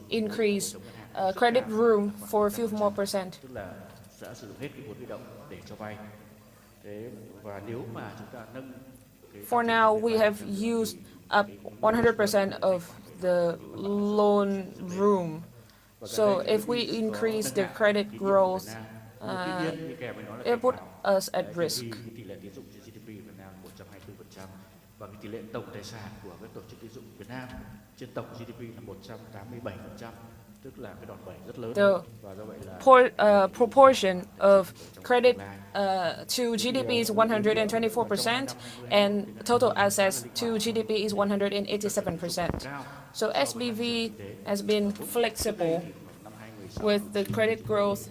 increase credit room for a few more percent? For now, we have used up 100% of the loan room. So if we increase the credit growth, it put us at risk. Và tỷ lệ tổng tài sản của các tổ chức tín dụng Việt Nam trên tổng GDP là 187%, tức là cái đòn bẩy rất lớn. Và do vậy là proportion of credit to GDP is 124%, and total assets to GDP is 187%. So SBV has been flexible with the credit growth.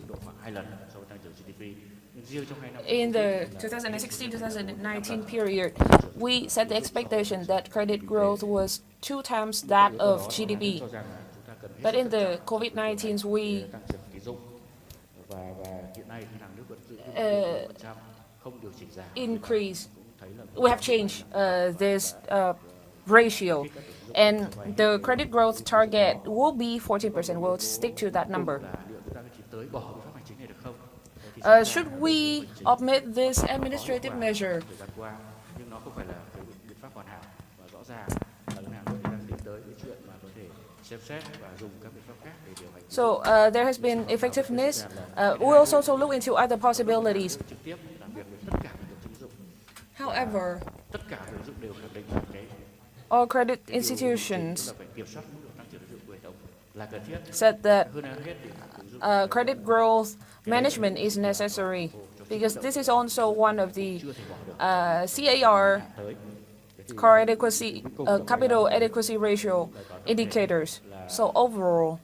In the 2016-2019 period, we set the expectation that credit growth was 2 times that of GDP. But in the COVID-19, we we have changed this ratio, and the credit growth target will be 14%. We'll stick to that number. Should we omit this administrative measure? So there has been effectiveness. We'll also look into other possibilities. However, all credit institutions said that credit growth management is necessary, because this is also one of the CAR, core adequacy, capital adequacy ratio indicators. So overall,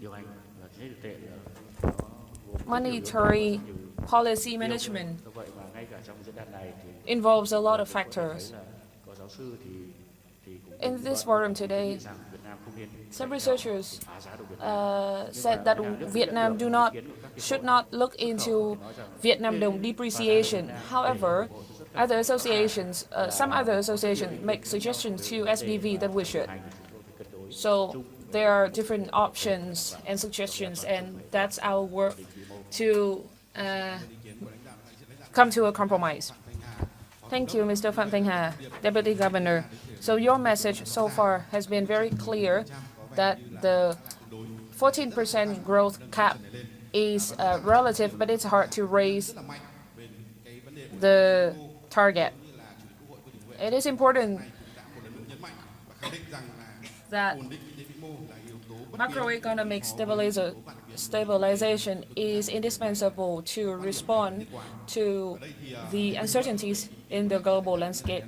monetary policy management involves a lot of factors. In this forum today, some researchers said that Vietnam should not look into Vietnam đồng depreciation. However, other associations, some other associations make suggestions to SBV that we should. So there are different options and suggestions, and that's our work to come to a compromise. Thank you, Mr. Phạm Thanh Hà, Deputy Governor. So your message so far has been very clear that the 14% growth cap is relative, but it's hard to raise the target. It is important that macroeconomic stabilization is indispensable to respond to the uncertainties in the global landscape.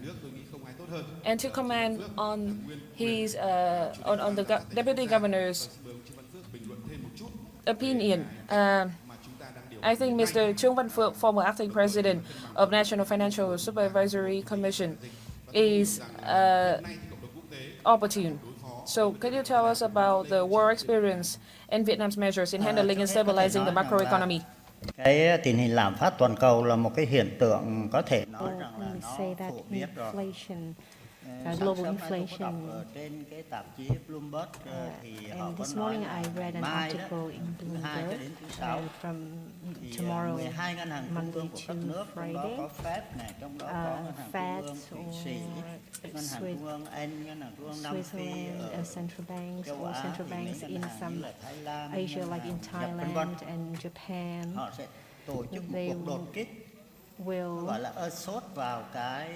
And to comment on his on the Deputy Governor's opinion, I think Mr. Trương Văn Phượng, former acting president of National Financial Supervisory Commission, is opportune. So could you tell us about the war experience and Vietnam's measures in handling and stabilizing the macroeconomy? Cái tình hình lạm phát toàn cầu là một cái hiện tượng có thể nói rằng là nó phổ biến rồi. Global inflation. Trên cái tạp chí Bloomberg thì họ có This nói morning I read an article in Bloomberg from tomorrow, Monday to Friday, Fed or Switzerland, central banks or central banks in some Asia, like in Thailand and Japan, they will gọi là sốt vào cái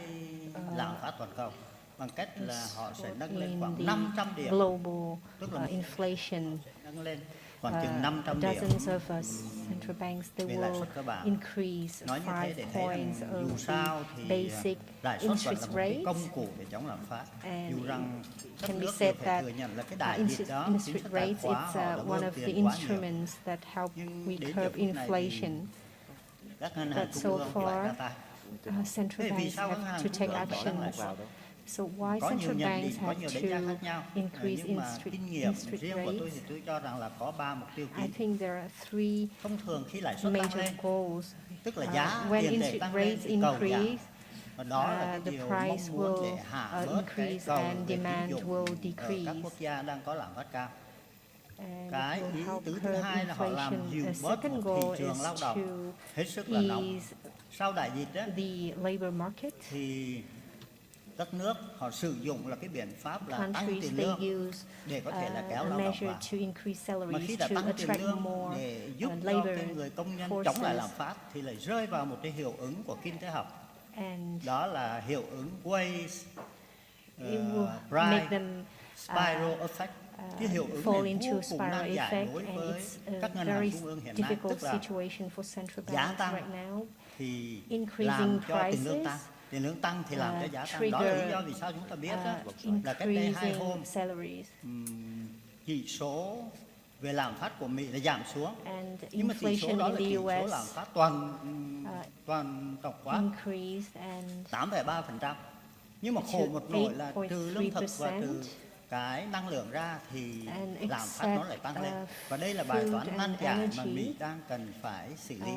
lạm phát toàn cầu bằng cách là họ sẽ nâng lên khoảng 500 điểm, global tức là inflation. Nâng lên khoảng chừng 500 điểm. Dozens of central banks, they will increase 5 points of the basic interest rates. And can be said that interest rates is one of the instruments that help we curb inflation. But so far, central banks have to take actions So why Có nhiều central nhận banks định, có have nhiều đánh giá khác to nhau. increase Nhưng mà kinh nghiệm interest riêng của tôi rates? thì tôi cho rằng là có 3 mục tiêu I chính. think there are three Thông thường khi lãi suất tăng major lên, goals. tức là giá When tiền tệ interest tăng lên rates thì cầu giảm. increase, Và đó là cái the điều price mong muốn để will hạ bớt cái increase cầu and về tín demand dụng will ở các decrease. quốc gia đang có lạm phát cao. And Cái it will ý help tứ thứ curb hai là họ làm inflation. dịu A bớt second một goal thị trường is lao to động hết sức là nóng. ease Sau đại dịch đó, the labor market. thì các nước họ sử dụng là cái biện pháp là tăng Countries tiền they lương use để có thể là kéo a lao động measure vào. to increase Mà khi salaries đã to tăng tiền attract lương more để giúp cho labor cái người công nhân chống lại forces. lạm phát thì lại rơi vào một cái hiệu ứng của kinh tế học. And Đó là hiệu ứng wage it will price make them spiral effect. Cái hiệu ứng fall này into vô a cùng nan spiral giải effect, đối and với it's a các ngân hàng very trung ương hiện nay. difficult Tức là situation for central giá banks tăng right now. thì Increasing làm cho tiền lương prices, tăng. Tiền lương tăng thì làm cho giá tăng. Đó là lý do vì sao chúng ta biết đó, là cách đây 2 hôm increasing salaries. chỉ số về lạm phát của Mỹ là giảm xuống. And Nhưng mà chỉ số inflation đó in là the chỉ số US lạm phát toàn tổng quát increased and 8,3%. Nhưng mà khổ một nỗi là trừ lương thực và trừ cái năng lượng ra thì lạm phát nó lại tăng lên. Và đây là bài toán nan giải mà Mỹ đang cần phải xử lý.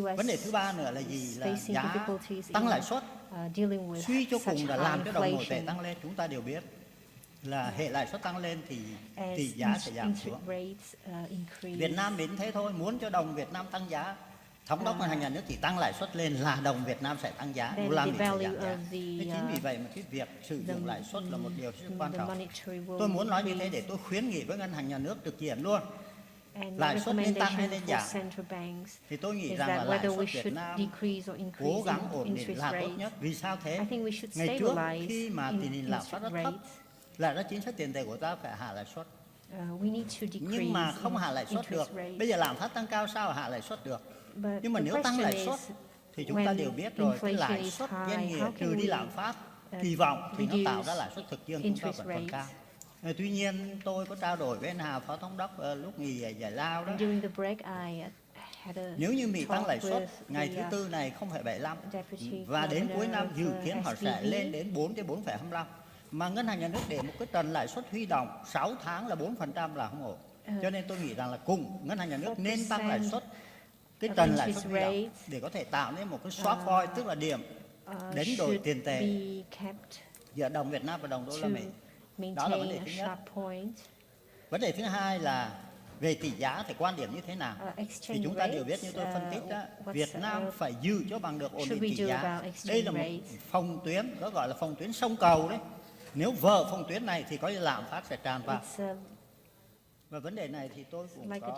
Vấn đề thứ ba nữa là gì? Là giá tăng lãi suất. Suy cho cùng là làm cho đồng nội tệ tăng lên. Chúng ta đều biết là hệ lãi suất tăng lên thì tỷ giá sẽ giảm xuống. Việt Nam đến thế thôi, muốn cho đồng Việt Nam tăng giá, thống đốc ngân hàng nhà nước chỉ tăng lãi suất lên là đồng Việt Nam sẽ tăng giá, đô la Mỹ sẽ giảm giá. Chính vì vậy mà cái việc sử dụng lãi suất là một điều rất quan trọng. Tôi muốn nói như thế để tôi khuyến nghị với ngân hàng nhà nước trực diện luôn. Lãi suất nên tăng hay nên giảm? Thì tôi nghĩ rằng là lãi suất Việt Nam cố gắng ổn định là tốt nhất. Vì sao thế? Ngày trước khi mà tình hình lạm phát rất thấp, là ra chính sách tiền tệ của ta phải hạ lãi suất. Nhưng mà không hạ lãi suất được. Bây giờ lạm phát tăng cao sao hạ lãi suất được? Nhưng mà nếu tăng lãi suất thì chúng ta đều biết rồi, cái lãi suất danh nghĩa trừ đi lạm phát kỳ vọng thì nó tạo ra lãi suất thực dương chúng ta vẫn còn cao. Tuy nhiên tôi có trao đổi với anh Hà Phó Thống đốc lúc nghỉ giải lao đó. Nếu như Mỹ tăng lãi suất ngày thứ Tư này 0,75 và đến cuối năm dự kiến họ sẽ lên đến 4 đến 4,25. Mà ngân hàng nhà nước để một cái trần lãi suất huy động 6 tháng là 4% là không ổn. Cho nên tôi nghĩ rằng là cùng ngân hàng nhà nước nên tăng lãi suất, cái trần lãi suất huy động để có thể tạo nên một cái swap point, tức là điểm đánh đổi tiền tệ giữa đồng Việt Nam và đồng đô la Mỹ. Đó là vấn đề thứ nhất. Vấn đề thứ hai là về tỷ giá thì quan điểm như thế nào? Thì chúng ta đều biết như tôi phân tích đó, Việt Nam phải giữ cho bằng được ổn định tỷ giá. Đây là một phòng tuyến, đó gọi là phòng tuyến sông cầu đấy. Nếu vỡ phòng tuyến này thì có lạm phát sẽ tràn vào. Và vấn đề này thì tôi cũng có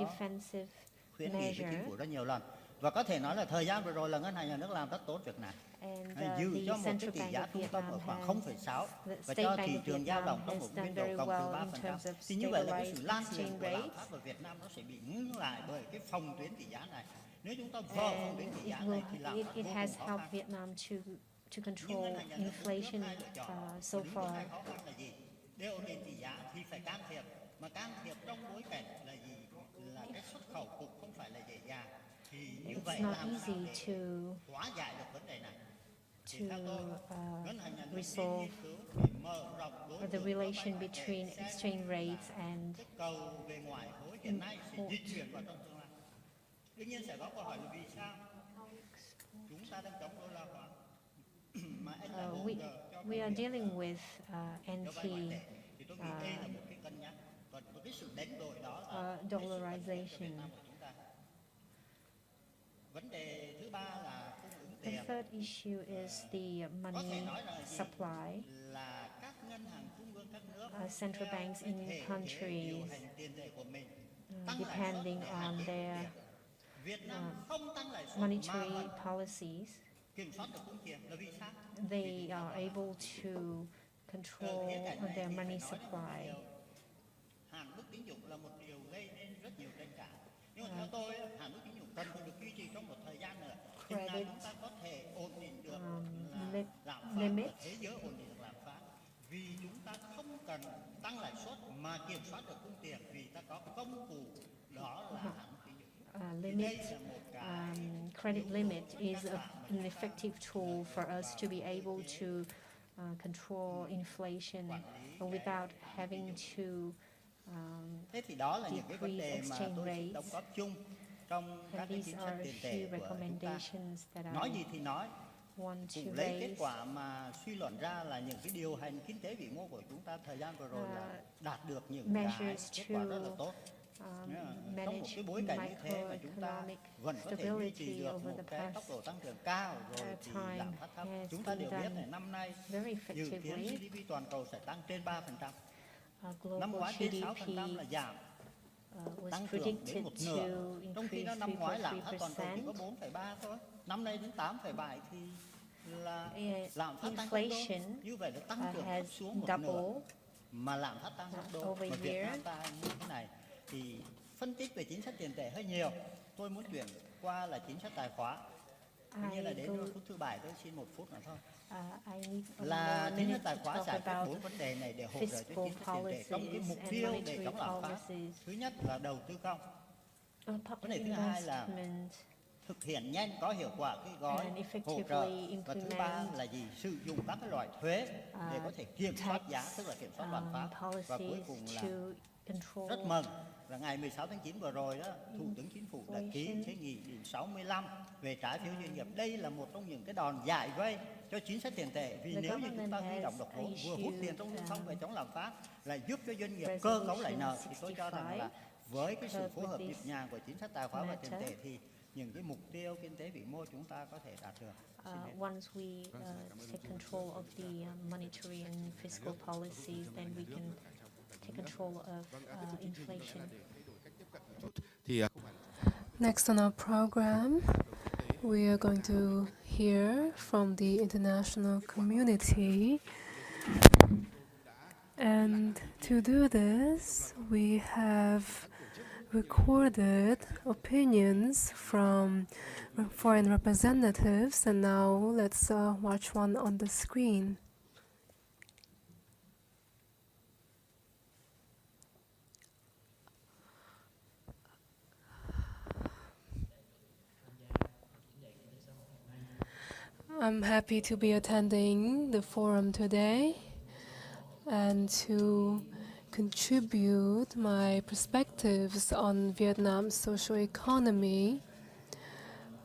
khuyến nghị với chính phủ rất nhiều lần. Và có thể nói là thời gian vừa rồi là ngân hàng nhà nước làm rất tốt việc này. Giữ cho một cái tỷ giá trung tâm ở khoảng 0,6 và cho thị trường dao động trong một biên độ cộng từ 3%. Thì như vậy là cái sự lan truyền của lạm phát vào Việt Nam nó sẽ bị ngưng lại bởi cái phòng tuyến tỷ giá này. Nếu chúng ta vỡ phòng tuyến tỷ giá này thì lạm phát vô cùng khó khăn. To control inflation so far. Để ổn định tỷ giá thì phải can thiệp, mà can thiệp trong bối cảnh là gì? Là cái xuất khẩu cục không phải là dễ dàng. Thì như vậy làm sao để hóa giải được vấn đề này? To resolve the relation between exchange rates and cầu về ngoại hối hiện nay sẽ di chuyển vào trong tương lai. Tuy nhiên sẽ có câu hỏi là vì sao chúng ta đang chống đô la hóa? We are dealing with dollarization. The third issue is the money supply. Central banks in countries, depending on their monetary policies, they are able to control their money supply. Hạn mức tín dụng là một điều gây nên rất nhiều tranh cãi. Nhưng mà theo tôi, hạn mức tín dụng cần phải được duy trì trong một thời gian nữa. Chừng nào chúng ta có thể ổn định được lạm phát và thế giới ổn định được lạm phát. Vì chúng ta không cần tăng lãi suất mà kiểm soát được cung tiền, vì ta có công cụ đó là hạn mức tín dụng. Credit limit is an effective tool for us to be able to control inflation without having to Thế thì đó là những cái vấn decrease đề mà exchange tôi rates. đóng góp chung trong các And cái these chính sách are tiền few tệ của chúng ta. recommendations that Nói I gì thì nói, want to cũng lấy kết raise. quả mà suy luận ra là những cái điều hành kinh tế vĩ mô của chúng ta thời gian vừa rồi là đạt được những cái kết quả rất là tốt. Trong một cái bối cảnh như thế mà chúng ta vẫn có thể duy trì được một cái tốc độ tăng trưởng cao rồi thì lạm phát thấp. Chúng ta đều biết là năm nay dự kiến GDP toàn cầu sẽ tăng trên 3%. Năm ngoái trên 6% là giảm. Tăng trưởng đến một nửa, trong khi nó năm ngoái lạm phát toàn cầu chỉ có 4,3 thôi. Năm nay đến 8,7 thì là lạm phát tăng gấp đôi. Như vậy là tăng trưởng thấp xuống một nửa mà lạm phát tăng gấp đôi. Và Việt Nam ta như thế này thì phân tích về chính sách tiền tệ hơi nhiều. Tôi muốn chuyển qua là chính sách tài khóa. Tuy nhiên là đến phút thứ 7 tôi xin 1 phút nữa thôi. Là chính sách tài khóa giải quyết 4 vấn đề này để hỗ trợ cho chính sách tiền tệ trong cái mục tiêu để chống lạm phát. Thứ nhất là đầu tư công. Vấn đề thứ hai là thực hiện nhanh có hiệu quả cái gói hỗ trợ. Và thứ ba là gì? Sử dụng các cái loại thuế để có thể kiểm soát giá, tức là kiểm soát lạm phát. Và cuối cùng là rất mừng là ngày 16 tháng 9 vừa rồi đó, Thủ tướng Chính phủ đã ký cái nghị định 65 về trái phiếu doanh nghiệp. Đây là một trong những cái đòn giải vây cho chính sách tiền tệ, vì nếu như chúng ta huy động được vốn vừa hút tiền trong lưu thông về chống lạm phát lại giúp cho doanh nghiệp cơ cấu lại nợ, thì tôi cho rằng là với cái sự phối hợp nhịp nhàng của chính sách tài khóa và tiền tệ thì những cái mục tiêu kinh tế vĩ mô chúng ta có thể đạt được. Once we take control of the monetary and fiscal policies, then we can take control of inflation. Next on our program, we are going to hear from the international community. And to do this, we have recorded opinions from foreign representatives, and now let's watch one on the screen. I'm happy to be attending the forum today and to contribute my perspectives on Vietnam's social economy.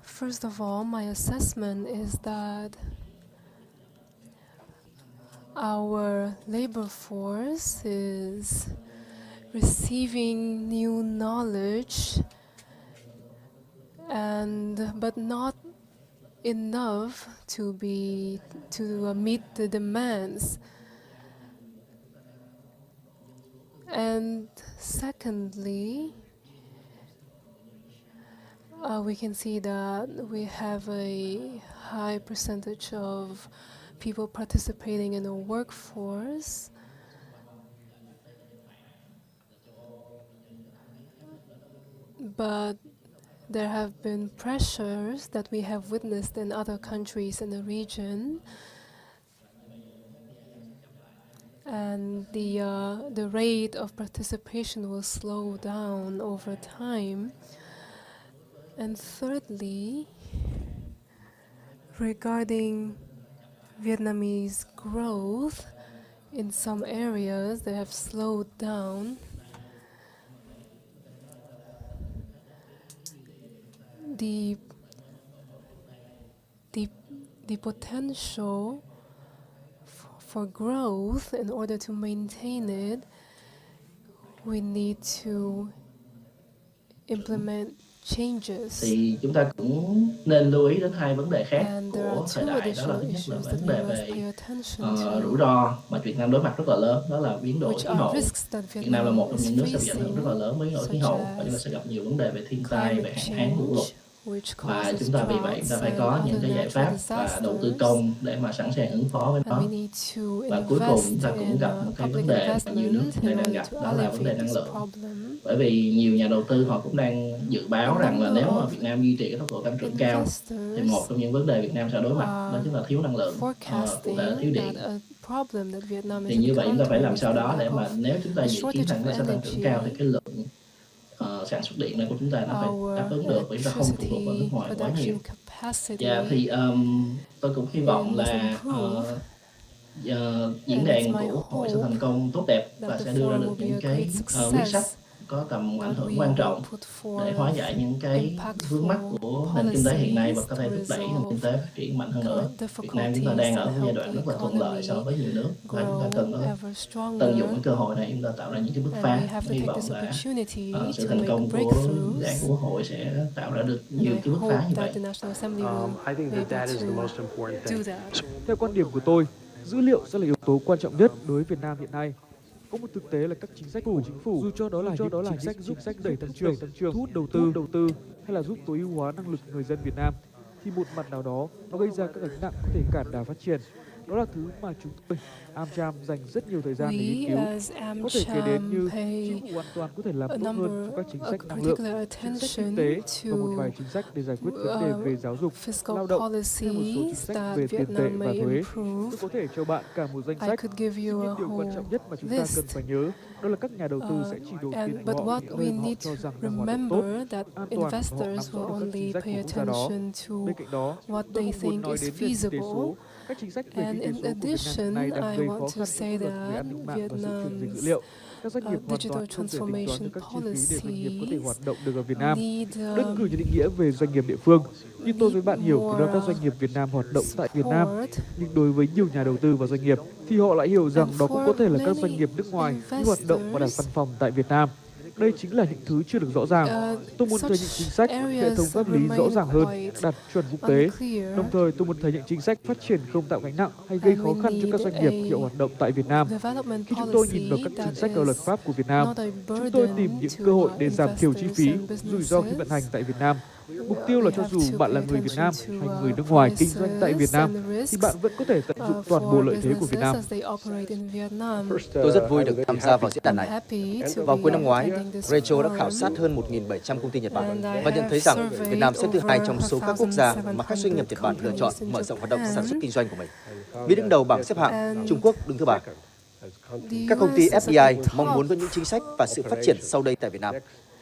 First of all, my assessment is that our labor force is receiving new knowledge, but not enough to meet the demands. And secondly, we can see that we have a high percentage of people participating in the workforce. But there have been pressures that we have witnessed in other countries in the region, and the rate of participation will slow down over time. And thirdly, regarding Vietnamese growth, in some areas they have slowed down. The potential for growth, in order to maintain it, we need to implement changes. Thì chúng ta cũng nên lưu ý đến hai vấn đề khác của thời đại, đó là thứ nhất là vấn đề về rủi ro mà Việt Nam đối mặt rất là lớn, đó là biến đổi khí hậu. Việt Nam là một trong những nước sẽ bị ảnh hưởng rất là lớn với biến đổi khí hậu, và chúng ta sẽ gặp nhiều vấn đề về thiên tai, về hạn hán, lũ lụt. Và chúng ta vì vậy chúng ta phải có những cái giải pháp và đầu tư công để mà sẵn sàng ứng phó với nó. Và cuối cùng chúng ta cũng gặp một cái vấn đề mà nhiều nước đang gặp, đó là vấn đề năng lượng. Bởi vì nhiều nhà đầu tư họ cũng đang dự báo rằng là nếu mà Việt Nam duy trì cái tốc độ tăng trưởng cao thì một trong những vấn đề Việt Nam sẽ đối mặt đó chính là thiếu năng lượng, cụ thể là thiếu điện. Thì như vậy chúng ta phải làm sao đó để mà nếu chúng ta dự kiến rằng nó sẽ tăng trưởng cao thì cái lượng sản xuất điện này của chúng ta nó phải đáp ứng được, bởi chúng ta không phụ thuộc vào nước ngoài quá nhiều. Thì tôi cũng hy vọng là diễn đàn của hội sẽ thành công tốt đẹp và sẽ đưa ra được những cái quyết sách có tầm ảnh hưởng quan trọng để hóa giải những cái vướng mắc của nền kinh tế hiện nay và có thể thúc đẩy nền kinh tế phát triển mạnh hơn nữa. Việt Nam chúng ta đang ở một giai đoạn rất là thuận lợi so với nhiều nước và chúng ta cần có tận dụng cái cơ hội này, chúng ta tạo ra những cái bứt phá. Hy vọng là sự thành công của dự án của Quốc hội sẽ tạo ra được nhiều cái bứt phá như vậy. Theo quan điểm của tôi, dữ liệu sẽ là yếu tố quan trọng nhất đối với Việt Nam hiện nay. Có một thực tế là các chính sách của chính phủ, dù cho đó là những chính sách đẩy tăng trưởng, thu hút đầu tư hay là giúp tối ưu hóa năng lực người dân Việt Nam, thì một mặt nào đó nó gây ra các gánh nặng có thể cản đà phát triển. Đó là thứ mà chúng tôi, AmCham, dành rất nhiều thời gian để nghiên cứu. Có thể kể đến như chính phủ hoàn toàn có thể làm tốt hơn cho các chính sách năng lượng, chính sách kinh tế và một vài chính sách để giải quyết vấn đề về giáo dục, lao động hay một số chính sách về tiền tệ và thuế. Tôi có thể cho bạn cả một danh sách. Tuy nhiên điều quan trọng nhất mà chúng ta cần phải nhớ đó là các nhà đầu tư sẽ chỉ đầu tiền của họ nơi họ cho rằng là hoạt động tốt, an toàn và họ nắm rõ được chính sách của quốc gia đó. Bên cạnh đó, tôi cũng muốn nói đến nền kinh tế số. Các chính sách về kinh tế số của Việt Nam này đang gây khó khăn cho về an ninh mạng và sự chuyển dịch dữ liệu. Các doanh nghiệp hoàn toàn không thể tính toán được các chi phí để doanh nghiệp có thể hoạt động được ở Việt Nam. Đơn cử như định nghĩa về doanh nghiệp địa phương, như tôi với bạn hiểu đó các doanh nghiệp Việt Nam hoạt động tại Việt Nam, nhưng đối với nhiều nhà đầu tư và doanh nghiệp thì họ lại hiểu rằng đó cũng có thể là các doanh nghiệp nước ngoài như hoạt động và đặt văn phòng tại Việt Nam. Đây chính là những thứ chưa được rõ ràng. Tôi muốn thấy những chính sách, hệ thống pháp lý rõ ràng hơn, đạt chuẩn quốc tế. Đồng thời, tôi muốn thấy những chính sách phát triển không tạo gánh nặng hay gây khó khăn cho các doanh nghiệp khi hoạt động tại Việt Nam. Khi chúng tôi nhìn vào các chính sách và luật pháp của Việt Nam, chúng tôi tìm những cơ hội để giảm thiểu chi phí, rủi ro khi vận hành tại Việt Nam. Mục tiêu là cho dù bạn là người Việt Nam hay người nước ngoài kinh doanh tại Việt Nam, thì bạn vẫn có thể tận dụng toàn bộ lợi thế của Việt Nam. Tôi rất vui được tham gia vào diễn đàn này. Vào cuối năm ngoái, Rachel đã khảo sát hơn 1.700 công ty Nhật Bản và nhận thấy rằng Việt Nam xếp thứ 2 trong số các quốc gia mà các doanh nghiệp Nhật Bản lựa chọn mở rộng hoạt động sản xuất kinh doanh của mình. Mỹ đứng đầu bảng xếp hạng, Trung Quốc đứng thứ 3. Các công ty FDI mong muốn có những chính sách và sự phát triển sau đây tại Việt Nam.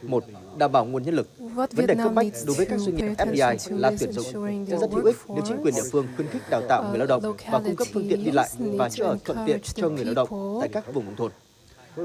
1. Đảm bảo nguồn nhân lực. Vấn đề cấp bách đối với các doanh nghiệp FDI là tuyển dụng. Sẽ rất hữu ích nếu chính quyền địa phương khuyến khích đào tạo người lao động và cung cấp phương tiện đi lại và chỗ ở thuận tiện cho người lao động tại các vùng nông thôn.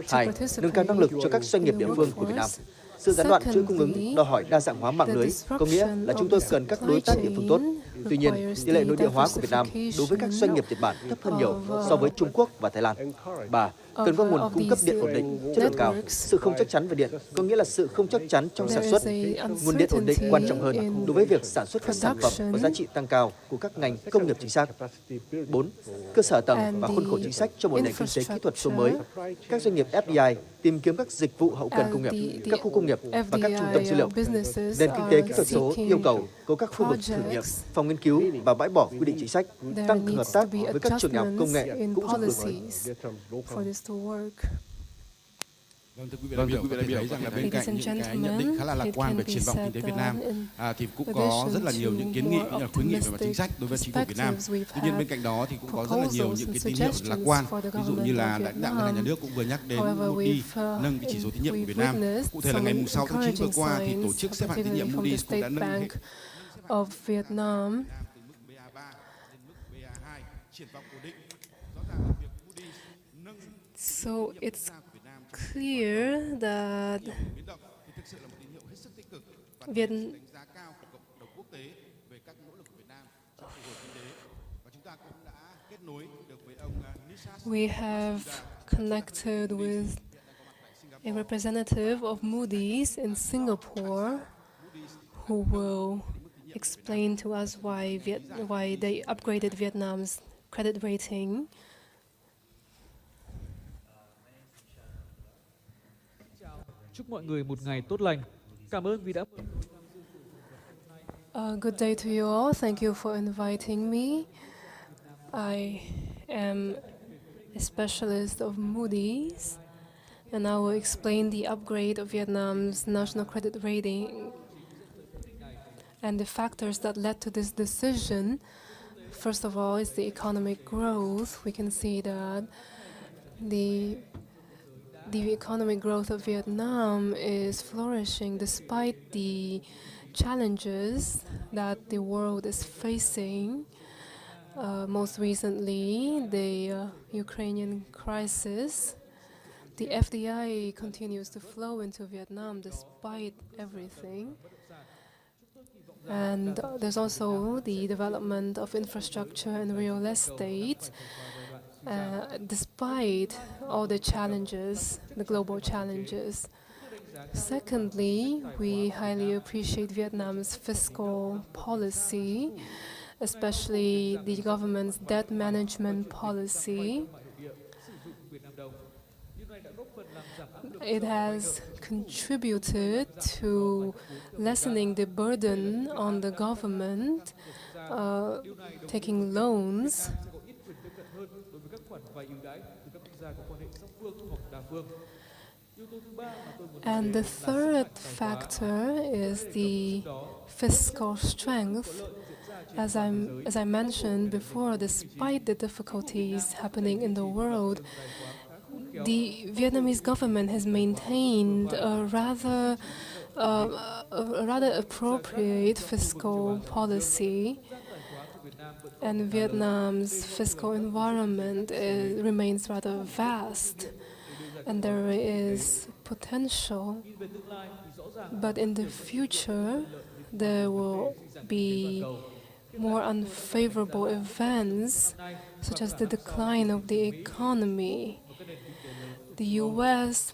2. Nâng cao năng lực cho các doanh nghiệp địa phương của Việt Nam. Sự gián đoạn chuỗi cung ứng đòi hỏi đa dạng hóa mạng lưới, có nghĩa là chúng tôi cần các đối tác địa phương tốt. Tuy nhiên, tỷ lệ nội địa hóa của Việt Nam đối với các doanh nghiệp Nhật Bản thấp hơn nhiều so với Trung Quốc và Thái Lan. 3. Cần có nguồn cung cấp điện ổn định, chất lượng cao. Sự không chắc chắn về điện có nghĩa là sự không chắc chắn trong sản xuất. Nguồn điện ổn định quan trọng hơn đối với việc sản xuất các sản phẩm có giá trị tăng cao của các ngành công nghiệp chính xác. 4. Cơ sở tầng và khuôn khổ chính sách cho một nền kinh tế kỹ thuật số mới. Các doanh nghiệp FDI tìm kiếm các dịch vụ hậu cần công nghiệp, các khu công nghiệp và các trung tâm dữ liệu. Nền kinh tế kỹ thuật số yêu cầu có các khu vực thử nghiệm, phòng nghiên cứu và bãi bỏ quy định chính sách, tăng cường hợp tác với các trường đại học công nghệ cũng giúp đổi mới. Vâng, thưa quý vị đại biểu thấy rằng là bên cạnh những cái nhận định khá là lạc quan về triển vọng kinh tế Việt Nam thì cũng có rất là nhiều những kiến nghị như là khuyến nghị về mặt chính sách đối với chính phủ Việt Nam. Tuy nhiên bên cạnh đó thì cũng có rất là nhiều những cái tín hiệu lạc quan, ví dụ như là lãnh đạo ngân hàng nhà nước cũng vừa nhắc đến Moody nâng cái chỉ số tín nhiệm của Việt Nam. Cụ thể là ngày 6 tháng 9 vừa qua thì tổ chức xếp hạng tín nhiệm Moody cũng đã nâng hệ of Vietnam. So it's clear that we have connected with a representative of Moody's in Singapore who will explain to us why they upgraded Vietnam's credit rating. Chúc mọi người một ngày tốt lành. Cảm ơn vì đã... Good day to you all. Thank you for inviting me. I am a specialist of Moody's, and I will explain the upgrade of Vietnam's national credit rating and the factors that led to this decision. First of all, is the economic growth. We can see that the economic growth of Vietnam is flourishing despite the challenges that the world is facing. Most recently, the Ukrainian crisis, the FDI continues to flow into Vietnam despite everything. And there's also the development of infrastructure and real estate, despite all the challenges, the global challenges. Secondly, we highly appreciate Vietnam's fiscal policy, especially the government's debt management policy. It has contributed to lessening the burden on the government, taking loans. And the third factor is the fiscal strength. As I mentioned before, despite the difficulties happening in the world, the Vietnamese government has maintained a rather appropriate fiscal policy, and Vietnam's fiscal environment remains rather vast, and there is potential. But in the future, there will be more unfavorable events, such as the decline of the economy. The US,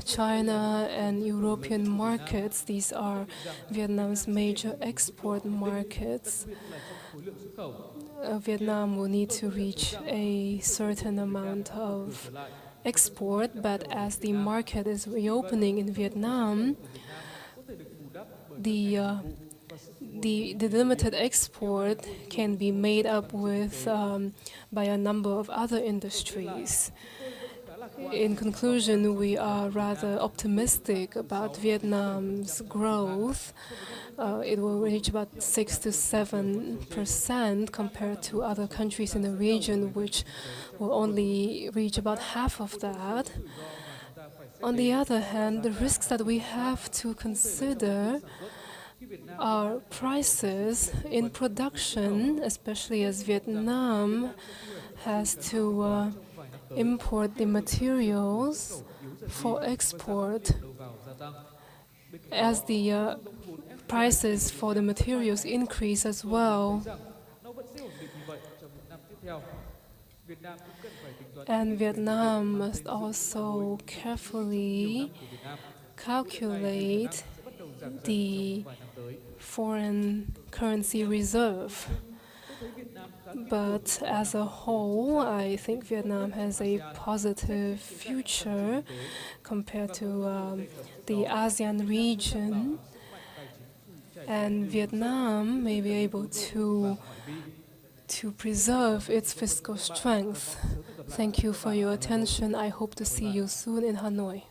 China, and European markets, these are Vietnam's major export markets. Vietnam will need to reach a certain amount of export, but as the market is reopening in Vietnam, the limited export can be made up with by a number of other industries. In conclusion, we are rather optimistic about Vietnam's growth. It will reach about 6 to 7% compared to other countries in the region, which will only reach about half of that. On the other hand, the risks that we have to consider are prices in production, especially as Vietnam has to import the materials for export. As the prices for the materials increase as well, and Vietnam must also carefully calculate the foreign currency reserve. But as a whole, I think Vietnam has a positive future compared to the ASEAN region, and Vietnam may be able to preserve its fiscal strength. Thank you for your attention. I hope to see you soon in Hanoi.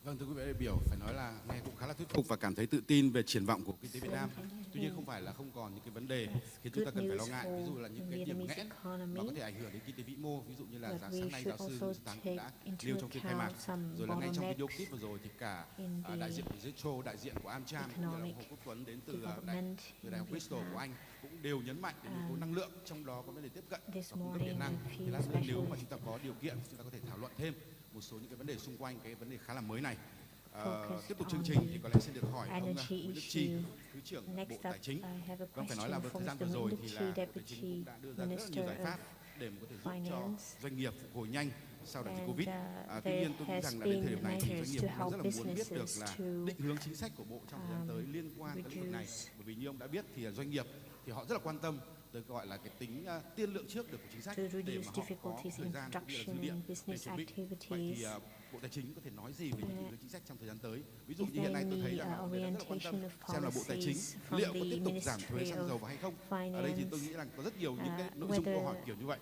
Vâng, thưa quý vị đại biểu, phải nói là nghe cũng khá là thuyết phục và cảm thấy tự tin về triển vọng của kinh tế Việt Nam. Tuy nhiên không phải là không còn những cái vấn đề khiến chúng ta cần phải lo ngại, ví dụ là những cái điểm nghẽn nó có thể ảnh hưởng đến kinh tế vĩ mô, ví dụ như là sáng nay giáo sư Thắng cũng đã nêu trong phiên khai mạc, rồi là ngay trong video clip vừa rồi thì cả đại diện của SÄCH, đại diện của AmCham cũng như là Hồ Quốc Tuấn đến từ Đại học Bristol của Anh cũng đều nhấn mạnh đến yếu tố năng lượng, trong đó có vấn đề tiếp cận và cung cấp điện năng. Thì lát nữa nếu mà chúng ta có điều kiện, chúng ta có thể thảo luận thêm một số những cái vấn đề xung quanh cái vấn đề khá là mới này. Tiếp tục chương trình thì có lẽ sẽ được hỏi ông Nguyễn Đức Chi, Thứ trưởng Bộ Tài chính. Vâng, phải nói là thời gian vừa rồi thì là Bộ Tài chính cũng đã đưa ra rất nhiều giải pháp để có thể giúp cho doanh nghiệp phục hồi nhanh sau đại dịch Covid. Tuy nhiên tôi nghĩ rằng là đến thời điểm này thì doanh nghiệp cũng rất là muốn biết được là định hướng chính sách của Bộ trong thời gian tới liên quan tới lĩnh vực này. Bởi vì như ông đã biết thì doanh nghiệp thì họ rất là quan tâm tới gọi là cái tính tiên lượng trước được của chính sách để mà họ có thời gian cũng như là dư địa để chuẩn bị. Vậy thì Bộ Tài chính có thể nói gì về những định hướng chính sách trong thời gian tới? Ví dụ như hiện nay tôi thấy là người ta rất quan tâm xem là Bộ Tài chính liệu có tiếp tục giảm thuế xăng dầu hay không. Ở đây thì tôi nghĩ là có rất nhiều những cái nội dung câu hỏi kiểu như vậy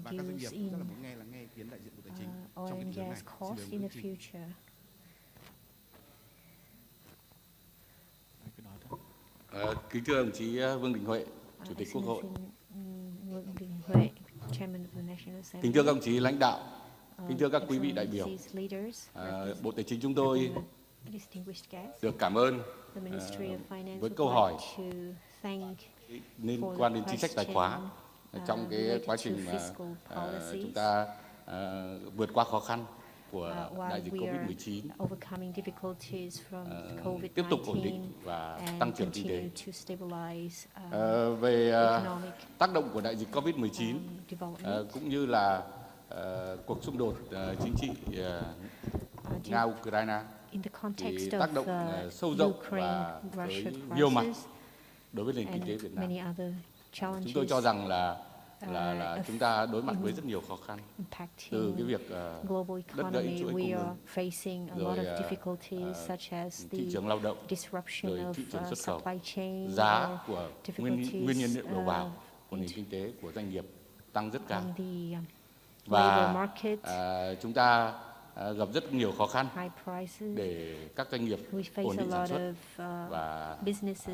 và các doanh nghiệp rất là muốn nghe ý kiến đại diện Bộ Tài chính trong cái định hướng này. Xin mời Kính thưa đồng chí Vương Đình Huệ, Chủ tịch Quốc hội. Kính thưa các đồng chí lãnh đạo, kính thưa các quý vị đại biểu. Bộ Tài chính chúng tôi được cảm ơn với câu hỏi liên quan đến chính sách tài khóa trong cái quá trình mà chúng ta vượt qua khó khăn của đại dịch Covid-19, tiếp tục ổn định và tăng trưởng kinh tế. Về tác động của đại dịch Covid-19 cũng như là cuộc xung đột chính trị Nga-Ukraine thì tác động sâu rộng và với nhiều mặt đối với nền kinh tế Việt Nam. Chúng tôi cho rằng là chúng ta đối mặt với rất nhiều khó khăn, từ cái việc đứt gãy chuỗi cung ứng, rồi thị trường lao động, rồi thị trường xuất khẩu, giá của nguyên nhiên liệu đầu vào của nền kinh tế của doanh nghiệp tăng rất cao, và chúng ta gặp rất nhiều khó khăn để các doanh nghiệp ổn định sản xuất và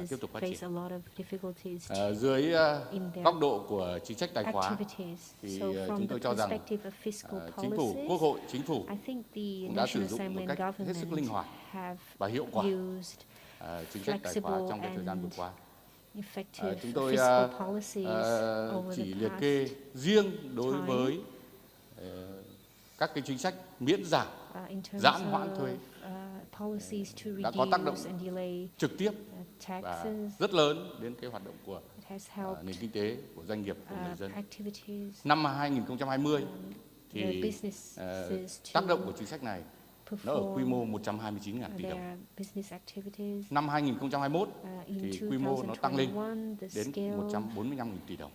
tiếp tục phát triển. Dưới góc độ của chính sách tài khóa thì chúng tôi cho rằng chính phủ, Quốc hội, chính phủ cũng đã sử dụng một cách hết sức linh hoạt và hiệu quả chính sách tài khóa trong cái thời gian vừa qua. Chúng tôi chỉ liệt kê riêng đối với các cái chính sách miễn giảm, giãn hoãn thuế đã có tác động trực tiếp và rất lớn đến cái hoạt động của nền kinh tế, của doanh nghiệp, của người dân. Năm 2020 thì tác động của chính sách này nó ở quy mô 129.000 tỷ đồng. Năm 2021 thì quy mô nó tăng lên đến 145.000 tỷ đồng.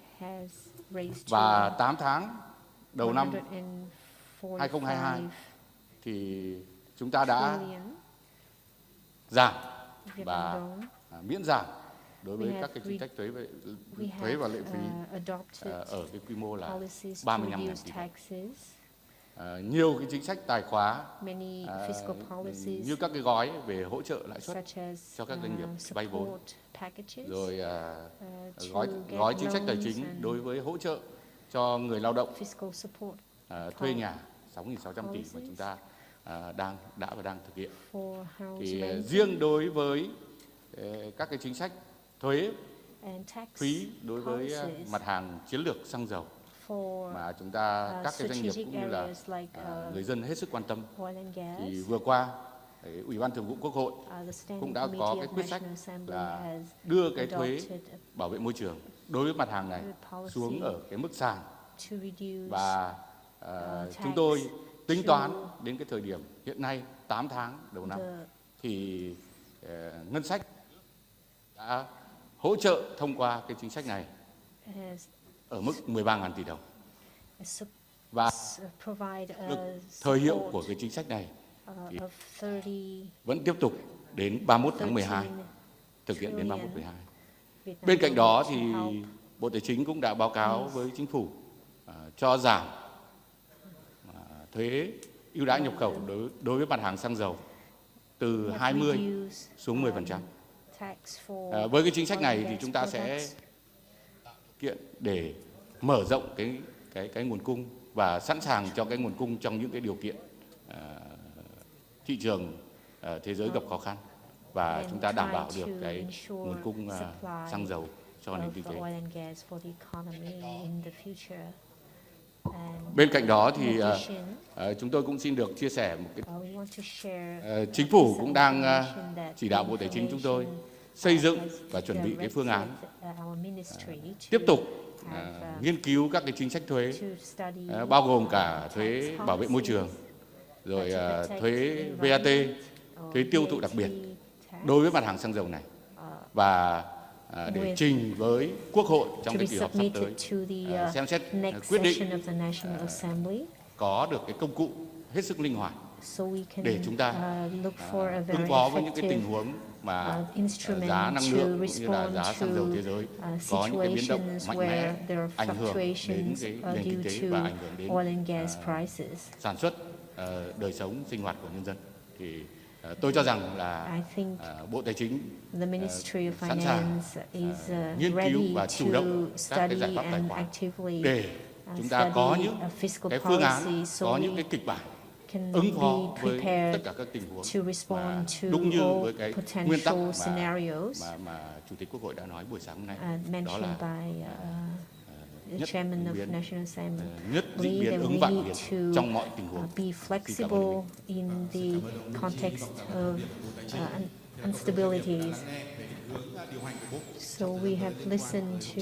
Và 8 tháng đầu năm 2022 thì chúng ta đã giảm và miễn giảm đối với các cái chính sách thuế và lệ phí ở cái quy mô là 35.000 tỷ đồng. Nhiều cái chính sách tài khóa như các cái gói về hỗ trợ lãi suất cho các doanh nghiệp vay vốn, rồi gói chính sách tài chính đối với hỗ trợ cho người lao động thuê nhà 6.600 tỷ mà chúng ta đã và đang thực hiện. Thì riêng đối với các cái chính sách thuế, phí đối với mặt hàng chiến lược xăng dầu mà chúng ta, các cái doanh nghiệp cũng như là người dân hết sức quan tâm, thì vừa qua Ủy ban Thường vụ Quốc hội cũng đã có cái quyết sách là đưa cái thuế bảo vệ môi trường đối với mặt hàng này xuống ở cái mức sàn, và chúng tôi tính toán đến cái thời điểm hiện nay 8 tháng đầu năm thì ngân sách đã hỗ trợ thông qua cái chính sách này ở mức 13.000 tỷ đồng. Và thời hiệu của cái chính sách này thì vẫn tiếp tục đến 31 tháng 12, thực hiện đến 31 tháng 12. Bên cạnh đó thì Bộ Tài chính cũng đã báo cáo với Chính phủ cho giảm thuế ưu đãi nhập khẩu đối với mặt hàng xăng dầu từ 20 xuống 10%. Với cái chính sách này thì chúng ta sẽ kiện để mở rộng cái nguồn cung và sẵn sàng cho cái nguồn cung trong những cái điều kiện thị trường thế giới gặp khó khăn, và chúng ta đảm bảo được cái nguồn cung xăng dầu cho nền kinh tế. Bên cạnh đó thì chúng tôi cũng xin được chia sẻ một cái chính phủ cũng đang chỉ đạo Bộ Tài chính chúng tôi xây dựng và chuẩn bị cái phương án tiếp tục nghiên cứu các cái chính sách thuế, bao gồm cả thuế bảo vệ môi trường, rồi thuế VAT, thuế tiêu thụ đặc biệt đối với mặt hàng xăng dầu này, và để trình với Quốc hội trong cái kỳ họp sắp tới xem xét quyết định có được cái công cụ hết sức linh hoạt để chúng ta ứng phó với những cái tình huống mà giá năng lượng cũng như là giá xăng dầu thế giới có những cái biến động mạnh mẽ, ảnh hưởng đến cái nền kinh tế và ảnh hưởng đến sản xuất, đời sống, sinh hoạt của nhân dân. Thì tôi cho rằng là Bộ Tài chính sẵn sàng nghiên cứu và chủ động các cái giải pháp tài khóa để chúng ta có những cái phương án, có những cái kịch bản can ứng phó be với tất prepared cả các tình huống to respond to đúng như all với cái nguyên tắc potential scenarios mà Chủ tịch Quốc hội đã nói buổi sáng hôm nay, đó mentioned là by the chairman of National Assembly, nhất diễn biến that ứng we vạn need biến trong mọi tình huống. be flexible in the context of instabilities. So we have listened to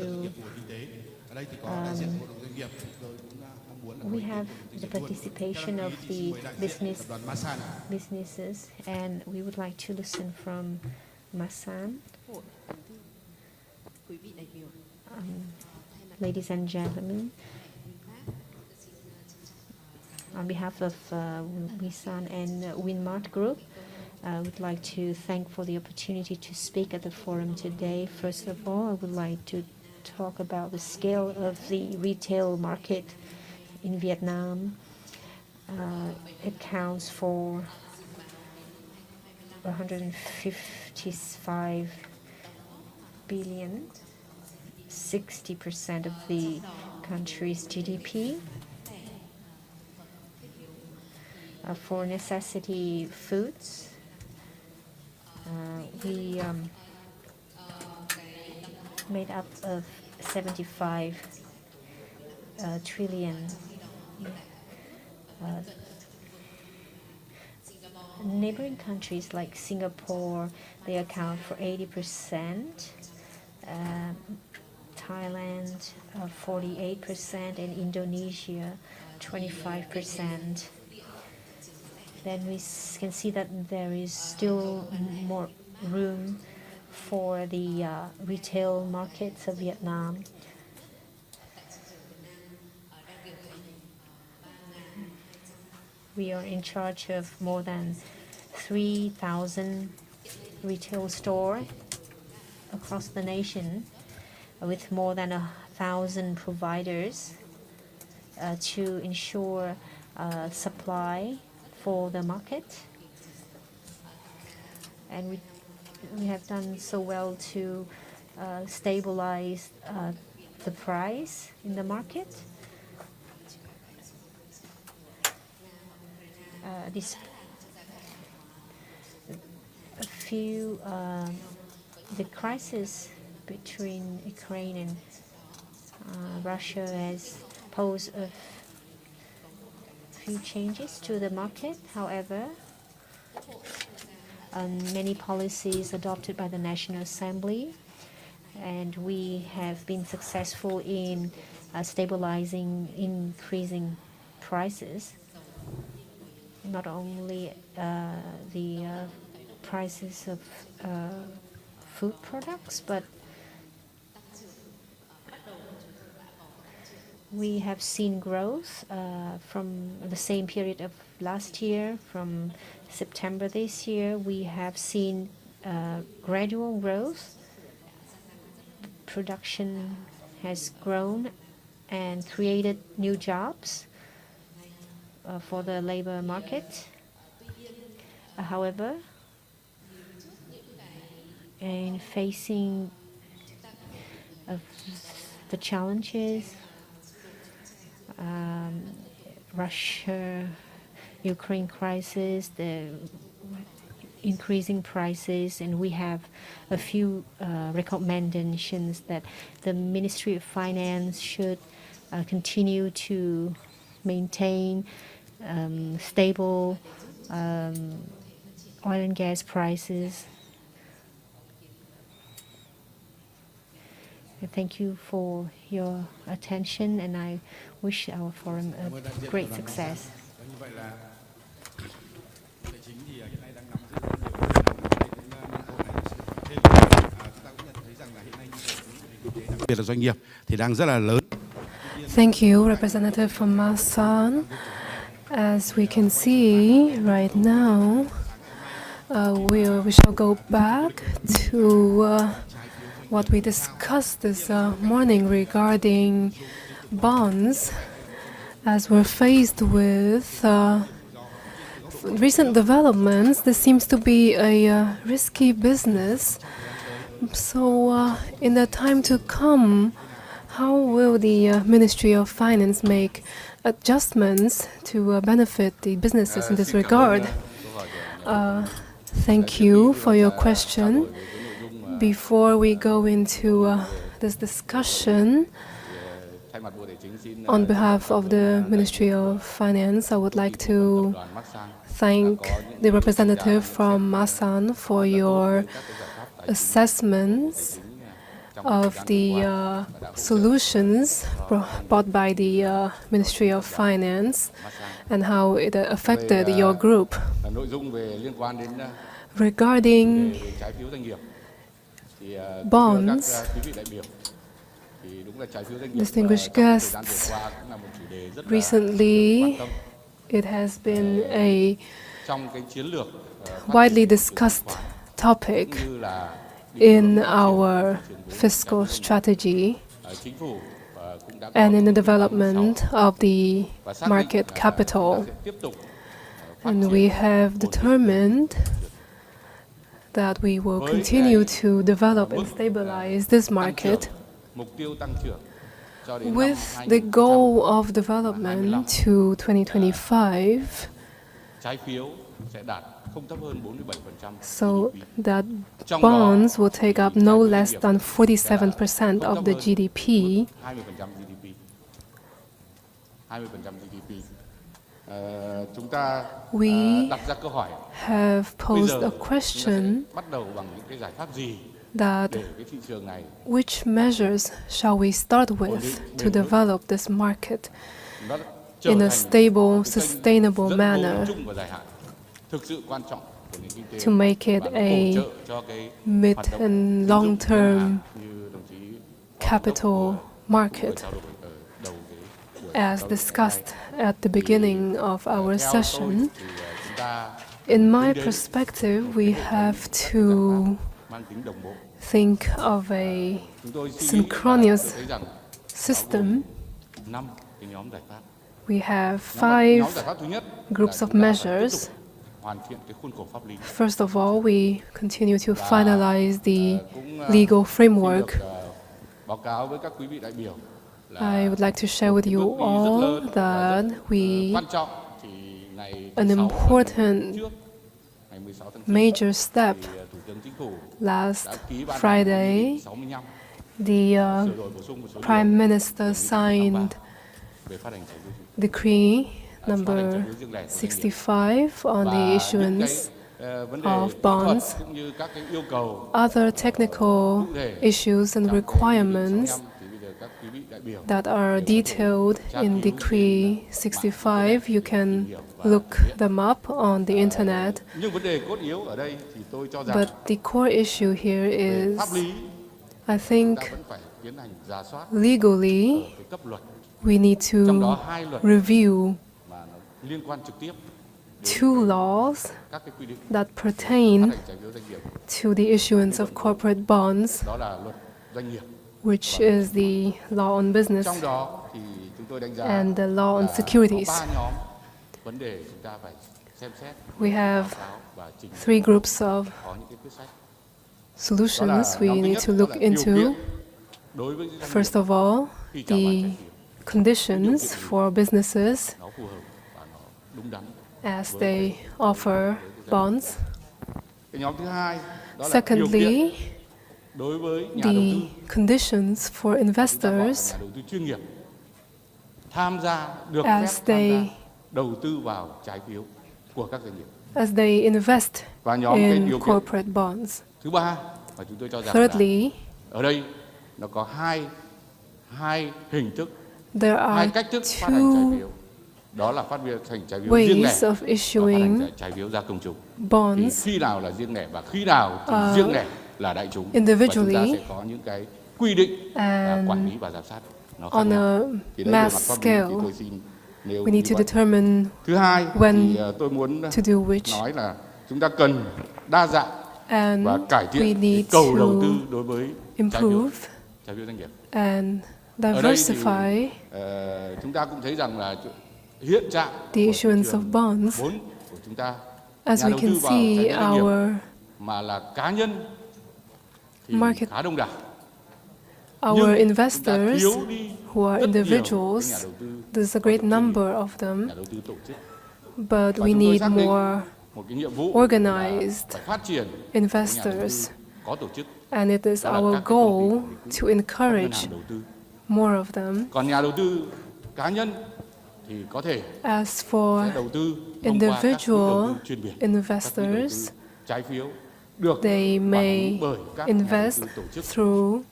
we have the participation of the businesses, and we would like to listen from Masan. Ladies and gentlemen, on behalf of Masan and Winmart Group, I would like to thank for the opportunity to speak at the forum today. First of all, I would like to talk about the scale of the retail market in Vietnam. It accounts for 155 billion, 60% of the country's GDP. For necessity foods, we made up of 75 trillion. Neighboring countries like Singapore, they account for 80%, Thailand 48%, and Indonesia 25%. Then we can see that there is still more room for the retail markets of Vietnam. We are in charge of more than 3,000 retail stores across the nation, with more than 1,000 providers to ensure supply for the market. And we have done so well to stabilize the price in the market. The crisis between Ukraine and Russia has posed a few changes to the market. However, many policies adopted by the National Assembly, and we have been successful in stabilizing, increasing prices. Not only the prices of food products, but we have seen growth from the same period of last year. From September this year, we have seen gradual growth. Production has grown and created new jobs for the labor market. However, in facing the challenges, Russia-Ukraine crisis, the increasing prices, and we have a few recommendations that the Ministry of Finance should continue to maintain stable oil and gas prices. Thank you for your attention, and I wish our forum a great success. Biệt là doanh nghiệp thì đang rất là lớn. Thank you, Representative from Masan. As we can see right now, we shall go back to what we discussed this morning regarding bonds. As we're faced with recent developments, this seems to be a risky business. So in the time to come, how will the Ministry of Finance make adjustments to benefit the businesses in this regard? Thank you for your question. Before we go into this discussion, on behalf of the Ministry of Finance, I would like to thank the representative from Masan for your assessments of the solutions brought by the Ministry of Finance and how it affected your group. Regarding bonds, distinguished guests, recently it has been a widely discussed topic in our fiscal strategy and in the development of the market capital. And we have determined that we will continue to develop and stabilize this market with the goal of development to 2025, so that bonds will take up no less than 47% of the GDP. We have posed a question that which measures shall we start with to develop this market in a stable, sustainable manner to make it a mid- and long-term capital market, as discussed at the beginning of our session. In my perspective, we have to think of a synchronous system. We have 5 groups of measures. First of all, we continue to finalize the legal framework. I would like to share with you all that an important major step last Friday, the Prime Minister signed decree number 65 on the issuance of bonds. Other technical issues and requirements that are detailed in Decree 65, you can look them up on the internet. But the core issue here is, I think, legally, we need to review 2 laws that pertain to the issuance of corporate bonds, which is the law on business and the law on securities. We have 3 groups of solutions we need to look into. First of all, the conditions for businesses as they offer bonds. Secondly, the conditions for investors as they invest in corporate bonds. Thirdly, there are 2 ways of issuing bonds individually and on a mass scale. We need to determine when to do which, and we need to improve and diversify the issuance of bonds. As we can see, our market our investors who are individuals, there's a great number of them, but we need more organized investors, and it is our goal to encourage more of them. As for individual investors, they may invest through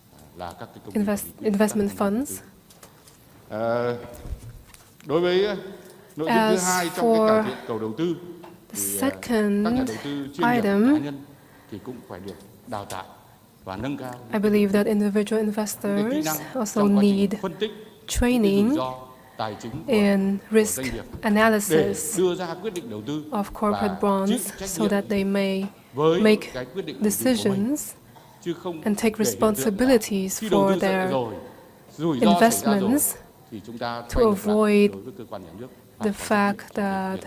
investment funds. As for the second item, I believe that individual investors also need training in risk analysis of corporate bonds so that they may make decisions and take responsibilities for their investments to avoid the fact that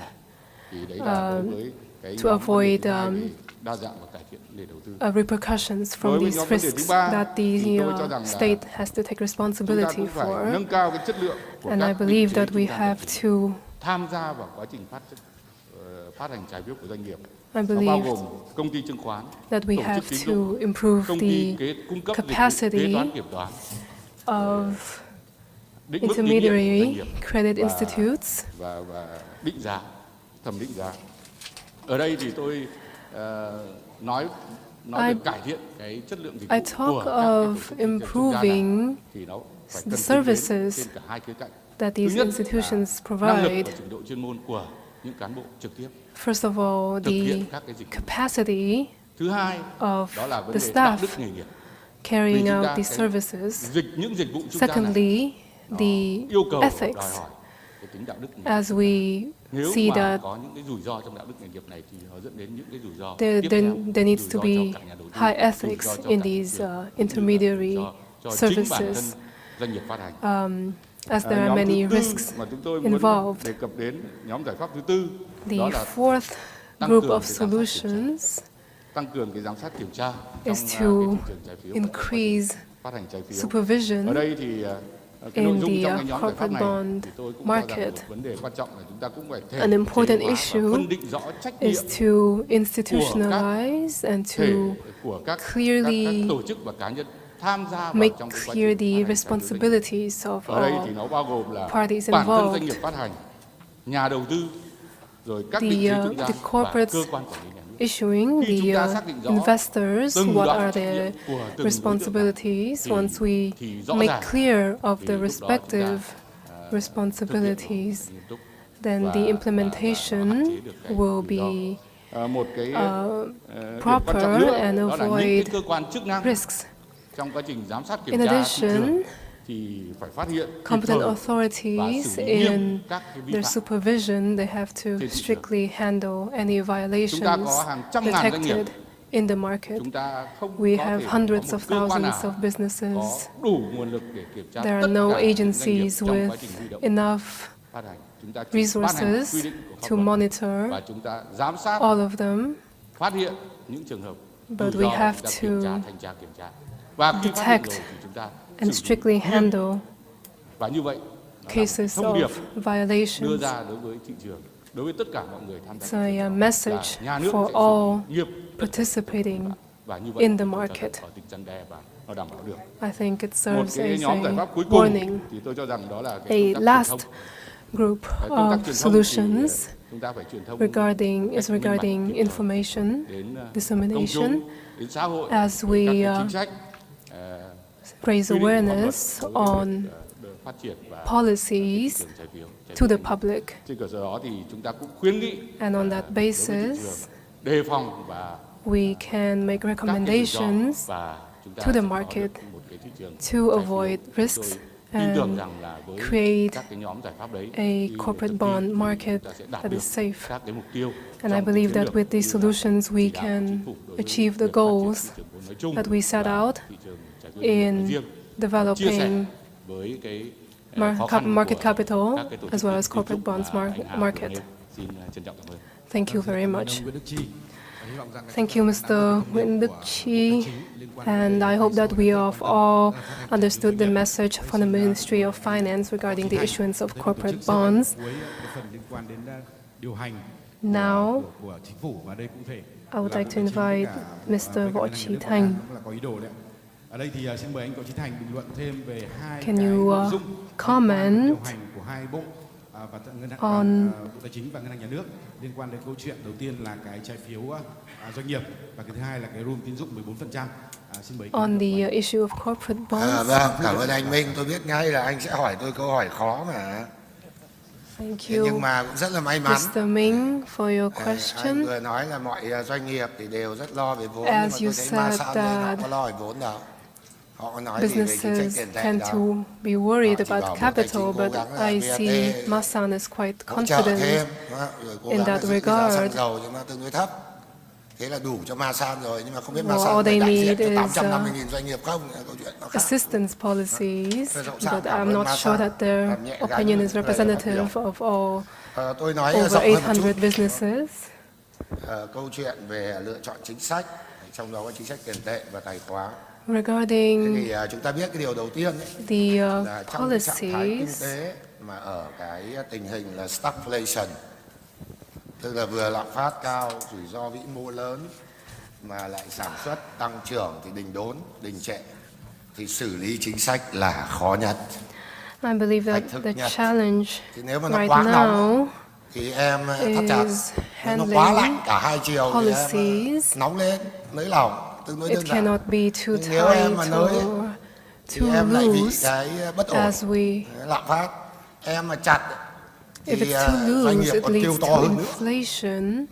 repercussions from these risks that the state has to take responsibility for. And I believe that we have to improve the capacity of intermediary credit institutes. I talk of improving the services that these institutions provide. First of all, the capacity of the staff carrying out these services. Secondly, the ethics, as we see that there needs to be high ethics in these intermediary services, as there are many risks involved. The fourth group of solutions is to increase supervision in the corporate bond market. An important issue is to institutionalize and to clearly make clear the responsibilities of all parties involved. The corporates issuing, the investors, what are their responsibilities? Once we make clear of the respective responsibilities, then the implementation will be proper and avoid risks. In addition, competent authorities in their supervision, they have to strictly handle any violations detected in the market. We have hundreds of thousands of businesses. There are no agencies with enough resources to monitor all of them, but we have to detect and strictly handle cases of violations. It's a message for all participating in the market. I think it serves as a warning. A last group of solutions regarding information dissemination, as we raise awareness on policies to the public. And on that basis, we can make recommendations to the market to avoid risks and create a corporate bond market that is safe. And I believe that with these solutions, we can achieve the goals that we set out in developing market capital as well as corporate bonds market. Thank you very much. Thank you, Mr. Nguyễn Đức Chi. And I hope that we have all understood the message from the Ministry of Finance regarding the issuance of corporate bonds. Now, I would like to invite Mr. Võ Trí Thành. Can you comment on Tài chính và Ngân hàng Nhà nước liên quan đến câu chuyện đầu tiên là cái trái phiếu doanh nghiệp và cái thứ hai là cái room tín dụng 14%. On the issue of corporate bonds. Vâng, cảm ơn anh Minh. Tôi biết ngay là anh sẽ hỏi tôi câu hỏi khó mà. Thank you, nhưng mà cũng rất là may mắn. Mr. Minh, for your question. Anh vừa nói là mọi doanh nghiệp thì đều rất lo về vốn, As nhưng you mà tôi thấy mà sao said họ có lo về vốn đâu. Businesses tend to be worried about capital, but I see Masan is quite confident in that regard. Well, all they need is assistance policies, but I'm not sure that their opinion is representative of all over 800 businesses. Câu chuyện về lựa chọn chính sách, trong đó có chính sách tiền tệ và tài khóa. Regarding chúng ta biết cái điều đầu tiên the là trong cái trạng thái kinh policies tế mà ở cái tình hình là stagflation, tức là vừa lạm phát cao, rủi ro vĩ mô lớn mà lại sản xuất tăng trưởng thì đình đốn, đình trệ, thì xử lý chính sách là khó nhất. I believe that the challenge nếu mà nó right quá now nóng thì em thắt chặt, nếu nó quá lạnh cả hai chiều thì em nóng lên, nới lỏng. It cannot be too tight or too loose as we. Em mà chặt if it's too loose, it leads to inflation.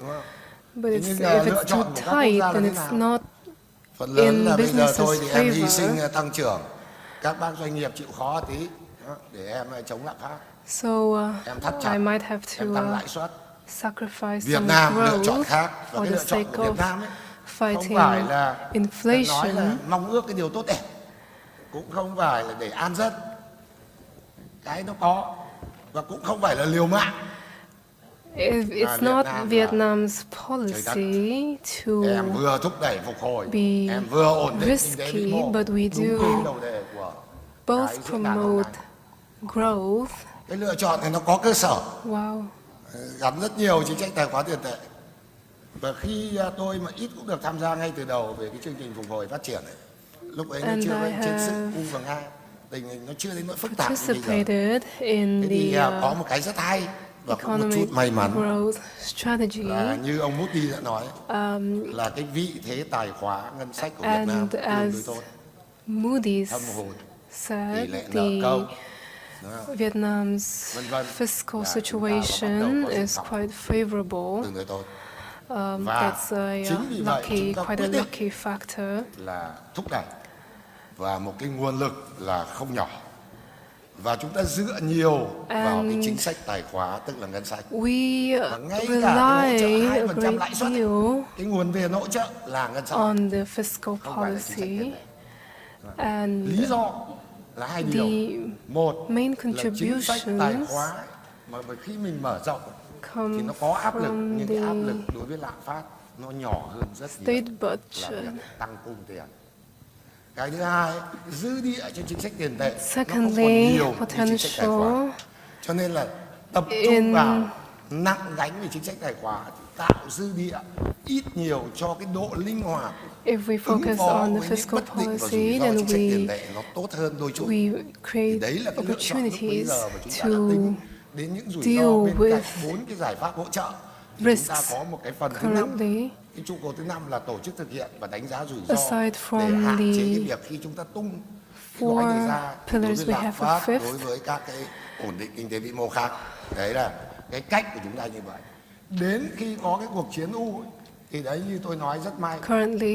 But if it's too tight, then it's not in business's favor. Tăng trưởng, các bác doanh nghiệp chịu khó tí để em chống lạm phát. So I might have to sacrifice some growth for the sake of fighting inflation. Mong ước cái điều tốt đẹp, cũng không phải là để an dân, cái nó có, và cũng không phải là liều mạng. It's not Vietnam's policy to be risky, but we do both promote growth. Cái lựa chọn này nó có cơ sở. Wow. Gắn rất nhiều chính sách tài khóa tiền tệ. Và khi tôi mà ít cũng được tham gia ngay từ đầu về cái chương trình phục hồi phát triển này, lúc ấy nó chưa lên trên sức U và Nga, tình hình nó chưa đến nỗi phức tạp như bây giờ. Thế thì có một cái rất hay và cũng một chút may mắn là như ông Moody đã nói, là cái vị thế tài khóa ngân sách của Việt Nam tương đối tốt. Moody's said Vietnam's fiscal situation is quite favorable. That's a quite a lucky factor. Là thúc đẩy và một cái nguồn lực là không nhỏ. Và chúng ta dựa nhiều vào cái chính sách tài khóa, tức là ngân sách. We rely a great deal cái nguồn tiền hỗ trợ là ngân sách. On the fiscal policy. And lý do là hai điều. Một main là chính sách tài khóa mà khi mình mở rộng thì nó có áp lực, nhưng cái áp lực đối với lạm phát nó nhỏ hơn rất nhiều là việc tăng cung tiền. Cái thứ hai, dư địa cho chính sách tiền tệ nó không còn nhiều như chính sách tài khóa. Cho nên là tập trung vào nặng gánh về chính sách tài khóa thì tạo dư địa ít nhiều cho cái độ linh hoạt. If we focus on the fiscal policy, then we create opportunities to deal with risks currently. Trụ cột thứ 5 là tổ chức thực hiện và đánh giá rủi ro Aside from để hạn chế the cái việc khi chúng ta tung cái gói này ra đối với lạm phát, đối với các cái ổn định kinh tế vĩ mô khác. Đấy là cái cách của chúng ta như vậy. Đến khi có cái cuộc chiến U ấy, thì đấy như tôi nói rất may,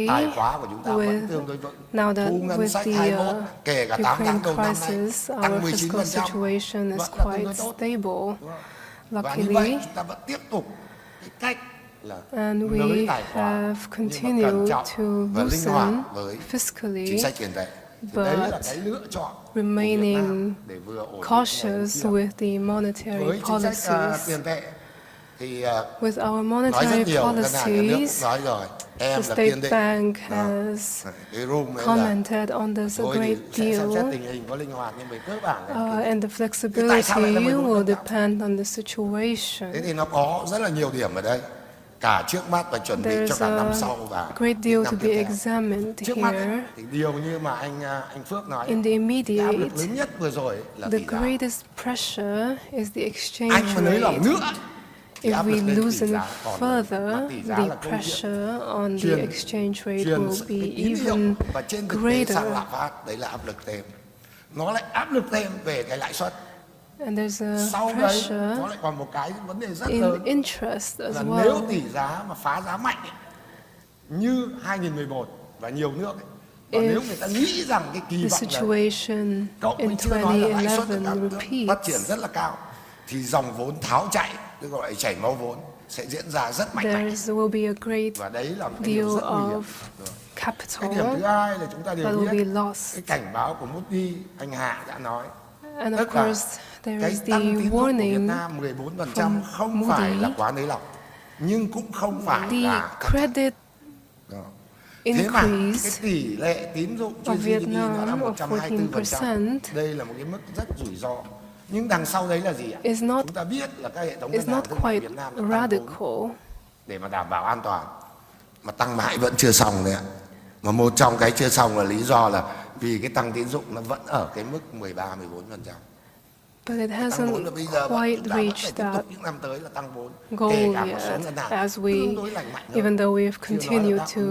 tài khóa của chúng ta vẫn tương đối vững. Thu ngân sách 21, kể cả 8 tháng đầu năm nay, tăng 19%, vẫn là tương đối tốt. Và như vậy chúng ta vẫn tiếp tục cái cách and we have continued to loosen fiscally, but remaining cautious with the monetary policies. With our monetary policies, the State Bank has commented on this a great deal, and the flexibility will depend on the situation. There's a great deal to be examined here. In the immediate, the greatest pressure is the exchange rate. If we loosen further, the pressure on the exchange rate will be even greater. And there's a pressure in interest as well. If the situation in 2011 repeats, there will be a great deal of capital that will be lost. And of course, there is the warning from Moody. The credit increase of Vietnam of 14% is not quite radical. Để mà đảm bảo an toàn, mà tăng mãi vẫn chưa xong đấy ạ. Mà một trong cái chưa xong là lý do là vì cái tăng tín dụng nó vẫn ở cái mức 13-14%. But it hasn't quite reached that goal yet, as we, even though we've continued to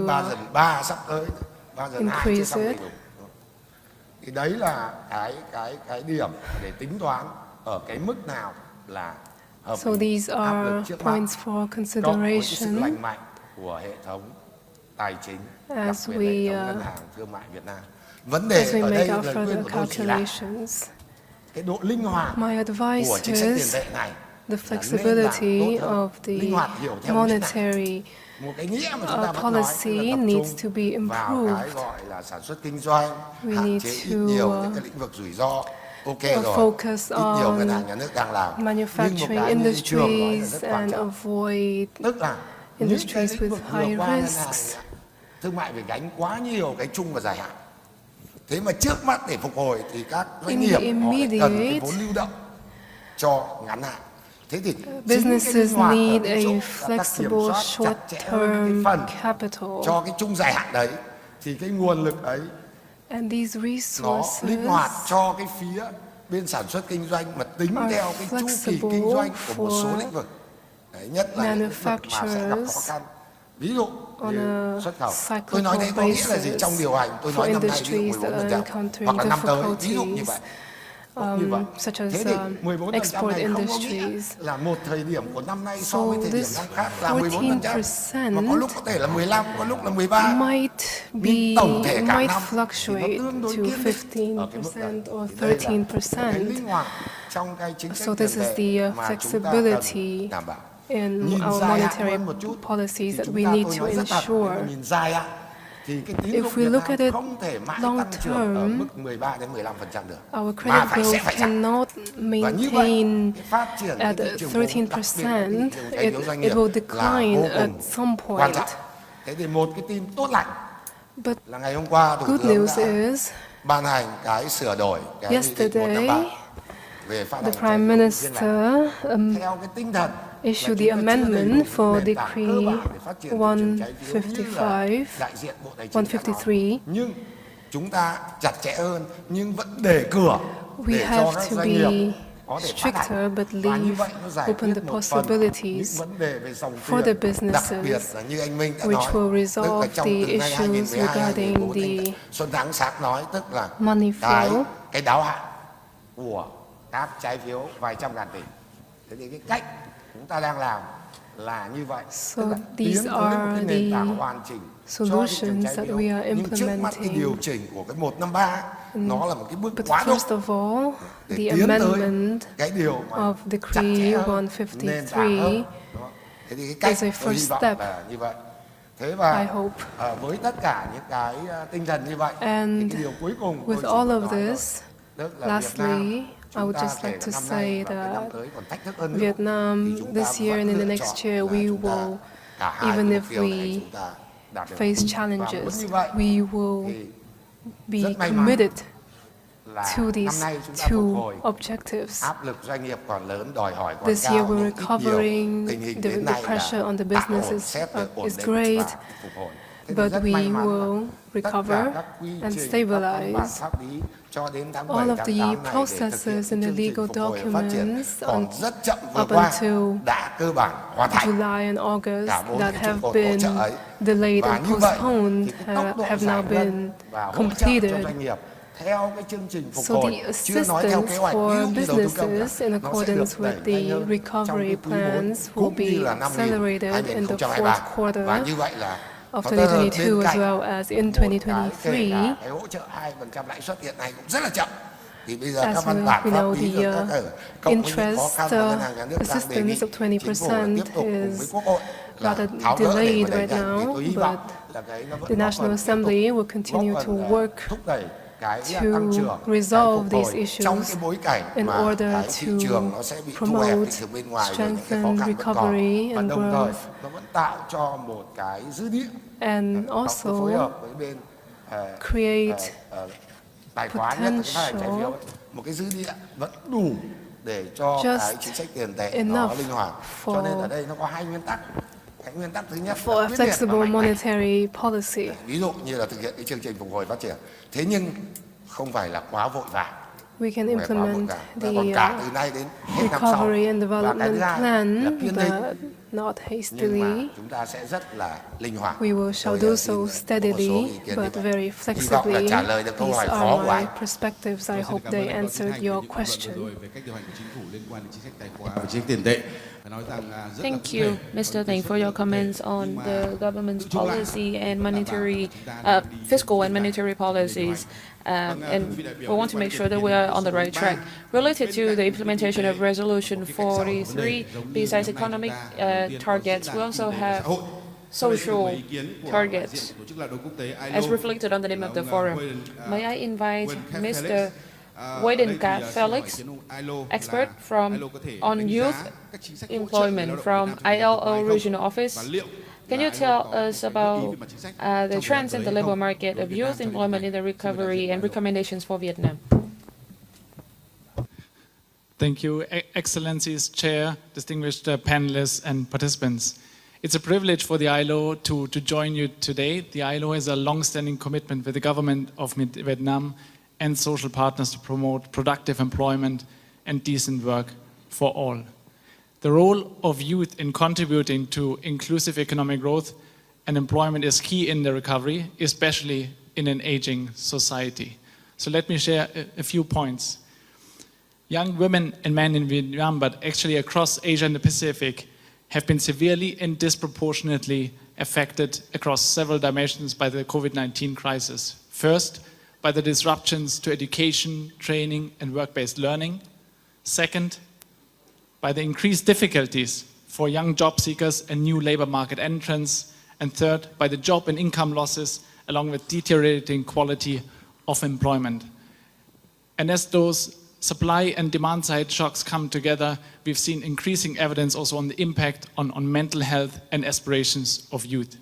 increase it. Thì đấy là cái điểm để tính toán ở cái mức nào là hợp So these are points for consideration lành mạnh của hệ thống tài chính, as đặc biệt hệ thống ngân hàng thương mại Việt Nam. Vấn đề ở đây lời khuyên của tôi chỉ là cái độ linh hoạt của chính sách tiền tệ này, the flexibility of the monetary policy needs to be improved. We need to focus on manufacturing industries and avoid industries with high risks. Thương mại phải gánh quá nhiều cái chung và dài hạn. Thế mà trước mắt để phục hồi thì các doanh nghiệp họ cần cái vốn lưu động cho ngắn hạn. Thế thì businesses need a flexible short-term capital. Cho cái chung dài hạn đấy thì cái nguồn lực ấy and these resources nó linh hoạt cho cái phía bên sản xuất kinh doanh mà tính theo cái chu kỳ kinh doanh của một số lĩnh vực. Đấy, nhất là lĩnh vực mà sẽ gặp khó khăn. Ví dụ như xuất khẩu. Tôi nói thế có nghĩa là gì? Trong điều hành tôi nói năm nay ví dụ 14%, hoặc là năm tới ví dụ như vậy. Such as export industries. Là một thời điểm của năm nay so với thời điểm năm khác là 14%, mà có lúc có thể là 15, có lúc là 13. Might fluctuate to 15% or 13%. So this is the flexibility in our monetary policies that we need to ensure. If we look at it long term, our credit growth cannot maintain at 13%. It will decline at some point. But good news is, yesterday, the Prime Minister issued the amendment for Decree 153. We have to be stricter but leave open the possibilities for the businesses which will resolve the issues regarding the money flow. Các trái phiếu vài trăm ngàn tỷ. Thế thì cái cách chúng ta đang làm là như vậy. So these are the solutions that we are implementing. Điều chỉnh của cái 153 nó là một cái bước quá độ. First of all, the amendment of Decree 153 is a first step. Như vậy. Thế và I hope. Với tất cả những cái tinh thần như vậy, and cái điều cuối cùng with all of this, lastly, I would just like to say that Vietnam this year and in the next year, we will, even if we face challenges, we will be committed to these two objectives. This year we're recovering, the pressure on the businesses is great, but we will recover and stabilize. All of the processes and the legal documents up until July and August that have been delayed and postponed have now been completed. So the assistance for businesses in accordance with the recovery plans will be accelerated in the fourth quarter of 2022 as well as in 2023. As we know, the interest assistance of 20% is rather delayed right now, but the National Assembly will continue to work to resolve these issues in order to promote, strengthen recovery and growth, and also create potential just enough for a flexible monetary policy. We can implement the recovery and development plan, but not hastily. We shall do so steadily, but very flexibly. These are my perspectives. I hope they answered your question. Thank you, Mr. Thành, for your comments on the government's policy and monetary, fiscal and monetary policies. And we want to make sure that we are on the right track. Related to the implementation of Resolution 43, besides economic targets, we also have social targets, as reflected on the name of the forum. May I invite Mr. Felix, expert on youth employment from ILO Regional Office. Can you tell us about the trends in the labor market of youth employment in the recovery and recommendations for Vietnam? Thank you, Excellencies, Chair, distinguished panelists and participants. It's a privilege for the ILO to join you today. The ILO has a long-standing commitment with the government of Vietnam and social partners to promote productive employment and decent work for all. The role of youth in contributing to inclusive economic growth and employment is key in the recovery, especially in an aging society. So let me share a few points. Young women and men in Vietnam, but actually across Asia and the Pacific, have been severely and disproportionately affected across several dimensions by the COVID-19 crisis. First, by the disruptions to education, training, and work-based learning. Second, by the increased difficulties for young job seekers and new labor market entrants. And third, by the job and income losses, along with deteriorating quality of employment. And as those supply and demand side shocks come together, we've seen increasing evidence also on the impact on mental health and aspirations of youth.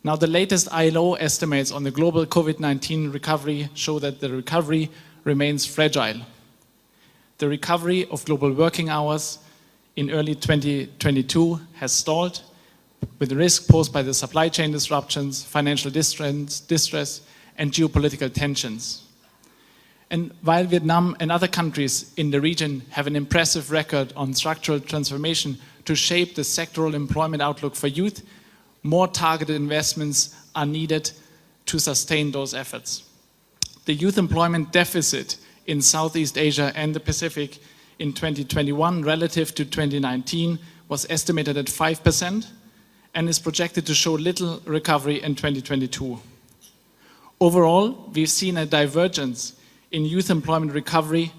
Now, the latest ILO estimates on the global COVID-19 recovery show that the recovery remains fragile. The recovery of global working hours in early 2022 has stalled, with the risk posed by the supply chain disruptions, financial distress, and geopolitical tensions. And while Vietnam and other countries in the region have an impressive record on structural transformation to shape the sectoral employment outlook for youth, more targeted investments are needed to sustain those efforts. The youth employment deficit in Southeast Asia and the Pacific in 2021 relative to 2019 was estimated at 5% and is projected to show little recovery in 2022. Overall, we've seen a divergence in youth employment recovery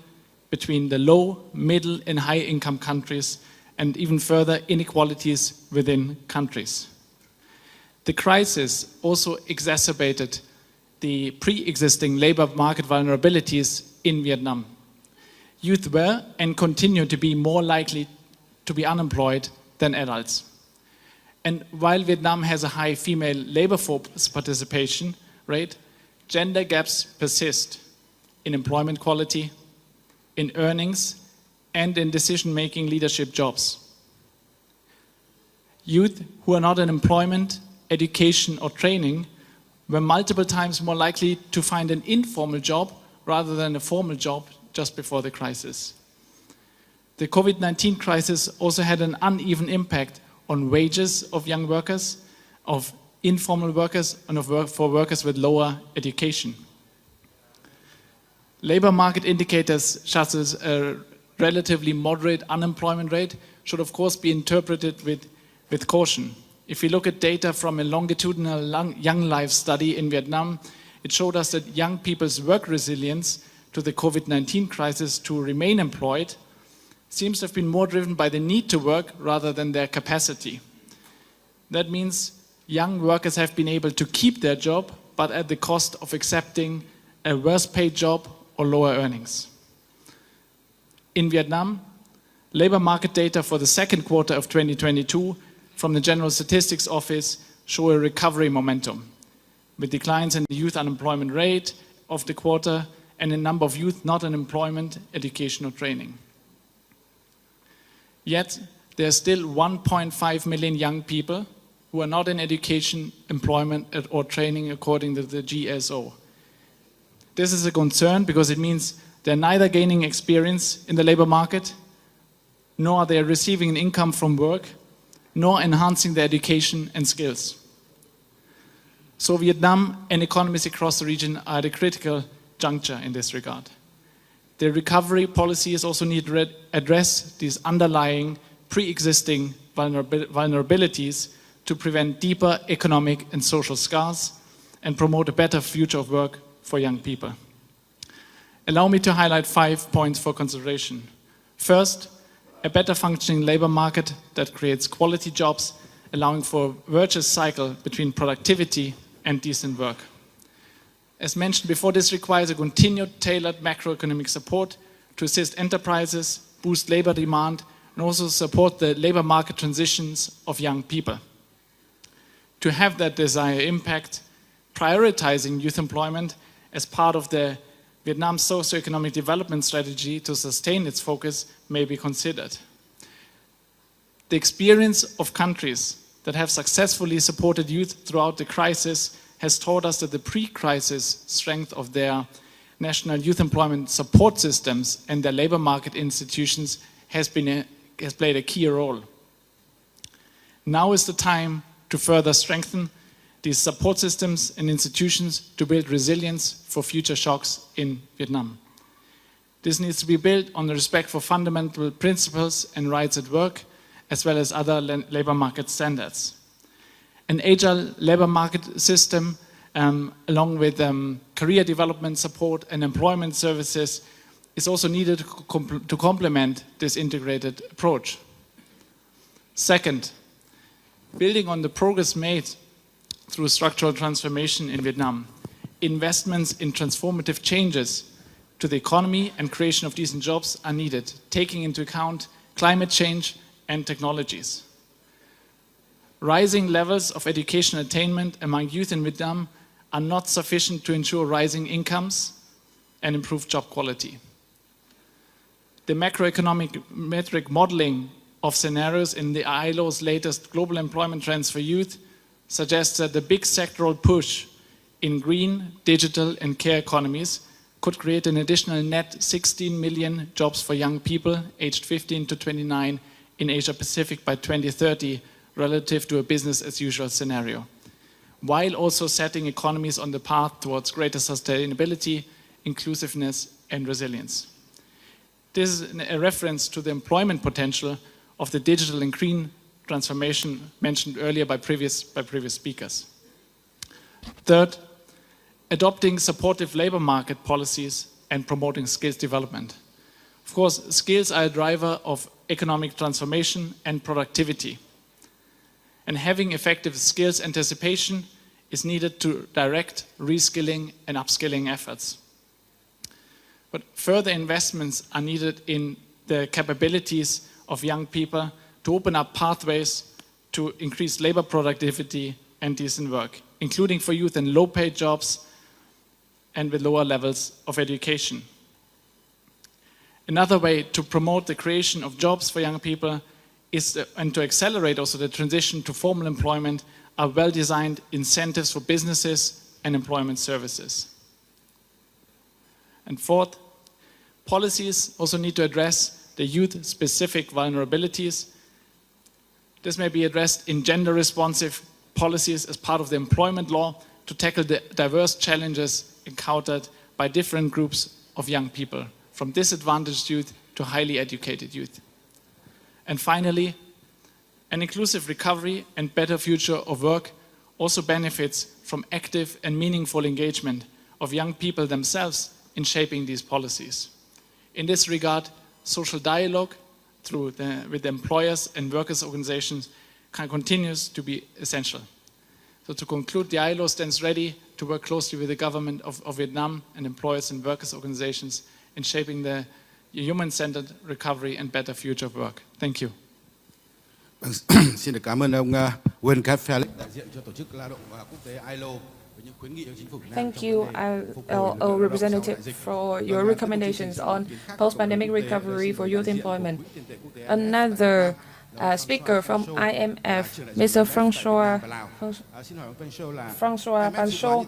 between the low, middle, and high-income countries, and even further inequalities within countries. The crisis also exacerbated the pre-existing labor market vulnerabilities in Vietnam. Youth were and continue to be more likely to be unemployed than adults. And while Vietnam has a high female labor force participation rate, gender gaps persist in employment quality, in earnings, and in decision-making leadership jobs. Youth who are not in employment, education, or training were multiple times more likely to find an informal job rather than a formal job just before the crisis. The COVID-19 crisis also had an uneven impact on wages of young workers, of informal workers, and for workers with lower education. Labor market indicators such as a relatively moderate unemployment rate should of course be interpreted with caution. If we look at data from a longitudinal Young Life study in Vietnam, it showed us that young people's work resilience to the COVID-19 crisis to remain employed seems to have been more driven by the need to work rather than their capacity. That means young workers have been able to keep their job, but at the cost of accepting a worse paid job or lower earnings. In Vietnam, labor market data for the second quarter of 2022 from the General Statistics Office show a recovery momentum, with declines in the youth unemployment rate of the quarter and a number of youth not in employment, education or training. Yet, there are still 1.5 million young people who are not in education, employment or training according to the GSO. This is a concern because it means they're neither gaining experience in the labor market, nor are they receiving an income from work, nor enhancing their education and skills. So Vietnam and economies across the region are at a critical juncture in this regard. The recovery policies also need to address these underlying pre-existing vulnerabilities to prevent deeper economic and social scars and promote a better future of work for young people. Allow me to highlight 5 points for consideration. First, a better functioning labor market that creates quality jobs, allowing for a virtuous cycle between productivity and decent work. As mentioned before, this requires a continued tailored macroeconomic support to assist enterprises, boost labor demand, and also support the labor market transitions of young people. To have that desired impact, prioritizing youth employment as part of the Vietnam Socio Economic Development Strategy to sustain its focus may be considered. The experience of countries that have successfully supported youth throughout the crisis has taught us that the pre-crisis strength of their national youth employment support systems and their labor market institutions has played a key role. Now is the time to further strengthen these support systems and institutions to build resilience for future shocks in Vietnam. This needs to be built on the respect for fundamental principles and rights at work, as well as other labor market standards. An agile labor market system, along with career development support and employment services, is also needed to complement this integrated approach. Second, building on the progress made through structural transformation in Vietnam, investments in transformative changes to the economy and creation of decent jobs are needed, taking into account climate change and technologies. Rising levels of education attainment among youth in Vietnam are not sufficient to ensure rising incomes and improved job quality. The macroeconomic metric modeling of scenarios in the ILO's latest global employment trends for youth suggests that the big sectoral push in green, digital and care economies could create an additional net 16 million jobs for young people aged 15 to 29 in Asia Pacific by 2030 relative to a business as usual scenario, while also setting economies on the path towards greater sustainability, inclusiveness and resilience. This is a reference to the employment potential of the digital and green transformation mentioned earlier by previous speakers. Third, adopting supportive labor market policies and promoting skills development. Of course, skills are a driver of economic transformation and productivity. And having effective skills anticipation is needed to direct reskilling and upskilling efforts. But further investments are needed in the capabilities of young people to open up pathways to increase labor productivity and decent work, including for youth in low-paid jobs and with lower levels of education. Another way to promote the creation of jobs for young people and to accelerate also the transition to formal employment are well-designed incentives for businesses and employment services. And fourth, policies also need to address the youth-specific vulnerabilities. This may be addressed in gender-responsive policies as part of the employment law to tackle the diverse challenges encountered by different groups of young people, from disadvantaged youth to highly educated youth. And finally, an inclusive recovery and better future of work also benefits from active and meaningful engagement of young people themselves in shaping these policies. In this regard, social dialogue with the employers and workers' organizations continues to be essential. So to conclude, the ILO stands ready to work closely with the government of Vietnam and employers and workers' organizations in shaping the human-centered recovery and better future of work. Thank you. Xin được cảm ơn ông Wayne Felix, đại diện cho Tổ chức Lao động Quốc tế ILO với những khuyến nghị cho chính phủ Việt Nam. Thank you, ILO representative, for your recommendations on post-pandemic recovery for youth employment. Another speaker from IMF, Mr. François Pancho.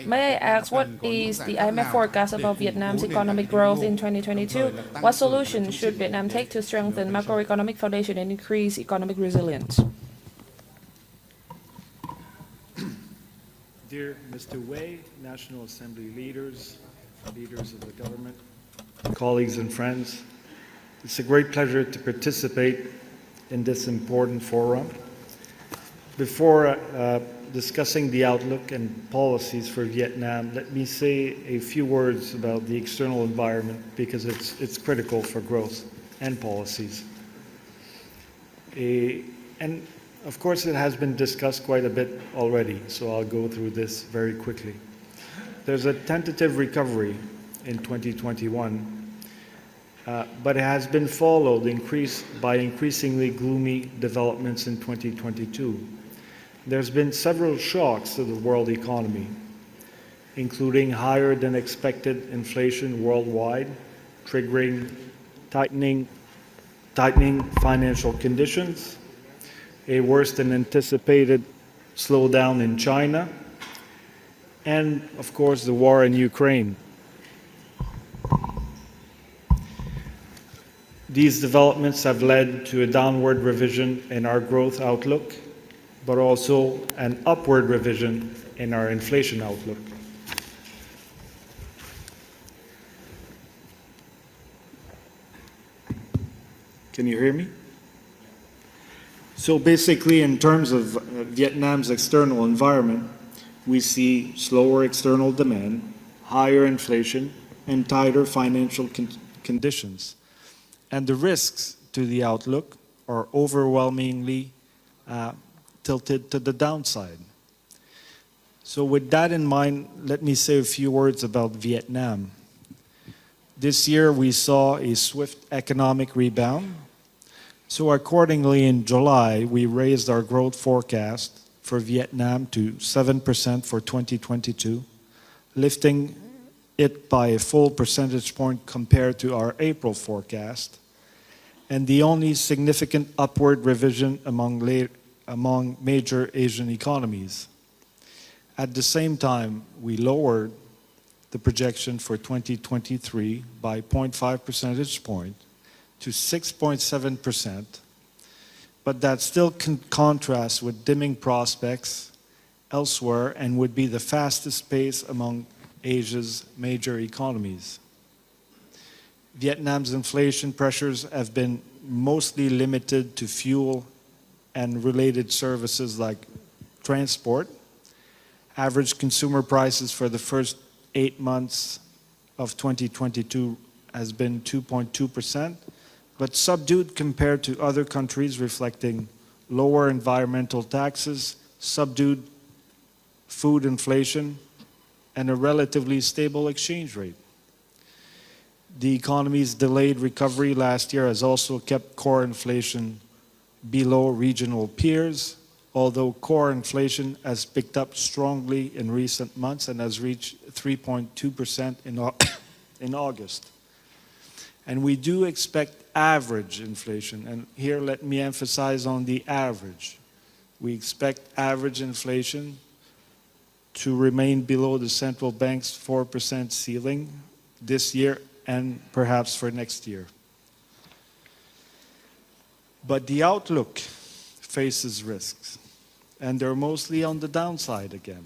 May I ask, what is the IMF forecast about Vietnam's economic growth in 2022? What solutions should Vietnam take to strengthen macroeconomic foundation and increase economic resilience? Dear Mr. Wei, National Assembly leaders, leaders of the government, colleagues and friends, it's a great pleasure to participate in this important forum. Before discussing the outlook and policies for Vietnam, let me say a few words about the external environment because it's critical for growth and policies. And of course, it has been discussed quite a bit already, so I'll go through this very quickly. There's a tentative recovery in 2021. But it has been followed by increasingly gloomy developments in 2022. There's been several shocks to the world economy, including higher than expected inflation worldwide, triggering tightening financial conditions, a worse than anticipated slowdown in China, and of course the war in Ukraine. These developments have led to a downward revision in our growth outlook, but also an upward revision in our inflation outlook. Can you hear me? So basically, in terms of Vietnam's external environment, we see slower external demand, higher inflation, and tighter financial conditions. And the risks to the outlook are overwhelmingly tilted to the downside. So with that in mind, let me say a few words about Vietnam. This year we saw a swift economic rebound. So accordingly, in July, we raised our growth forecast for Vietnam to 7% for 2022, lifting it by a full percentage point compared to our April forecast, and the only significant upward revision among major Asian economies. At the same time, we lowered the projection for 2023 by 0.5 percentage point to 6.7%, but that still contrasts with dimming prospects elsewhere and would be the fastest pace among Asia's major economies. Vietnam's inflation pressures have been mostly limited to fuel and related services like transport. Average consumer prices for the first 8 months of 2022 has been 2.2%, but subdued compared to other countries, reflecting lower environmental taxes, subdued food inflation, and a relatively stable exchange rate. The economy's delayed recovery last year has also kept core inflation below regional peers, although core inflation has picked up strongly in recent months and has reached 3.2% in August. And we do expect average inflation, and here let me emphasize on the average. We expect average inflation to remain below the central bank's 4% ceiling this year and perhaps for next year. But the outlook faces risks, and they're mostly on the downside again.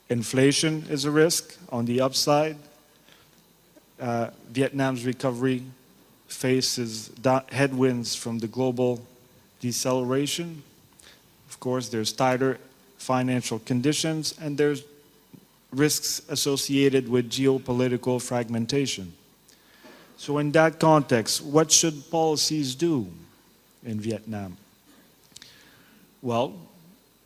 Inflation is a risk. On the upside, Vietnam's recovery faces headwinds from the global deceleration. Of course, there's tighter financial conditions, and there's risks associated with geopolitical fragmentation. So in that context, what should policies do in Vietnam? Well,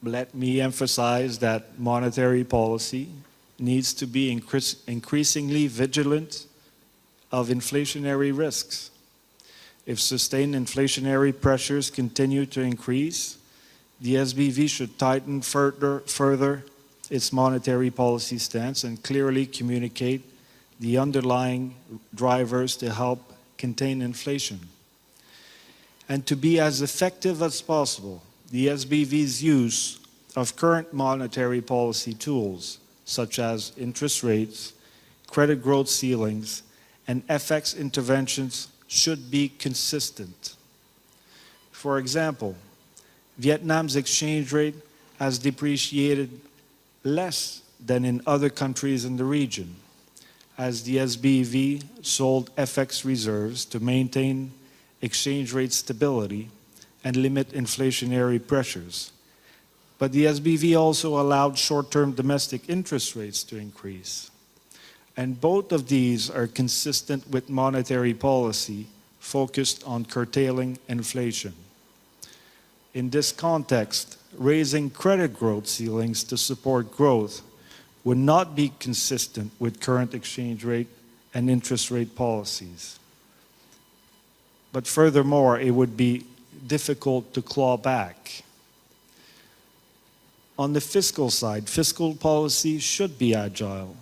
let me emphasize that monetary policy needs to be increasingly vigilant of inflationary risks. If sustained inflationary pressures continue to increase, the SBV should tighten further its monetary policy stance and clearly communicate the underlying drivers to help contain inflation. And to be as effective as possible, the SBV's use of current monetary policy tools, such as interest rates, credit growth ceilings, and FX interventions, should be consistent. For example, Vietnam's exchange rate has depreciated less than in other countries in the region, as the SBV sold FX reserves to maintain exchange rate stability and limit inflationary pressures. But the SBV also allowed short-term domestic interest rates to increase. And both of these are consistent with monetary policy focused on curtailing inflation. In this context, raising credit growth ceilings to support growth would not be consistent with current exchange rate and interest rate policies. But furthermore, it would be difficult to claw back. On the fiscal side, fiscal policy should be agile,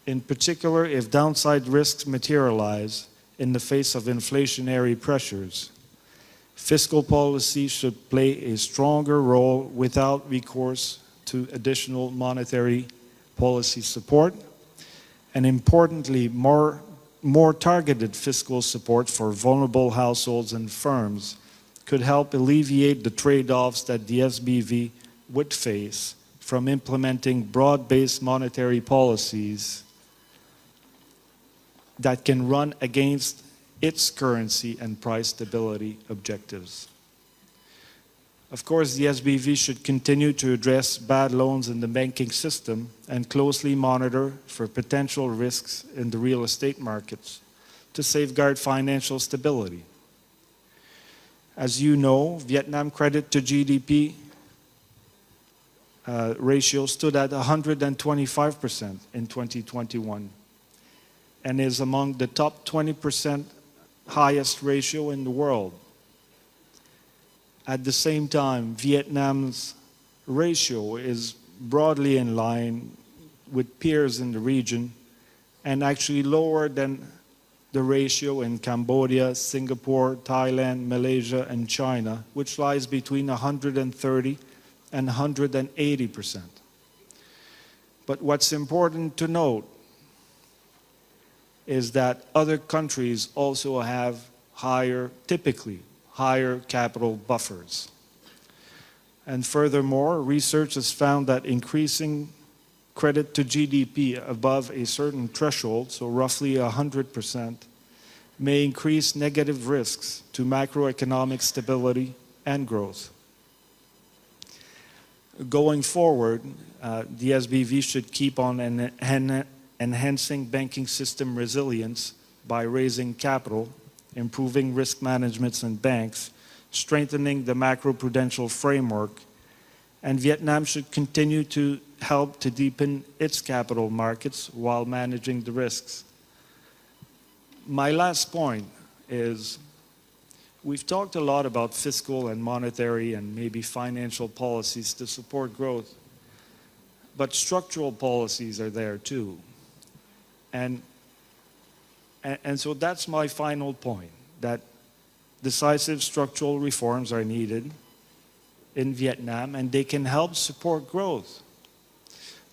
in particular if downside risks materialize in the face of inflationary pressures. Fiscal policy should play a stronger role without recourse to additional monetary policy support, and importantly, more targeted fiscal support for vulnerable households and firms could help alleviate the trade-offs that the SBV would face from implementing broad-based monetary policies that can run against its currency and price stability objectives. Of course, the SBV should continue to address bad loans in the banking system and closely monitor for potential risks in the real estate markets to safeguard financial stability. As you know, Vietnam credit to GDP ratio stood at 125% in 2021 and is among the top 20% highest ratio in the world. At the same time, Vietnam's ratio is broadly in line with peers in the region and actually lower than the ratio in Cambodia, Singapore, Thailand, Malaysia, and China, which lies between 130 and 180%. But what's important to note is that other countries also have typically higher capital buffers. And furthermore, research has found that increasing credit to GDP above a certain threshold, so roughly 100%, may increase negative risks to macroeconomic stability and growth. Going forward, the SBV should keep on enhancing banking system resilience by raising capital, improving risk management in banks, strengthening the macroprudential framework, and Vietnam should continue to help to deepen its capital markets while managing the risks. My last point is we've talked a lot about fiscal and monetary and maybe financial policies to support growth, but structural policies are there too. And so that's my final point, that decisive structural reforms are needed in Vietnam, and they can help support growth.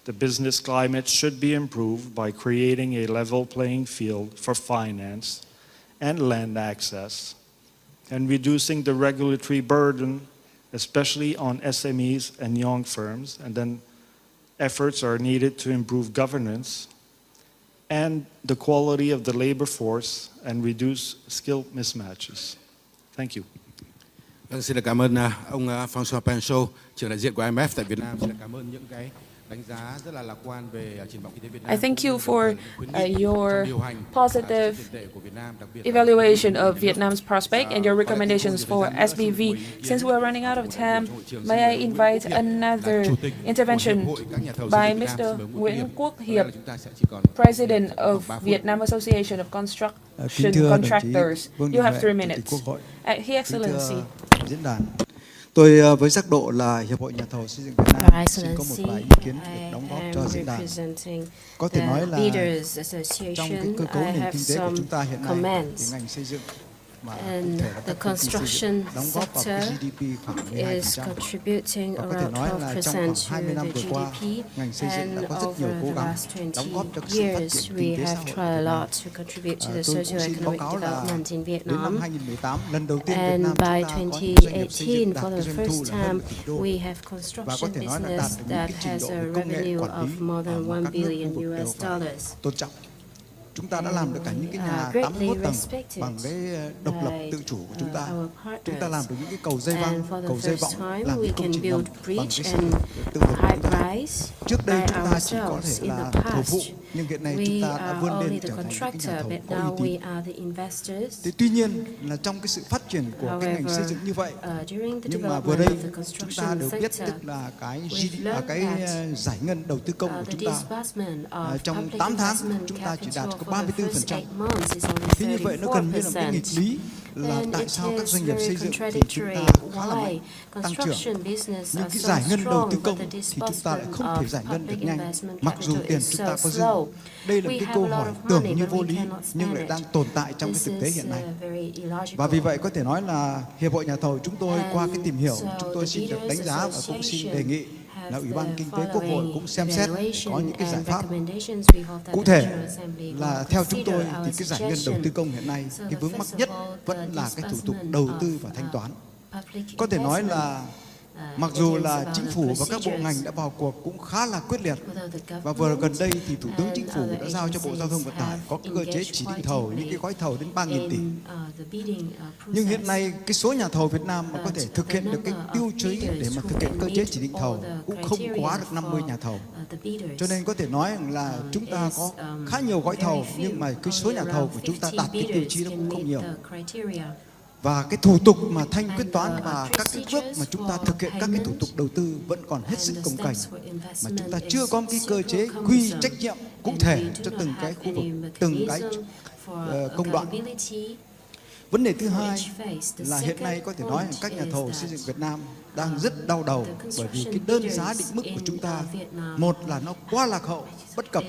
The business climate should be improved by creating a level playing field for finance and land access, and reducing the regulatory burden, especially on SMEs and young firms. And then efforts are needed to improve governance and the quality of the labor force and reduce skill mismatches. Thank you. Xin cảm ơn ông François Pancho, trưởng đại diện của IMF tại Việt Nam. Xin cảm ơn những cái đánh giá rất là lạc quan về triển vọng kinh tế Việt Nam. I thank you for your positive evaluation of Vietnam's prospect and your recommendations for SBV. Since we are running out of time, may I invite another intervention by Mr. Nguyễn Quốc Hiệp, President of Vietnam Association of Construction Contractors. You have 3 minutes. His Excellency. Diễn đàn. Tôi với giác độ là Hiệp hội Nhà thầu xây dựng Việt Nam xin có một vài ý kiến để đóng góp cho diễn đàn. Có thể nói là trong cái cơ cấu nền kinh tế của chúng ta hiện nay thì ngành xây dựng and the construction sector is contributing around 12% to the GDP, and over the last 20 years we have tried a lot to contribute to the socio-economic development in Vietnam. And by 2018, for the first time, we have construction business that has a revenue of more than $1 billion. Chúng ta đã làm được cả những cái nhà 81 tầng bằng cái độc lập tự chủ của chúng ta. Chúng ta làm được những cái cầu dây văng, cầu dây vọng, làm những công trình ngầm bằng cái sự tự lực của chúng ta. Trước đây chúng ta chỉ có thể là thầu phụ, nhưng hiện nay chúng ta đã vươn lên trở thành những cái nhà thầu có uy tín. Thế tuy nhiên là trong cái sự phát triển của cái ngành xây dựng như vậy, nhưng mà vừa đây chúng ta đều biết tức là cái giải ngân đầu tư công của chúng ta trong 8 tháng chúng ta chỉ đạt có 34%. Thế như vậy nó gần như là một cái nghịch lý là tại sao các doanh nghiệp xây dựng thì chúng ta khá là mạnh tăng trưởng, nhưng cái giải ngân đầu tư công thì chúng ta lại không thể giải ngân được nhanh, mặc dù tiền chúng ta có dư. Đây là cái câu hỏi tưởng như vô lý nhưng lại đang tồn tại trong cái thực tế hiện nay. Và vì vậy có thể nói là Hiệp hội Nhà thầu chúng tôi qua cái tìm hiểu, chúng tôi xin được đánh giá và cũng xin đề nghị là Ủy ban Kinh tế Quốc hội cũng xem xét có những cái giải pháp cụ thể. Là theo chúng tôi thì cái giải ngân đầu tư công hiện nay cái vướng mắc nhất vẫn là cái thủ tục đầu tư và thanh toán. Có thể nói là mặc dù là chính phủ và các bộ ngành đã vào cuộc cũng khá là quyết liệt, và vừa gần đây thì Thủ tướng Chính phủ đã giao cho Bộ Giao thông Vận tải có cơ chế chỉ định thầu những cái gói thầu đến 3.000 tỷ. Nhưng hiện nay cái số nhà thầu Việt Nam mà có thể thực hiện được cái tiêu chí để mà thực hiện cơ chế chỉ định thầu cũng không quá được 50 nhà thầu. Cho nên có thể nói là chúng ta có khá nhiều gói thầu nhưng mà cái số nhà thầu của chúng ta đạt cái tiêu chí nó cũng không nhiều. Và cái thủ tục mà thanh quyết toán và các cái bước mà chúng ta thực hiện các cái thủ tục đầu tư vẫn còn hết sức cồng kềnh, mà chúng ta chưa có một cái cơ chế quy trách nhiệm cụ thể cho từng cái khu vực, từng cái công đoạn. Vấn đề thứ hai là hiện nay có thể nói là các nhà thầu xây dựng Việt Nam đang rất đau đầu bởi vì cái đơn giá định mức của chúng ta, một là nó quá lạc hậu, bất cập,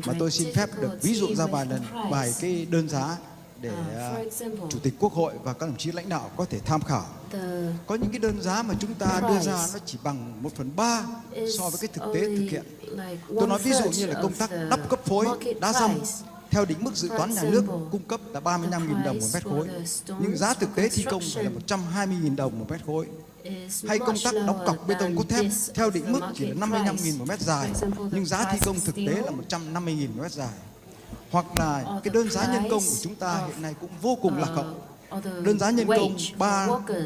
mà tôi xin phép được ví dụ ra vài cái đơn giá để Chủ tịch Quốc hội và các đồng chí lãnh đạo có thể tham khảo. Có những cái đơn giá mà chúng ta đưa ra nó chỉ bằng 1/3 so với cái thực tế thực hiện. Tôi nói ví dụ như là công tác đắp cấp phối đá răm theo định mức dự toán nhà nước cung cấp là 35.000 đồng một mét khối, nhưng giá thực tế thi công là 120.000 đồng một mét khối. Hay công tác đóng cọc bê tông cốt thép theo định mức chỉ là 55.000 một mét dài, nhưng giá thi công thực tế là 150.000 một mét dài. Hoặc là cái đơn giá nhân công của chúng ta hiện nay cũng vô cùng lạc hậu. Đơn giá nhân công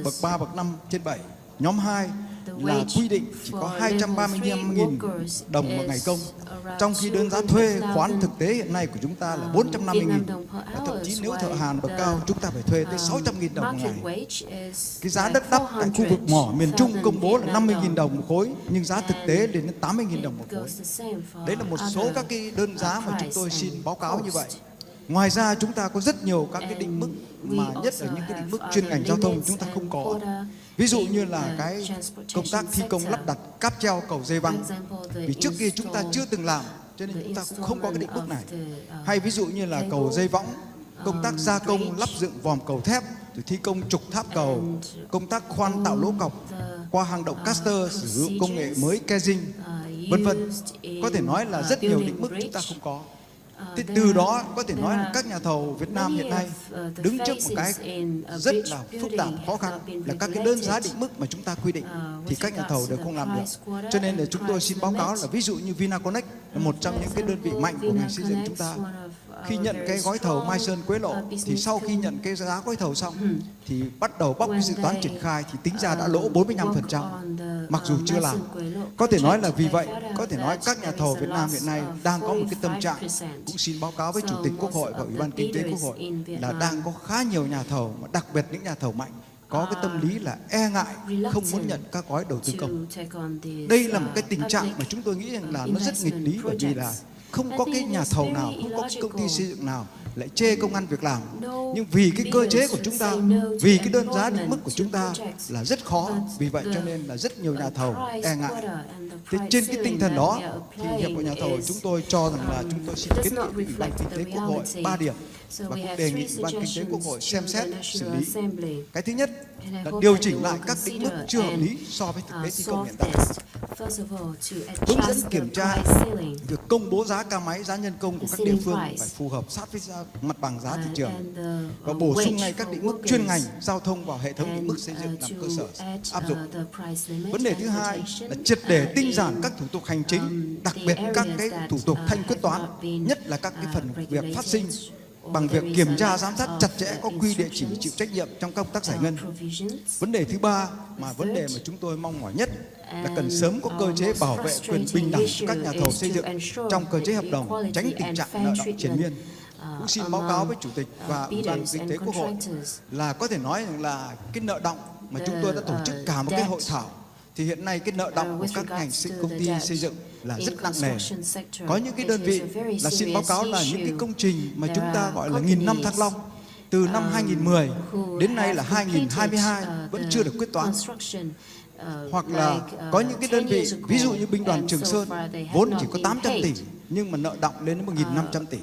bậc 3, bậc 5 trên 7, nhóm 2 là quy định chỉ có 235.000 đồng một ngày công, trong khi đơn giá thuê khoán thực tế hiện nay của chúng ta là 450.000, và thậm chí nếu thợ hàn bậc cao chúng ta phải thuê tới 600.000 đồng một ngày. Cái giá đất đắp tại khu vực mỏ miền Trung công bố là 50.000 đồng một khối, nhưng giá thực tế lên đến 80.000 đồng một khối. Đấy là một số các cái đơn giá mà chúng tôi xin báo cáo như vậy. Ngoài ra chúng ta có rất nhiều các cái định mức mà nhất là những cái định mức chuyên ngành giao thông chúng ta không có. Ví dụ như là cái công tác thi công lắp đặt cáp treo cầu dây văng. Vì trước kia chúng ta chưa từng làm cho nên chúng ta cũng không có cái định mức này. Hay ví dụ như là cầu dây võng, công tác gia công lắp dựng vòm cầu thép, rồi thi công trục tháp cầu, công tác khoan tạo lỗ cọc qua hang động caster sử dụng công nghệ mới KHmôNG, vân vân. Có thể nói là rất nhiều định mức chúng ta không có. Thì từ đó có thể nói là các nhà thầu Việt Nam hiện nay đứng trước một cái rất là phức tạp, khó khăn là các cái đơn giá định mức mà chúng ta quy định thì các nhà thầu đều không làm được. Cho nên là chúng tôi xin báo cáo là ví dụ như Vinaconex là một trong những cái đơn vị mạnh của ngành xây dựng chúng ta. Khi nhận cái gói thầu Mai Sơn Quế Lộ thì sau khi nhận cái giá gói thầu xong thì bắt đầu bóc cái dự toán triển khai thì tính ra đã lỗ 45%, mặc dù chưa làm. Có thể nói là vì vậy, có thể nói các nhà thầu Việt Nam hiện nay đang có một cái tâm trạng, cũng xin báo cáo với Chủ tịch Quốc hội và Ủy ban Kinh tế Quốc hội là đang có khá nhiều nhà thầu, mà đặc biệt những nhà thầu mạnh, có cái tâm lý là e ngại, không muốn nhận các gói đầu tư công. Đây là một cái tình trạng mà chúng tôi nghĩ rằng là nó rất nghịch lý, bởi vì là không có cái nhà thầu nào, không có cái công ty xây dựng nào lại chê công ăn việc làm. Nhưng vì cái cơ chế của chúng ta, vì cái đơn giá định mức của chúng ta là rất khó, vì vậy cho nên là rất nhiều nhà thầu e ngại. Thì trên cái tinh thần đó thì Hiệp hội Nhà thầu chúng tôi cho rằng là chúng tôi xin kiến nghị Ủy ban Kinh tế Quốc hội 3 điểm và cũng đề nghị Ủy ban Kinh tế Quốc hội xem xét xử lý. Cái thứ nhất là điều chỉnh lại các định mức chưa hợp lý so với thực tế thi công hiện tại. Hướng dẫn kiểm tra việc công bố giá ca máy, giá nhân công của các địa phương phải phù hợp sát với mặt bằng giá thị trường và bổ sung ngay các định mức chuyên ngành giao thông vào hệ thống định mức xây dựng làm cơ sở áp dụng. Vấn đề thứ hai là triệt để tinh giản các thủ tục hành chính, đặc biệt các cái thủ tục thanh quyết toán, nhất là các cái phần việc phát sinh bằng việc kiểm tra giám sát chặt chẽ có quy địa chỉ chịu trách nhiệm trong công tác giải ngân. Vấn đề thứ ba mà vấn đề mà chúng tôi mong mỏi nhất là cần sớm có cơ chế bảo vệ quyền bình đẳng cho các nhà thầu xây dựng trong cơ chế hợp đồng, tránh tình trạng nợ động triền miên. Cũng xin báo cáo với Chủ tịch và Ủy ban Kinh tế Quốc hội là có thể nói rằng là cái nợ động mà chúng tôi đã tổ chức cả một cái hội thảo thì hiện nay cái nợ động của các ngành công ty xây dựng là rất nặng nề. Có những cái đơn vị là xin báo cáo là những cái công trình mà chúng ta gọi là nghìn năm Thăng Long từ năm 2010 đến nay là 2022 vẫn chưa được quyết toán. Hoặc là có những cái đơn vị ví dụ như binh đoàn Trường Sơn vốn chỉ có 800 tỷ nhưng mà nợ động lên đến 1.500 tỷ.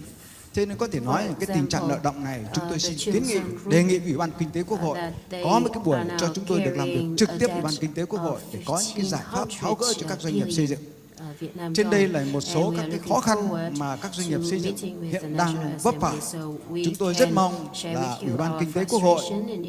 Thế nên có thể nói là cái tình trạng nợ động này chúng tôi xin kiến nghị, đề nghị Ủy ban Kinh tế Quốc hội có một cái buổi cho chúng tôi được làm việc trực tiếp Ủy ban Kinh tế Quốc hội để có những cái giải pháp tháo gỡ cho các doanh nghiệp xây dựng. Trên đây là một số các cái khó khăn mà các doanh nghiệp xây dựng hiện đang vấp phải. Chúng tôi rất mong là Ủy ban Kinh tế Quốc hội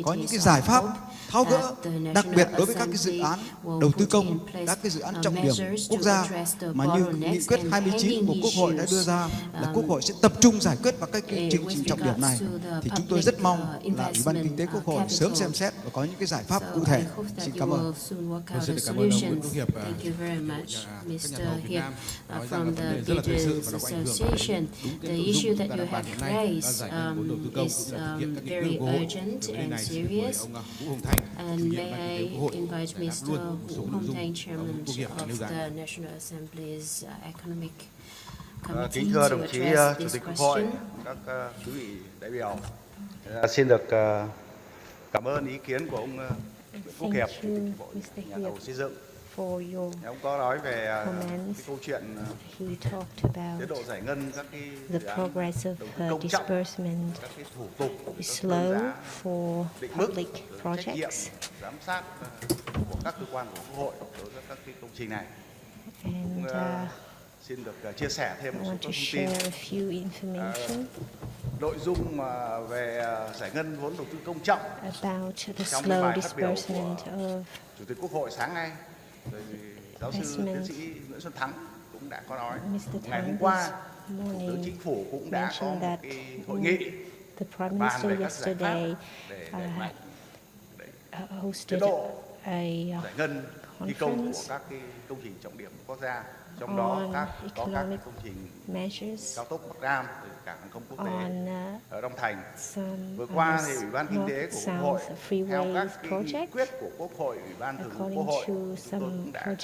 có những cái giải pháp tháo gỡ, đặc biệt đối với các cái dự án đầu tư công, các cái dự án trọng điểm quốc gia mà như nghị quyết 29 của Quốc hội đã đưa ra là Quốc hội sẽ tập trung giải quyết vào các cái chương trình trọng điểm này. Thì chúng tôi rất mong là Ủy ban Kinh tế Quốc hội sớm xem xét và có những cái giải pháp cụ thể. Xin cảm ơn. Xin cảm ơn ông Nguyễn Quốc Hiệp, các nhà thầu Việt Nam nói rằng là vấn đề rất là thời sự và nó có ảnh hưởng đến đúng cái nội dung chúng ta đang bàn hiện nay là giải ngân vốn đầu tư công cũng là thực hiện các nghị quyết của Quốc hội. Vấn đề này xin mời ông Vũ Hồng Thanh, And may I invite Mr. Wu Hongtang, Chairman of the National Assembly's Economic Committee, Kính thưa đồng to chí address Chủ this tịch Quốc hội, question. các quý vị đại biểu, xin được cảm ơn ý kiến của ông Nguyễn Quốc Hiệp, Chủ tịch Bộ Nhà thầu xây dựng. Ông có nói về cái câu chuyện tiến độ giải ngân các cái dự án đầu tư công trọng, các cái thủ tục, slow for định mức, public trách nhiệm, projects. giám sát của các cơ quan của Quốc hội đối với các cái công trình này. Cũng xin được chia sẻ thêm một số thông tin. Nội dung về giải ngân vốn đầu tư công trọng trong cái bài phát biểu của Chủ tịch Quốc hội sáng nay, rồi giáo sư tiến sĩ Nguyễn Xuân Thắng cũng đã có nói. Ngày hôm qua, Thủ tướng Chính phủ cũng đã có một cái hội nghị bàn về các giải pháp để đẩy mạnh tiến độ giải ngân thi công của các cái công trình trọng điểm quốc gia, trong đó có các công trình cao tốc Bắc Nam, cảng hàng không quốc tế ở Long Thành. Vừa qua thì Ủy ban Kinh tế của Quốc hội theo các cái nghị quyết của Quốc hội, Ủy ban Thường vụ Quốc hội chúng tôi cũng đã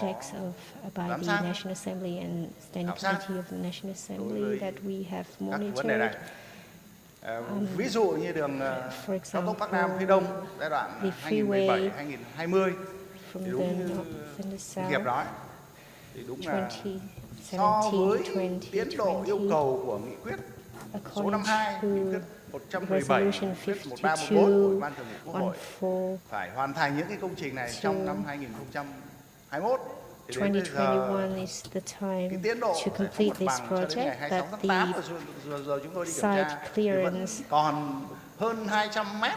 có giám sát, khảo sát đối với các vấn đề này. Ví dụ như đường cao tốc Bắc Nam phía Đông giai đoạn 2017-2020 thì đúng như Hiệp nói, thì đúng là so với tiến độ yêu cầu của nghị quyết số 52, nghị quyết 117, nghị quyết 1314 của Ủy ban Thường vụ Quốc hội phải hoàn thành những cái công trình này trong năm 2021. 2021 is the time to complete this project, but the site clearance còn hơn 200 mét,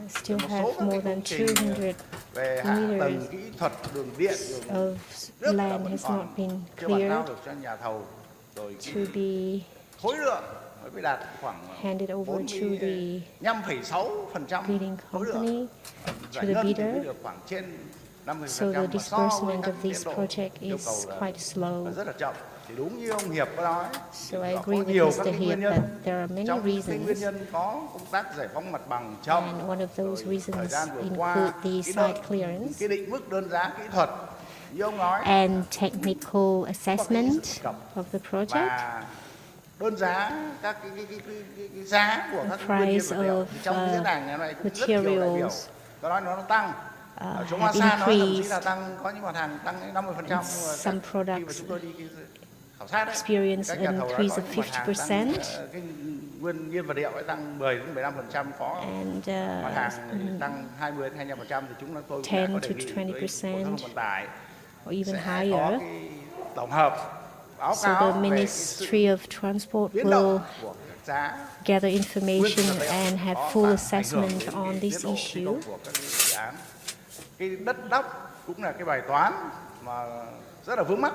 still have more than 200 về hạ tầng meters kỹ thuật đường điện of land has not been cleared to be khối lượng mới đạt khoảng handed over to the 5,6% bidding company, to the bidder. khoảng trên 50%, So the disbursement of this project is quite slow. rất là chậm. Thì đúng như ông Hiệp có nói, So I agree with Mr. Hiệp that there are many nguyên reasons, nhân có công tác giải phóng mặt bằng chậm, and one of those reasons include the site clearance cái định mức đơn giá kỹ thuật như ông nói, and technical assessment of the project, và đơn giá các cái giá của các nguyên nhiên vật liệu. Trong diễn đàn ngày này cũng rất nhiều đại biểu có nói nó tăng. Chúng ta nói thậm chí là tăng, có những mặt hàng tăng 50%. Some products chúng tôi đi khảo sát đấy, experience an increase of 50%. Cái nguyên nhiên vật liệu ấy tăng 10-15%, có mặt hàng tăng 20-25%, thì chúng tôi cũng đã có đề nghị với Bộ Giao thông Vận tải or even sẽ higher. có cái tổng hợp báo So cáo the về Ministry of Transport biến will động của các giá gather information and have full assessment on this issue. của các dự án. Cái đất đắp cũng là cái bài toán mà rất là vướng mắc.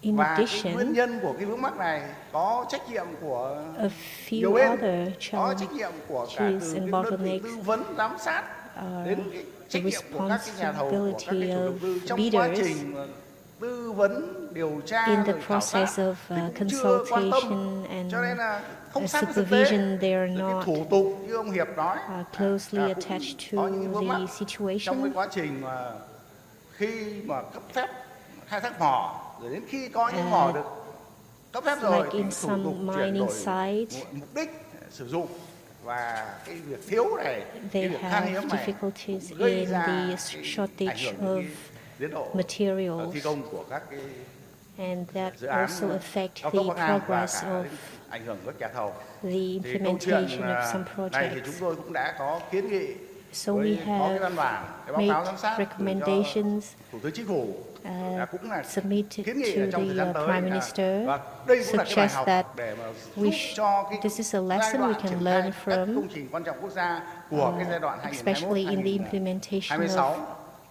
In Và cái addition, nguyên nhân của cái vướng mắc này có trách nhiệm của a nhiều few bên, other có trách nhiệm của cả challenges từ and cái đơn vị bottlenecks tư vấn giám sát đến cái trách nhiệm của các cái nhà thầu, của các cái responsibility chủ đầu of tư trong quá bidders trình tư vấn, điều tra, in the rồi khảo sát, process of thì cũng chưa quan tâm. consultation and Cho nên là không sát với thực tế. supervision. They are Rồi cái not thủ tục như ông Hiệp nói closely cũng attached có to những vướng mắc the trong situation. cái quá trình mà khi mà cấp phép khai thác mỏ, rồi đến khi có những mỏ được cấp phép rồi Like in thì thủ some tục chuyển mining đổi sites, mục đích sử dụng, và cái việc thiếu này, cái they việc khan have hiếm này difficulties gây in ra the cái shortage ảnh hưởng of đến cái tiến độ materials, thi công của các cái and that dự án also affect cao the tốc Bắc Nam, và progress cả of ảnh hưởng của nhà thầu. the Thì câu chuyện implementation of some này thì projects. chúng tôi cũng đã có kiến nghị, So với we có cái văn have bản, cái báo cáo giám sát made recommendations Thủ tướng Chính phủ cũng là submitted kiến nghị to trong thời gian the tới, Prime Minister, và đây cũng là cái bài suggest học that để mà we giúp cho cái this is a giai lesson đoạn we can triển learn khai các from, công trình quan trọng quốc gia của cái giai đoạn especially in the implementation 2021-2026.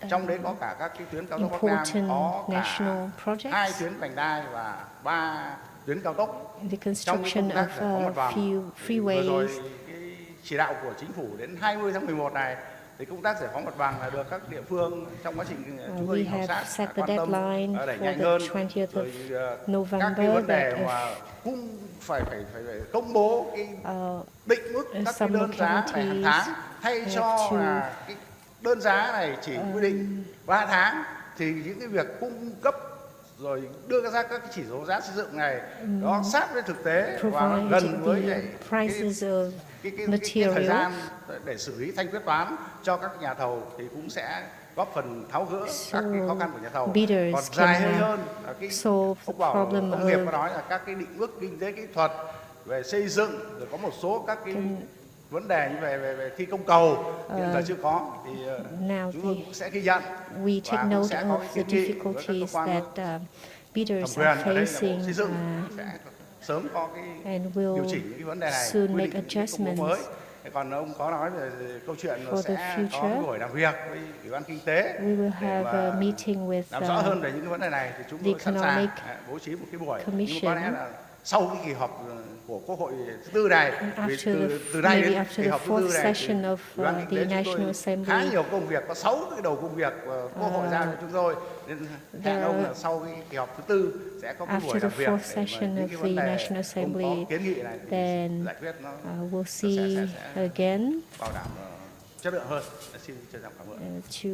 of Trong đấy có cả các cái tuyến cao tốc Bắc Nam, important có cả national 2 projects, tuyến vành đai và 3 tuyến cao tốc. the Trong cái construction công tác of giải phóng mặt bằng, few vừa rồi freeways. cái chỉ đạo của Chính phủ đến 20 tháng 11 này, thì công tác giải phóng mặt bằng là được các địa phương trong quá trình chúng tôi We khảo have sát set the quan tâm deadline đẩy for nhanh the hơn. 20th Rồi of các cái vấn November đề that mà cũng phải công bố cái định mức các cái some đơn giá này hàng tháng, thay cho là cái đơn giá này chỉ quy định 3 tháng, thì những cái việc cung cấp rồi đưa ra các cái chỉ số giá xây dựng này nó sát với thực tế và nó gần với cái thời gian để xử lý thanh quyết toán cho các nhà thầu, thì cũng sẽ góp phần tháo gỡ các cái khó khăn của nhà thầu. Còn dài hơi hơn cái ông bảo ông Hiệp có nói là các cái định mức kinh tế kỹ thuật về xây dựng, rồi có một số các cái vấn đề như về thi công cầu hiện giờ chưa có, thì chúng tôi cũng sẽ ghi nhận we take và cũng note sẽ of có the kiến nghị với các cơ difficulties quan that bidders thẩm are quyền ở đây là Bộ facing, Xây dựng sẽ sớm có cái and điều will chỉnh những cái vấn đề này, soon quy make định những công bố mới. adjustments. Còn ông có nói về câu chuyện For sẽ the có future, buổi làm việc với Ủy ban Kinh tế we will để have a mà meeting with làm rõ hơn về những cái vấn đề này, thì chúng tôi sẵn sàng bố trí một cái buổi, nhưng mà có lẽ là sau cái kỳ họp của Quốc hội thứ tư này, vì từ nay đến kỳ họp thứ tư này thì Ủy ban Kinh tế chúng tôi khá nhiều công việc, có 6 cái đầu công việc Quốc hội giao cho chúng tôi, nên hẹn ông là sau cái kỳ họp thứ tư sẽ có cái buổi làm việc để mà những cái vấn đề ông có kiến nghị này thì giải quyết nó we'll see again. bảo đảm chất lượng hơn. Xin trân trọng cảm ơn. To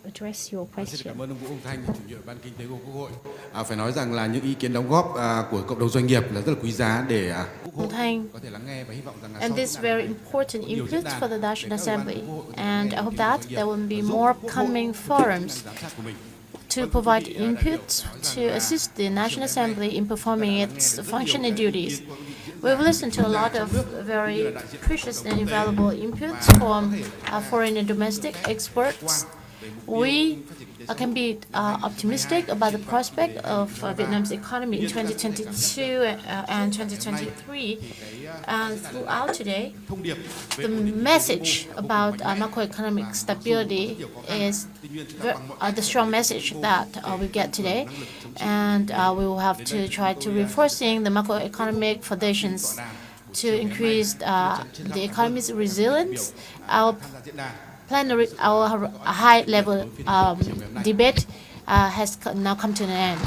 address your Xin question. cảm ơn ông Vũ Hồng Thanh, chủ nhiệm Ban Kinh tế của Quốc hội. Phải nói rằng là những ý kiến đóng góp của cộng đồng doanh nghiệp là rất là quý giá để Quốc hội có thể lắng nghe và hy vọng rằng là and this very important input for the National Assembly. And I hope that there will be more upcoming forums to provide input to assist the National Assembly in performing its function and duties. We've listened to a lot of very precious and invaluable inputs from foreign and domestic experts. We can be optimistic about the prospect of Vietnam's economy in 2022 and 2023. And throughout today, the message about macroeconomic stability is the strong message that we get today. And we will have to try to reinforcing the macroeconomic foundations to increase the economy's resilience. Our high-level debate has now come to an end.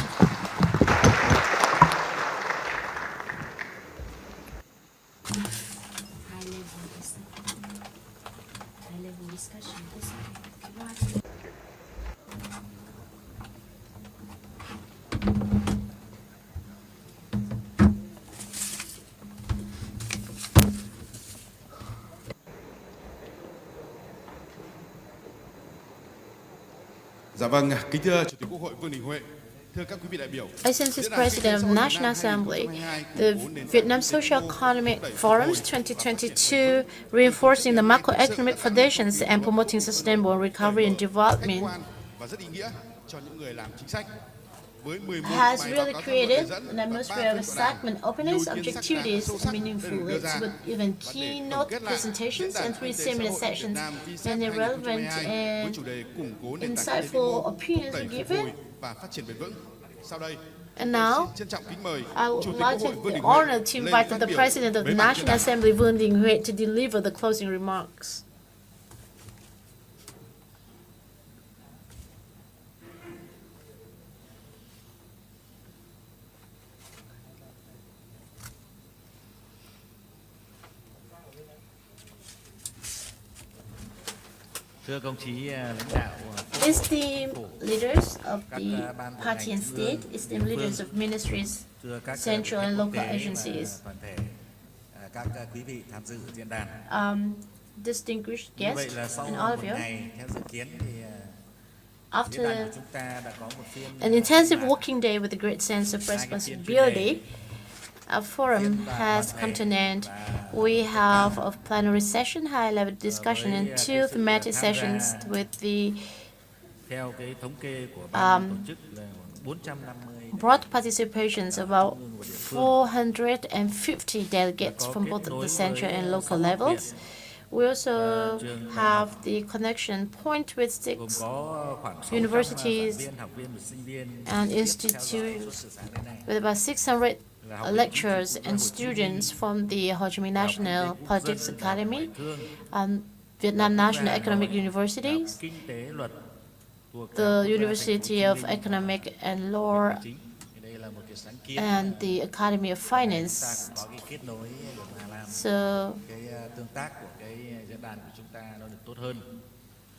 Dạ vâng, kính thưa Chủ tịch Quốc hội Vương Đình Huệ, thưa các quý vị đại biểu. As President of the National Assembly, the Vietnam Socio Economic Forum 2022, reinforcing the macroeconomic foundations and promoting sustainable recovery and development, has really created an atmosphere of excitement, openness, objectivities, and meaningfulness, with even keynote presentations and 3 seminar sessions, many relevant and insightful opinions were given. And now, I would like to have the honor to invite the President of the National Assembly, Vương Đình Huệ, to deliver the closing remarks. Thưa công chí lãnh đạo, esteemed leaders of the party and state, esteemed leaders of ministries, central and local agencies, distinguished guests, and all of you. After an intensive working day with a great sense of responsibility, our forum has come to an end. We have a plenary session, high-level discussion, and 2 thematic sessions with the broad participations about 450 delegates from both the central and local levels. We also have the connection point with 6 universities and institutes with about 600 lecturers and students from the Ho Chi Minh National Politics Academy, Vietnam National Economic Universities, the University of Economic and Law, and the Academy of Finance. So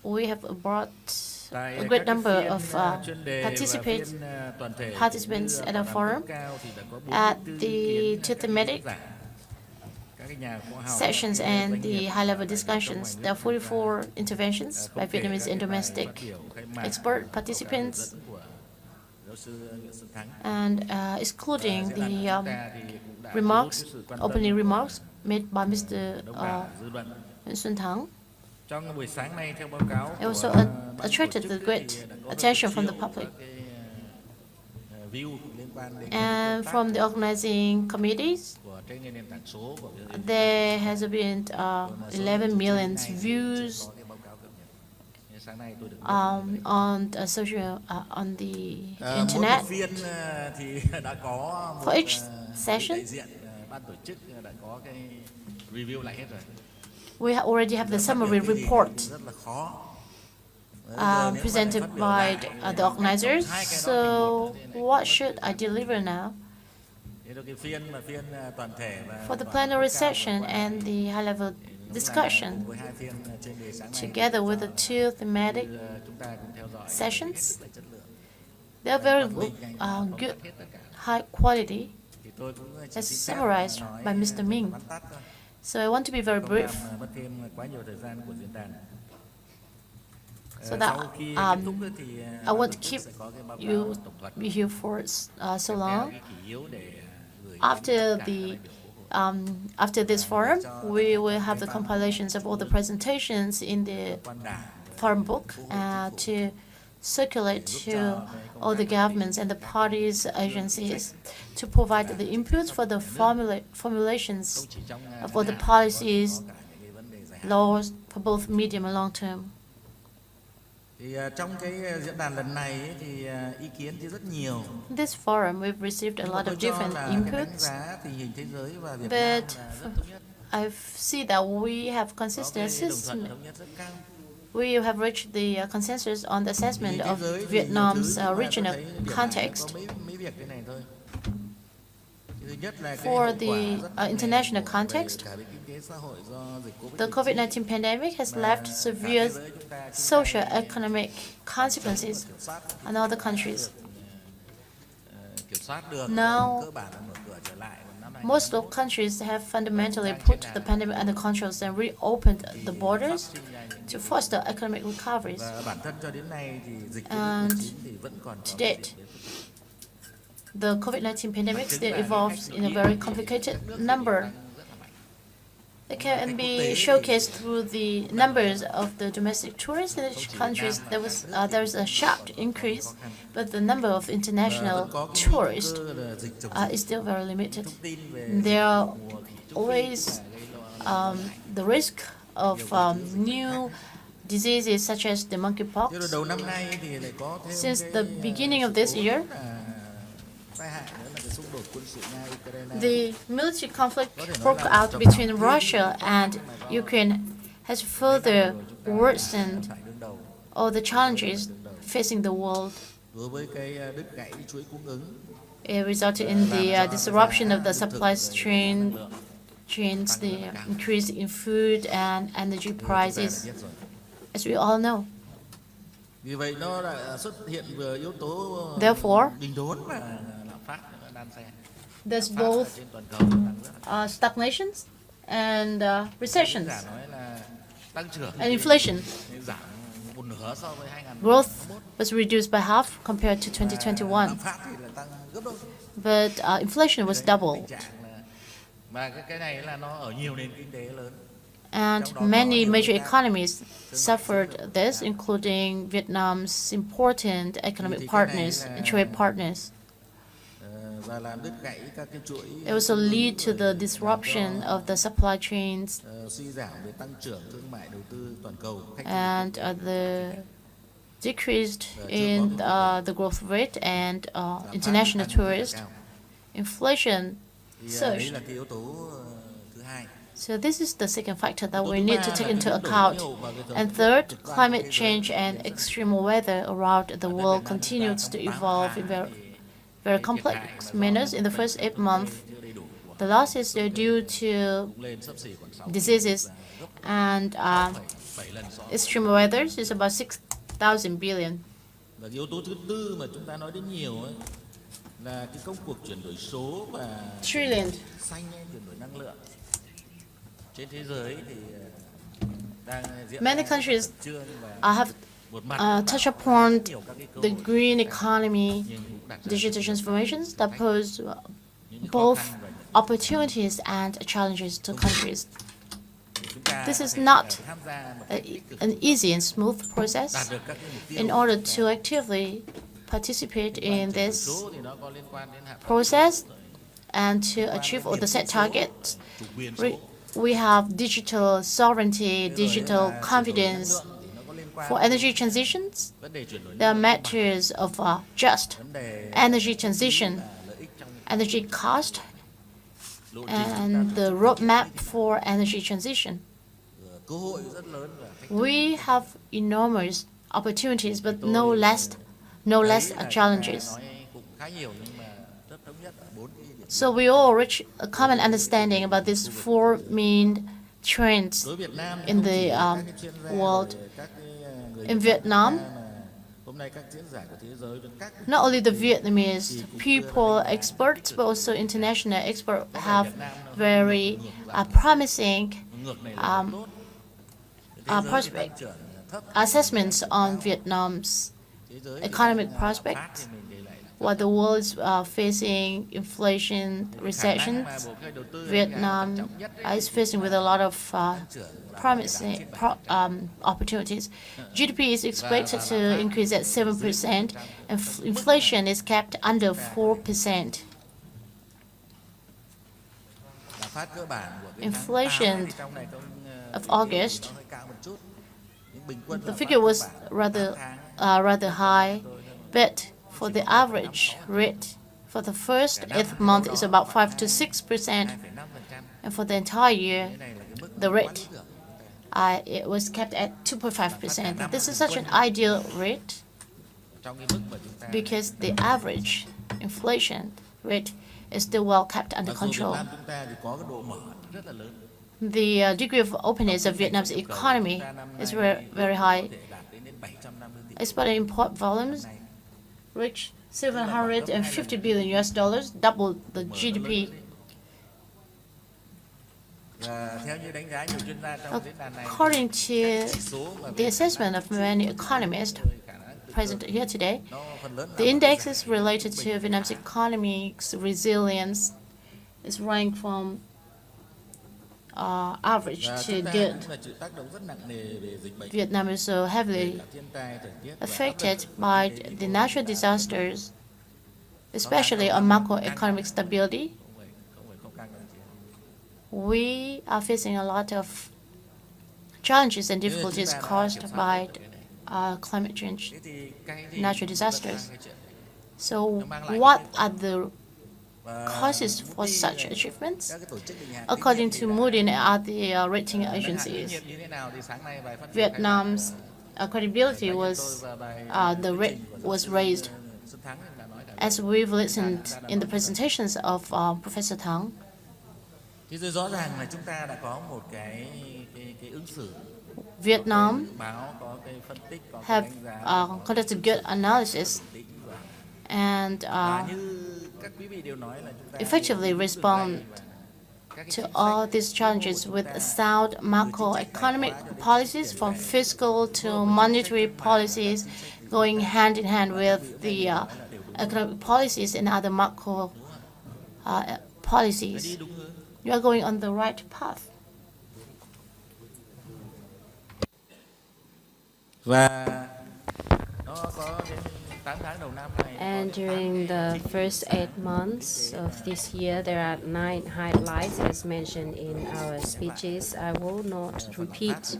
we have brought a great number of participants at our forum. At the 2 thematic sessions and the high-level discussions, there are 44 interventions by Vietnamese and domestic expert participants, and excluding the opening remarks made by Mr. Xuân Thắng. It also attracted the great attention from the public. And from the organizing committees, there has been 11 million views on the internet. For each session, we already have the summary report presented by the organizers. So what should I deliver now? For the plenary session and the high-level discussion together with the two thematic sessions. They are very good, high quality, as summarized by Mr. Minh. So I want to be very brief, so that I won't keep you here for so long. After this forum, we will have the compilations of all the presentations in the forum book to circulate to all the governments and the parties, agencies, to provide the inputs for the formulations of all the policies, laws for both medium and long term. This forum, we've received a lot of different inputs, but I see that we have consistent assessment. We have reached the consensus on the assessment of Vietnam's regional context. For the international context, the COVID-19 pandemic has left severe socio-economic consequences on other countries. Now, most of countries have fundamentally put the pandemic under control and reopened the borders to foster economic recoveries. And to date, the COVID-19 pandemic still evolves in a very complicated number. It can be showcased through the numbers of the domestic tourists in each country. There is a sharp increase, but the number of international tourists is still very limited. There are always the risk of new diseases such as the monkeypox. Since the beginning of this year, the military conflict broke out between Russia and Ukraine has further worsened all the challenges facing the world. It resulted in the disruption of the supply chains, the increase in food and energy prices, as we all know. Therefore, there's both stagnations and recessions and inflation. Growth was reduced by half compared to 2021, but inflation was doubled. And many major economies suffered this, including Vietnam's important economic partners and trade partners. It also led to the disruption of the supply chains and the decreased in the growth rate and international tourists. Inflation surged. So this is the second factor that we need to take into account. And third, climate change and extreme weather around the world continues to evolve in very complex manners. In the first 8 months, the losses are due to diseases and extreme weather is about 6,000 billion. Trillion. Many countries have touched upon the green economy, digital transformations that pose both opportunities and challenges to countries. This is not an easy and smooth process. In order to actively participate in this process and to achieve all the set targets, we have digital sovereignty, digital confidence. For energy transitions, there are matters of just energy transition, energy cost, and the roadmap for energy transition. We have enormous opportunities, but no less challenges. So we all reach a common understanding about these four main trends in the world. In Vietnam, not only the Vietnamese people, experts, but also international experts have very promising assessments on Vietnam's economic prospects. While the world is facing inflation, recession, Vietnam is facing with a lot of promising opportunities. GDP is expected to increase at 7%, and inflation is kept under 4%. Inflation of August, the figure was rather high, but for the average rate for the first 8 months is about 5 to 6%, and for the entire year, the rate it was kept at 2.5%. This is such an ideal rate because the average inflation rate is still well kept under control. The degree of openness of Vietnam's economy is very high. Export and import volumes reached $750 billion, double the GDP. According to the assessment of many economists present here today, the indexes related to Vietnam's economic resilience is ranked from average to good. Vietnam is so heavily affected by the natural disasters, especially on macroeconomic stability. We are facing a lot of challenges and difficulties caused by climate change, natural disasters. So what are the causes for such achievements? According to Moody and other rating agencies, Vietnam's credibility was, the rate was raised. As we've listened in the presentations of Professor Thắng, Vietnam have conducted good analysis and effectively respond to all these challenges with sound macroeconomic policies, from fiscal to monetary policies, going hand in hand with the economic policies and other macro policies. You are going on the right path. And during the first 8 months of this year, there are 9 highlights as mentioned in our speeches. I will not repeat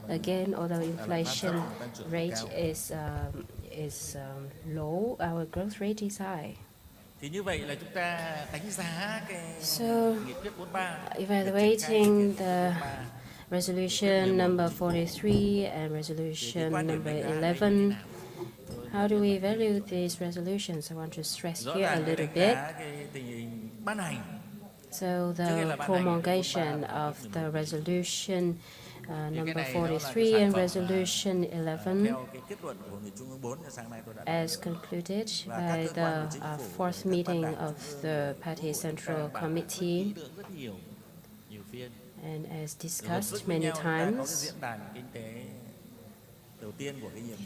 again, although inflation rate is low, our growth rate is high. So, evaluating the resolution number 43 and resolution number 11, how do we evaluate these resolutions? I want to stress here a little bit. So the promulgation of the resolution number 43 and resolution 11 as concluded by the 4th meeting of the Party Central Committee and as discussed many times.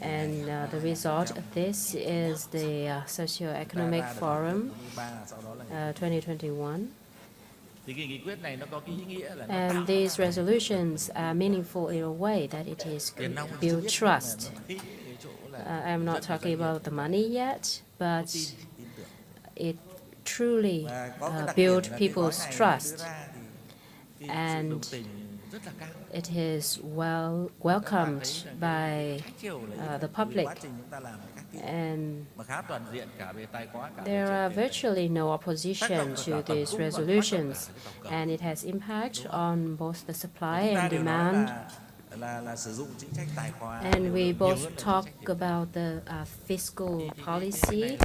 And the result of this is the Socio Economic Forum 2021. And these resolutions are meaningful in a way that it is build trust. I'm not talking about the money yet, but it truly built people's trust. And it is well welcomed by the public, and there are virtually no opposition to these resolutions, and it has impact on both the supply and demand. And we both talk about the fiscal policy,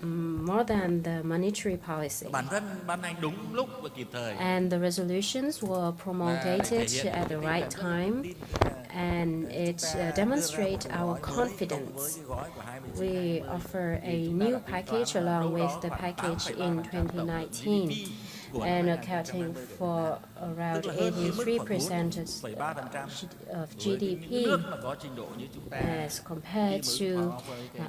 more than the monetary policy. Bản thân ban hành đúng lúc và kịp thời. And the resolutions were promulgated at the right time, and it demonstrates our confidence. We offer a new package along with the package in 2019, and accounting for around 83% of GDP as compared to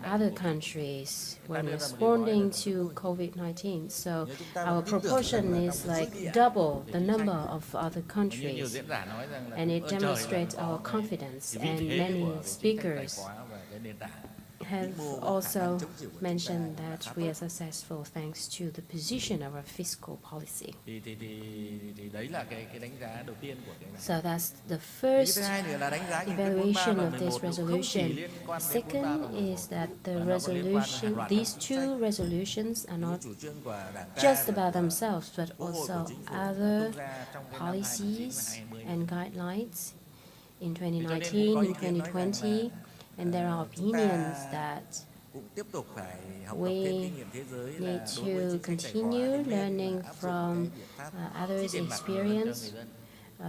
other countries when responding to COVID-19. So our proportion is like double the number of other countries, and it demonstrates our confidence. And many speakers have also mentioned that we are successful thanks to the position of our fiscal policy. So that's the first evaluation of this resolution. Second is that the resolution, these two resolutions are not just about themselves, but also other policies and guidelines in 2019, in 2020. And there are opinions that we need to continue learning from others' experience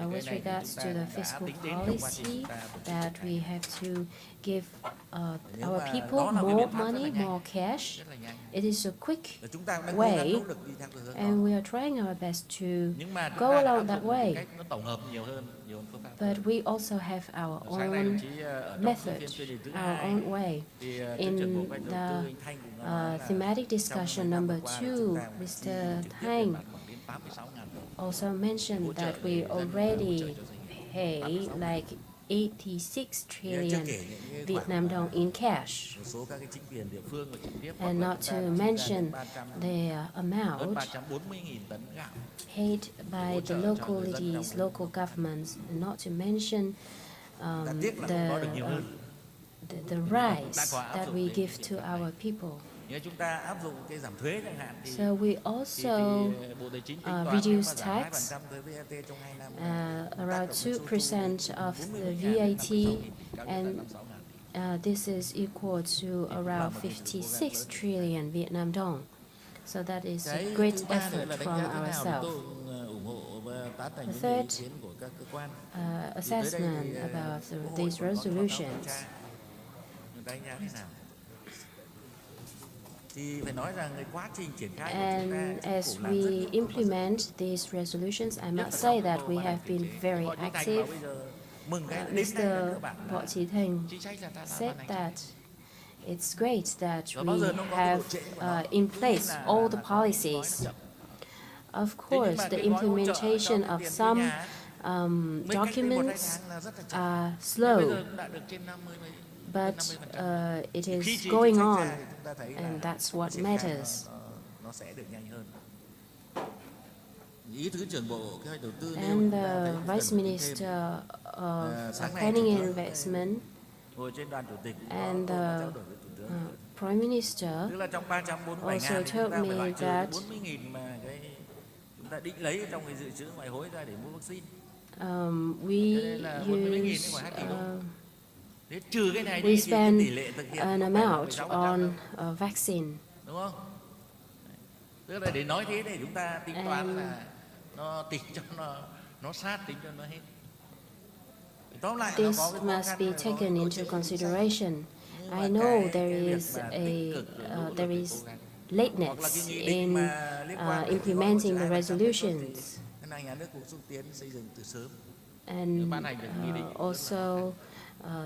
with regards to the fiscal policy, that we have to give our people more money, more cash. It is a quick way, and we are trying our best to go along that way. But we also have our own method, our own way. In the thematic discussion number 2, Mr. Thanh also mentioned that we already pay like 86 trillion Vietnam dong in cash, and not to mention the amount paid by the localities, local governments, and not to mention the rights that we give to our people. So we also reduce tax around 2% of the VAT, and this is equal to around 56 trillion Vietnam dong. So that is a great effort from ourselves. The third assessment about these resolutions. And as we implement these resolutions, I must say that we have been very active. Mr. Võ Trí Thành said that it's great that we have in place all the policies. Of course, the implementation of some documents are slow, but it is going on, and that's what matters. And the Vice Minister of Planning and Investment and the Prime Minister also told me that we spend an amount on vaccine. This must be taken into consideration. I know there is lateness in implementing the resolutions, and also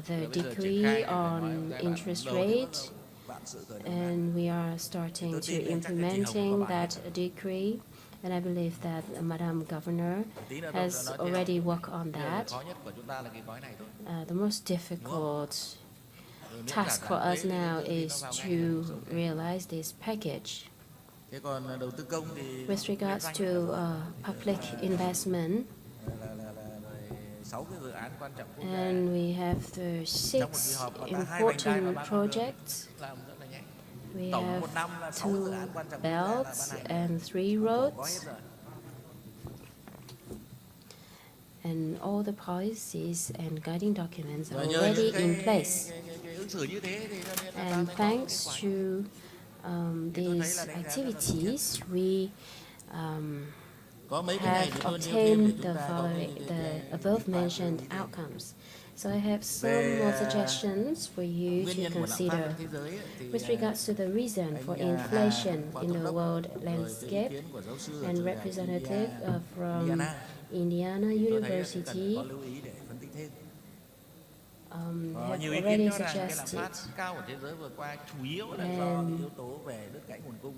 the decree on interest rate, and we are starting to implementing that decree, and I believe that Madam Governor has already worked on that. The most difficult task for us now is to realize this package. With regards to public investment, and we have the 6 important projects. We have 2 belts and 3 roads, and all the policies and guiding documents are already in place. And thanks to these activities, we have obtained the above-mentioned outcomes. So I have some more suggestions for you to consider. With regards to the reason for inflation in the world landscape, and representative from Indiana University have already suggested, and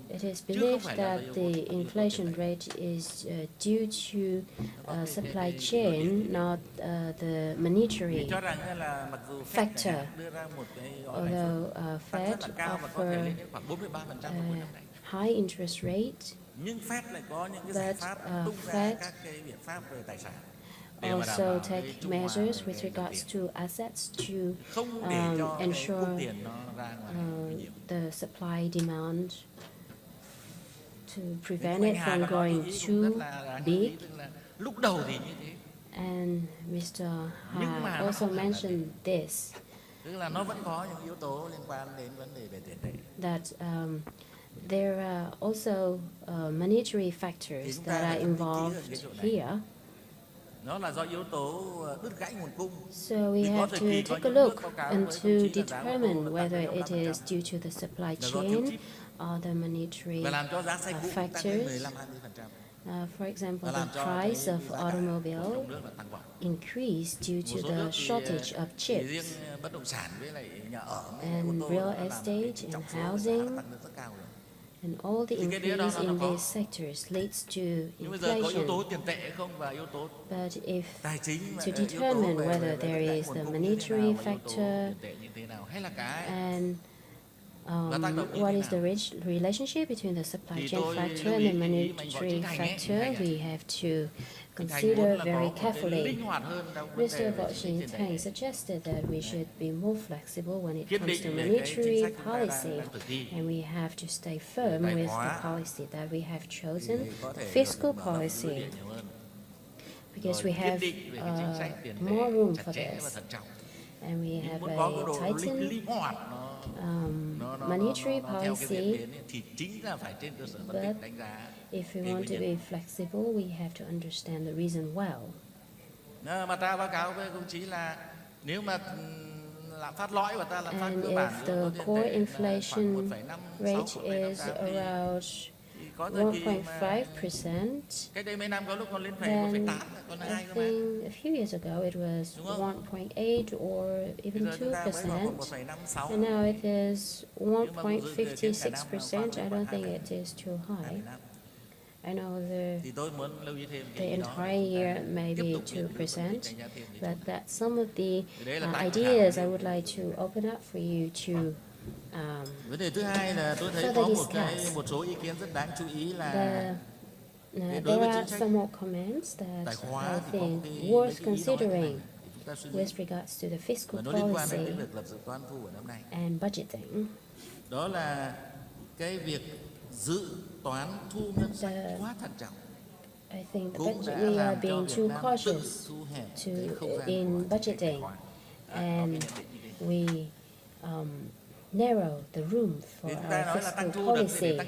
it is believed that the inflation rate is due to supply chain, not the monetary factor. Although Fed offer high interest rate, but Fed also take measures with regards to assets to ensure the supply demand, to prevent it from going too big. And Mr. Ha also mentioned this, that there are also monetary factors that are involved here. So we have to take a look and to determine whether it is due to the supply chain or the monetary factors. For example, the price of automobile increased due to the shortage of chips, and real estate and housing. And all the increase in these sectors leads to inflation. But if to determine whether there is the monetary factor and what is the relationship between the supply chain factor and the monetary factor, we have to consider very carefully. Mr. Washington suggested that we should be more flexible when it comes to monetary policy, and we have to stay firm with the policy that we have chosen, the fiscal policy, because we have more room for this, and we have a tightened monetary policy, but if we want to be flexible, we have to understand the reason well. And if the core inflation rate is around 1.5%, then I think a few years ago it was 1.8 or even 2%, and now it is 1.56%. I don't think it is too high. I know the entire year may be 2%, but that's some of the ideas I would like to open up for you to further discuss. There are some more comments that I think worth considering with regards to the fiscal policy and budgeting. I think the budget, we are being too cautious in budgeting, and we narrow the room for our fiscal policy.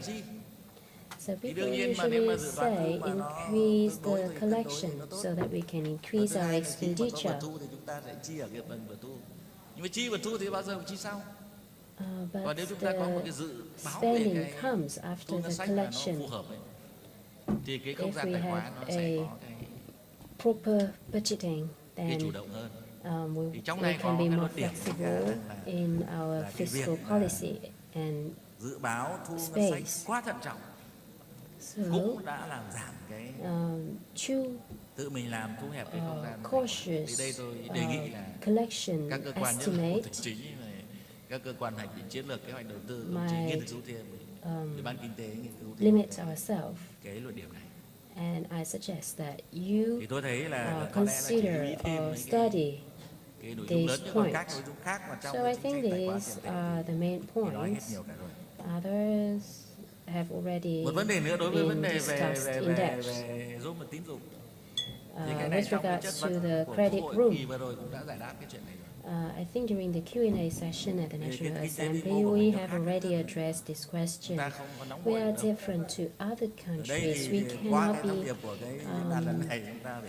So people usually say increase the collection so that we can increase our expenditure. But the spending comes after the collection. If we have a proper budgeting, then we can be more flexible in our fiscal policy and space. So, too cautious collection estimate might limit ourselves. And I suggest that you consider or study these points. So I think these are the main points. Others have already been discussed in depth. With regards to the credit room, I think during the Q&A session at the National Assembly, we have already addressed this question. We are different to other countries. We cannot be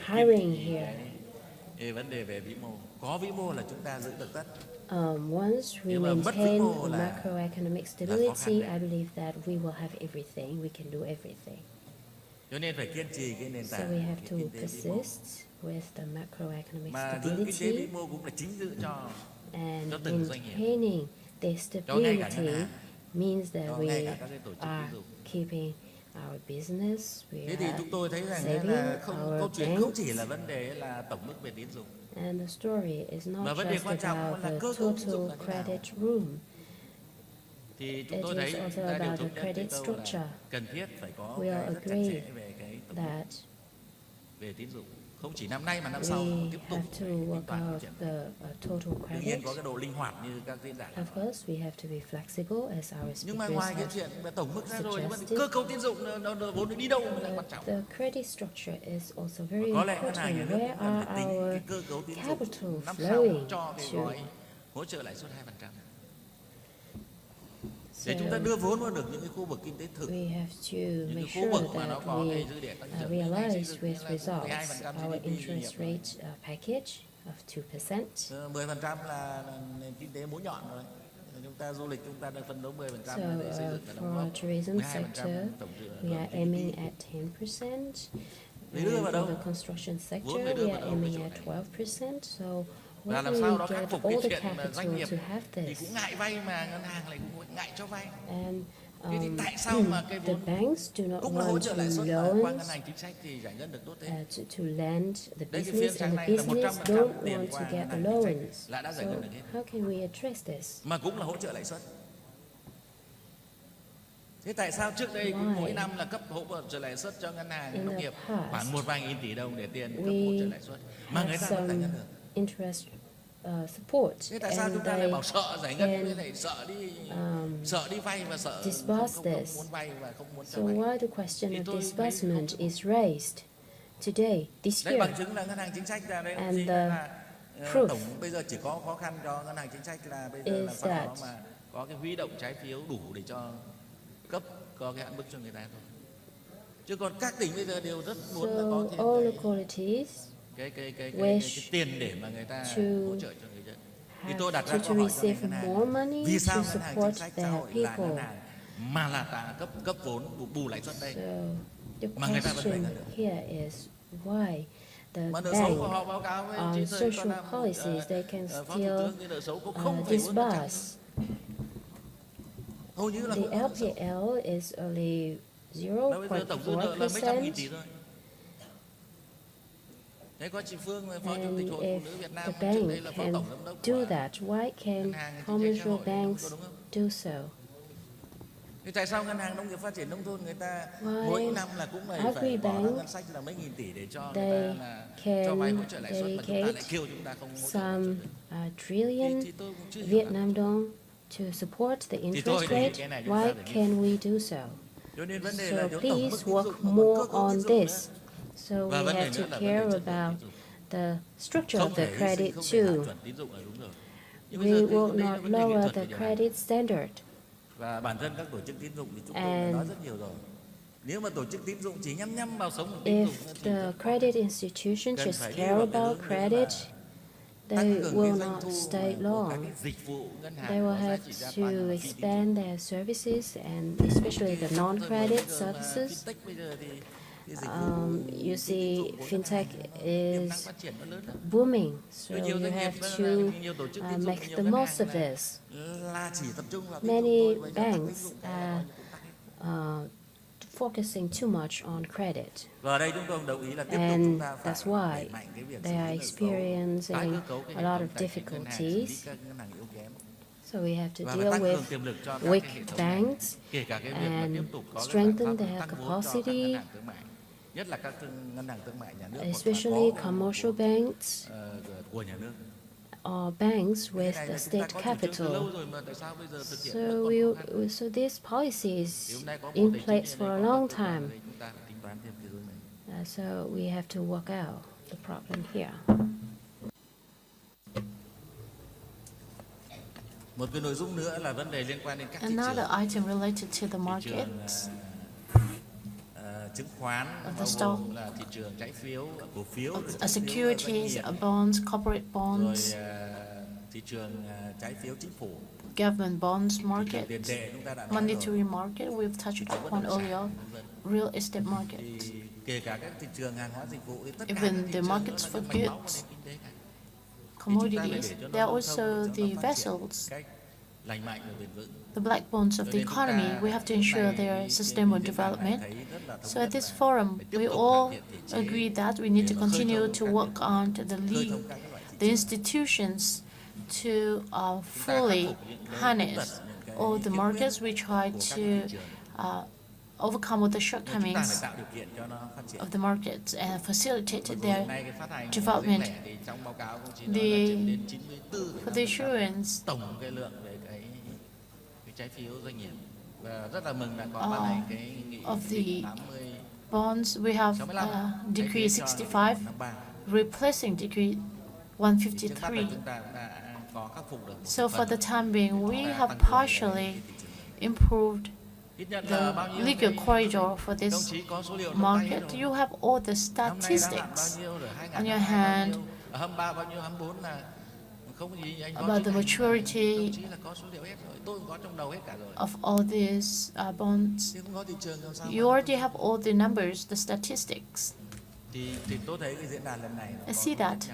hiring here. Vấn đề về vĩ mô, có vĩ mô là chúng ta giữ được tất. Once we maintain macroeconomic stability, I believe that we will have everything. We can do everything. Cho nên phải kiên trì cái nền tảng. So we have to persist with the macroeconomic Mà giữ kinh tế vĩ mô cũng là chính giữ cho từng doanh nghiệp. Maintaining the stability means that we are keeping our business, we thì chúng tôi thấy rằng saving là câu our chuyện không banks. chỉ là vấn đề là tổng mức về tín dụng. And the story is not Mà vấn đề just quan trọng about là the cơ cấu tín dụng total là thế nào. credit room. Thì chúng It tôi is thấy also chúng ta đều about thống the nhất credit cái câu là structure. cần thiết phải có We all cái rất chặt agree chẽ về cái tổng mức that về tín dụng. Không chỉ năm nay mà năm sau we tiếp tục have to tính work toán out chuyện. the total Đương nhiên credit. có cái độ linh hoạt như các diễn giả. Of course, we have to be flexible as our Nhưng mà speakers ngoài cái have chuyện về tổng mức ra rồi, suggested. cơ cấu tín dụng nó vốn nó đi đâu mới là quan trọng. The credit structure is also very Có lẽ ngân hàng nhà important. nước Where cũng cần phải are tính our cái cơ cấu tín dụng capital năm sau flowing cho cái to? gói hỗ trợ lãi suất 2%. Để chúng ta đưa vốn vào được những cái khu vực kinh tế thực, We have to những make cái khu vực sure mà nó that có we cái dư địa tăng trưởng. realize with results our interest rate package of 2%. 10% là nền kinh tế mũi nhọn rồi. Chúng ta du lịch chúng ta đang phấn đấu 10% So để xây dựng và đóng for góp tourism 12% sector, tổng we are aiming at 10%. Để đưa And vào for đâu? the construction sector, Vốn phải đưa we vào are đâu aiming cái at chỗ này? 12%. So Và where làm do sao we đó khắc get phục all cái the chuyện mà capital doanh nghiệp to have thì this? cũng ngại vay mà ngân hàng lại cũng ngại cho vay. And Thế thì tại sao mà cái the vốn banks do not cũng là hỗ want trợ to lãi suất mà qua loan ngân hàng chính sách thì giải ngân được tốt thế? to lend the Đấy, cái business, phiên and sáng the nay là business 100% don't tiền want qua to ngân get the hàng chính sách loans. là đã giải So ngân được hết. how can we address this? Mà cũng là hỗ trợ lãi suất. Thế tại sao trước đây Why? mỗi năm là cấp hỗ trợ lãi suất cho ngân hàng In nông the nghiệp past, khoảng một vài nghìn tỷ đồng để tiền cấp hỗ we trợ lãi suất mà người have ta vẫn giải some ngân được? interest support, Thế tại sao and chúng ta lại they bảo sợ giải ngân với can lại sợ đi vay và sợ disburse không this. muốn vay và không muốn So cho vay? why the question Thì of tôi thấy disbursement is raised today, this Đấy, bằng year? chứng là ngân hàng chính sách là đây And gì the là proof tổng bây giờ chỉ có khó khăn cho ngân hàng chính sách là bây giờ là is sao đó that mà có cái huy động trái phiếu đủ để cho cấp có cái hạn mức cho người ta thôi. Chứ còn các tỉnh bây giờ đều rất muốn là có So thêm all localities cái wish tiền để mà người ta to hỗ trợ cho người dân. Thì tôi đặt ra to câu hỏi cho receive ngân more hàng, money vì to sao ngân hàng chính support sách xã their hội là ngân people. hàng mà là cấp vốn bù lãi suất đây So the mà người ta vẫn giải question ngân được. here is why the Mà nợ xấu bank của họ báo cáo với on chính thời social policies they can Phó Thủ still tướng thì nợ xấu có 0,4%. disburse. Hầu như là The không có nợ xấu. LPL is only Mà bây giờ tổng dư nợ là mấy trăm nghìn 0.4%. tỷ thôi. Thế có chị Phương, Phó Chủ tịch And Hội if Phụ nữ Việt Nam the trước đây bank là Phó can Tổng Giám đốc do của that, why can Ngân hàng Chính sách Xã commercial hội, banks có đúng không? do so? Thì tại sao Ngân hàng Nông nghiệp Phát triển Nông thôn người ta Why mỗi năm là cũng phải bỏ ra ngân sách là mấy nghìn tỷ để cho người They ta là cho vay hỗ trợ lãi suất mà chúng ta lại dedicate kêu chúng ta không hỗ trợ. some trillion Thì tôi cũng chưa hiểu Vietnam dong to support the tôi interest đề nghị rate. cái này chúng ta Why phải nghiên can we do so? Cho nên vấn đề là So nếu tổng mức please tín work dụng mà more cơ cấu on tín dụng this. nữa. So Và we vấn đề have nữa to là vấn care đề chất lượng about tín dụng. the structure Không of the thể credit không thể hạ too. chuẩn tín dụng là đúng rồi. Nhưng bây We giờ will đây là not vấn đề nghệ lower thuật the bây giờ này. credit standard. Và bản thân các tổ chức tín dụng thì chúng tôi đã And nói rất nhiều rồi. Nếu mà tổ chức tín dụng chỉ nhắm vào sống của tín If dụng thì the credit institution cần just phải đi care vào cái about hướng credit, là they tăng cường cái will doanh not thu stay của các long. cái dịch vụ ngân hàng They will có giá have trị gia to tăng là phi tín dụng. expand their services, and especially the non-credit services. Fintech bây giờ thì cái dịch You see, fintech tiềm năng is phát triển nó lớn lắm. booming, so Nhiều you doanh have nghiệp, to nhiều tổ chức tín dụng, make nhiều the ngân most hàng of là this. chỉ tập trung vào tín dụng Many thôi, bây giờ tăng tín banks dụng are focusing too much on credit, và ở đây chúng tôi đồng ý là tiếp tục and chúng ta phải that's why đẩy mạnh cái việc they are xử lý nợ xấu, tái experiencing cơ cấu cái a hệ lot thống of tài chính ngân hàng, xử lý difficulties. các ngân hàng yếu kém. So we have to Và deal tăng cường with tiềm lực cho các weak cái hệ thống này, banks kể cả cái việc mà and tiếp tục có cái strengthen giải their pháp tăng vốn cho các capacity, ngân hàng thương mại, nhất là các ngân hàng thương mại nhà nước hoặc là especially có cái commercial banks của nhà nước. or banks Cái with này the là chúng ta state có chủ trương từ lâu capital. rồi mà tại sao bây giờ thực hiện So vẫn còn khó khăn? so this policy Thì is hôm nay có Bộ in Tài place chính for ở a đây, có long các cơ quan ở time. đây, chúng ta phải tính toán thêm cái hướng này. So we have to work out the problem here. Another item related to the markets of the stock, securities, bonds, corporate bonds, government bonds market, monetary market, we've touched upon earlier, real estate market, even the markets for goods, commodities. There are also the vessels, the backbones of the economy. We have to ensure their sustainable development. So at this forum, we all agree that we need to continue to work on the institutions to fully harness all the markets. We try to overcome all the shortcomings of the markets and facilitate their development. For the assurance of the bonds, we have Decree 65 replacing Decree 153. So for the time being, we have partially improved the legal corridor for this market. You have all the statistics on your hand about the maturity of all these bonds. You already have all the numbers, the statistics. I see that.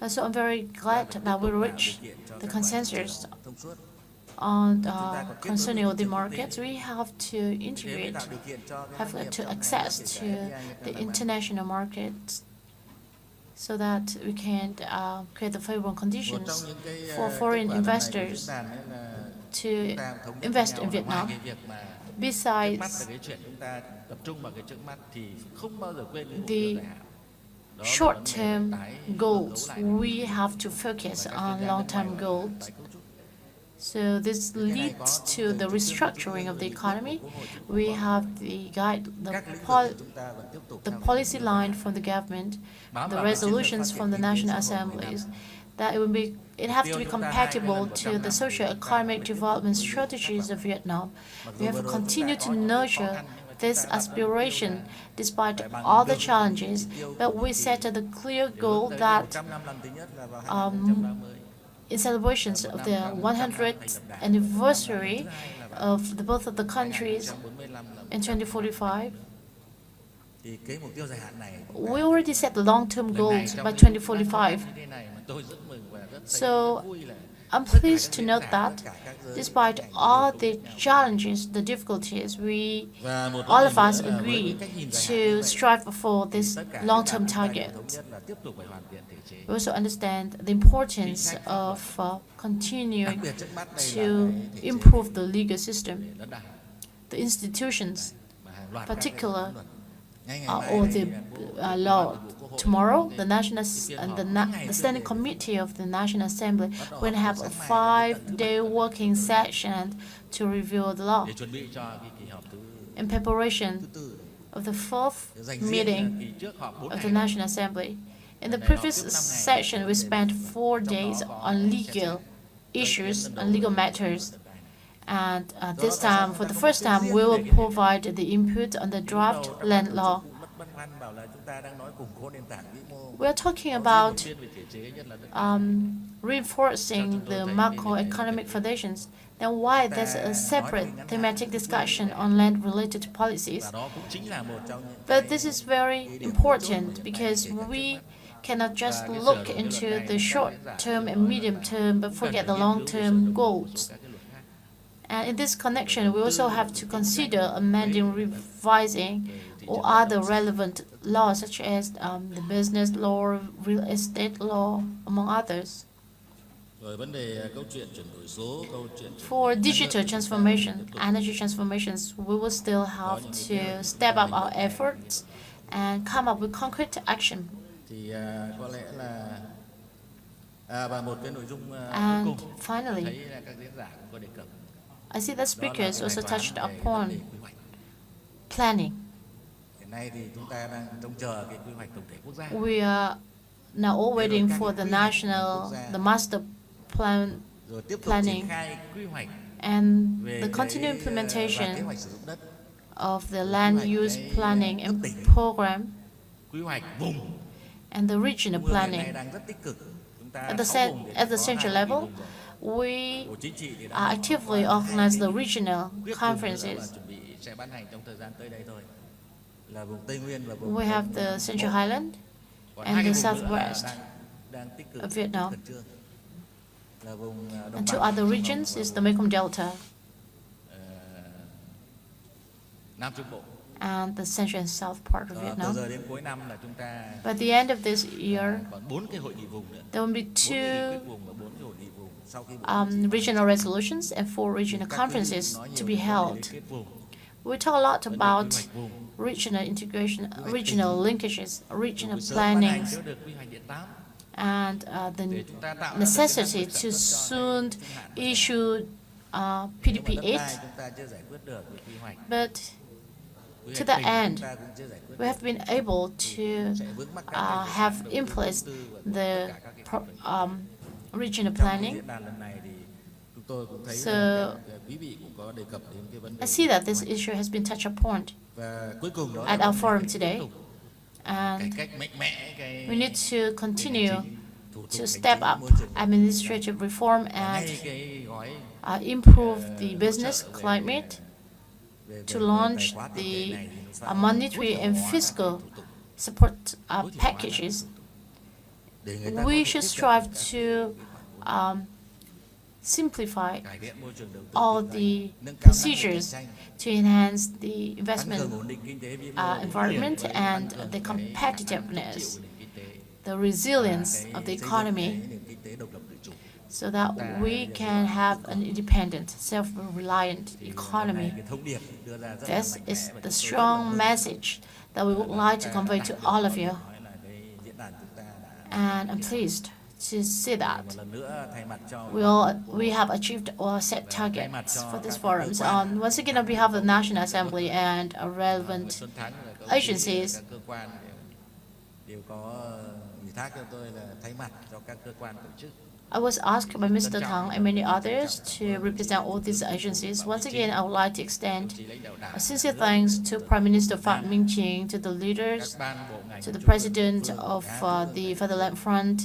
So I'm very glad that we reached the consensus on concerning all the markets. We have to integrate, have to access to the international markets so that we can create the favorable conditions for foreign investors to invest in Vietnam. Besides the short-term goals, we have to focus on long-term goals. So this leads to the restructuring of the economy. We have the policy line from the government, the resolutions from the national assemblies, that it has to be compatible to the socio-economic development strategies of Vietnam. We have to continue to nurture this aspiration despite all the challenges, but we set a clear goal that in celebrations of the 100th anniversary of both of the countries in 2045, we already set the long-term goals by 2045. So I'm pleased to note that despite all the challenges, the difficulties, all of us agree to strive for this long-term target. We also understand the importance of continuing to improve the legal system, the institutions, particular or the law. Tomorrow, the Standing Committee of the National Assembly will have a 5-day working session to review the law. In preparation of the 4th meeting of the National Assembly, in the previous session, we spent 4 days on legal issues, on legal matters. And this time, for the first time, we will provide the input on the draft land law. We are talking about reinforcing the macroeconomic foundations. Then why there's a separate thematic discussion on land-related policies? But this is very important because we cannot just look into the short-term and medium-term, but forget the long-term goals. And in this connection, we also have to consider amending, revising, or other relevant laws, such as the business law, real estate law, among others. For digital transformation, energy transformations, we will still have to step up our efforts and come up with concrete action. And finally, I see that speakers also touched upon planning. We are now all waiting for the master plan planning and the continued implementation of the land use planning and program and the regional planning. At the central level, we actively organize the regional conferences. We have the Central Highland and the Southwest of Vietnam. And two other regions is the Mekong Delta and the central and south part of Vietnam. By the end of this year, there will be 2 regional resolutions and 4 regional conferences to be held. We talk a lot about regional integration, regional linkages, regional plannings, and the necessity to soon issue PDP 8. But to that end, we have been able to have in place the regional planning. So I see that this issue has been touched upon at our forum today, and we need to continue to step up administrative reform and improve the business climate to launch the monetary and fiscal support packages. We should strive to simplify all the procedures to enhance the investment environment and the competitiveness, the resilience of the economy, so that we can have an independent, self-reliant economy. This is the strong message that we would like to convey to all of you. And I'm pleased to see that we have achieved our set targets for this forum. Once again, on behalf of the National Assembly and relevant agencies, I was asked by Mr. Thang and many others to represent all these agencies. Once again, I would like to extend a sincere thanks to Prime Minister Phạm Minh Chính, to the leaders, to the President of the Fatherland Front,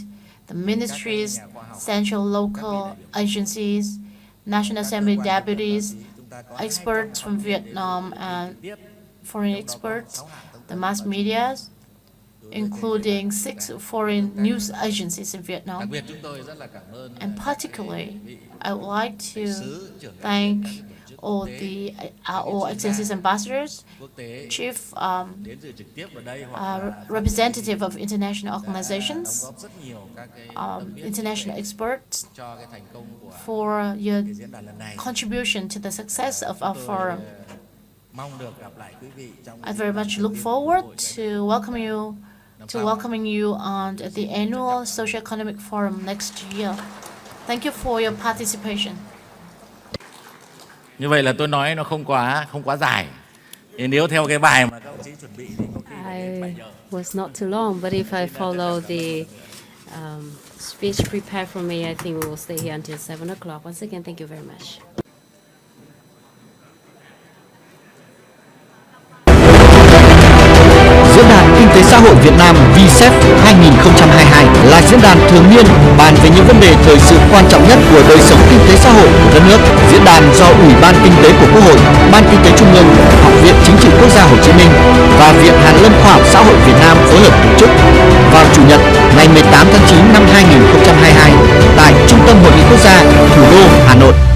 the ministries, central, local agencies, National Assembly deputies, experts from Vietnam and foreign experts, the mass media, including 6 foreign news agencies in Vietnam. And particularly, I would like to thank all the all excellencies ambassadors, chief representative of international organizations, international experts, for your contribution to the success of our forum. I very much look forward to welcoming you on the annual Socio Economic Forum next year. Thank you for your participation. Như vậy là tôi nói nó không quá dài. Nếu theo cái bài mà các ông chí chuẩn bị thì có khi I was not too long, but if I follow the speech prepared for me, I think we will stay here until 7 o'clock. Once again, thank you very much. Diễn đàn Kinh tế Xã hội Việt Nam SÄCH 2022 là diễn đàn thường niên bàn về những vấn đề thời sự quan trọng nhất của đời sống kinh tế xã hội của đất nước. Diễn đàn do Ủy ban Kinh tế của Quốc hội, Ban Kinh tế Trung ương, Học viện Chính trị Quốc gia Hồ Chí Minh và Viện Hàn lâm Khoa học Xã hội Việt Nam phối hợp tổ chức vào Chủ nhật ngày 18 tháng 9 năm 2022 tại Trung tâm Hội nghị Quốc gia, thủ đô Hà Nội.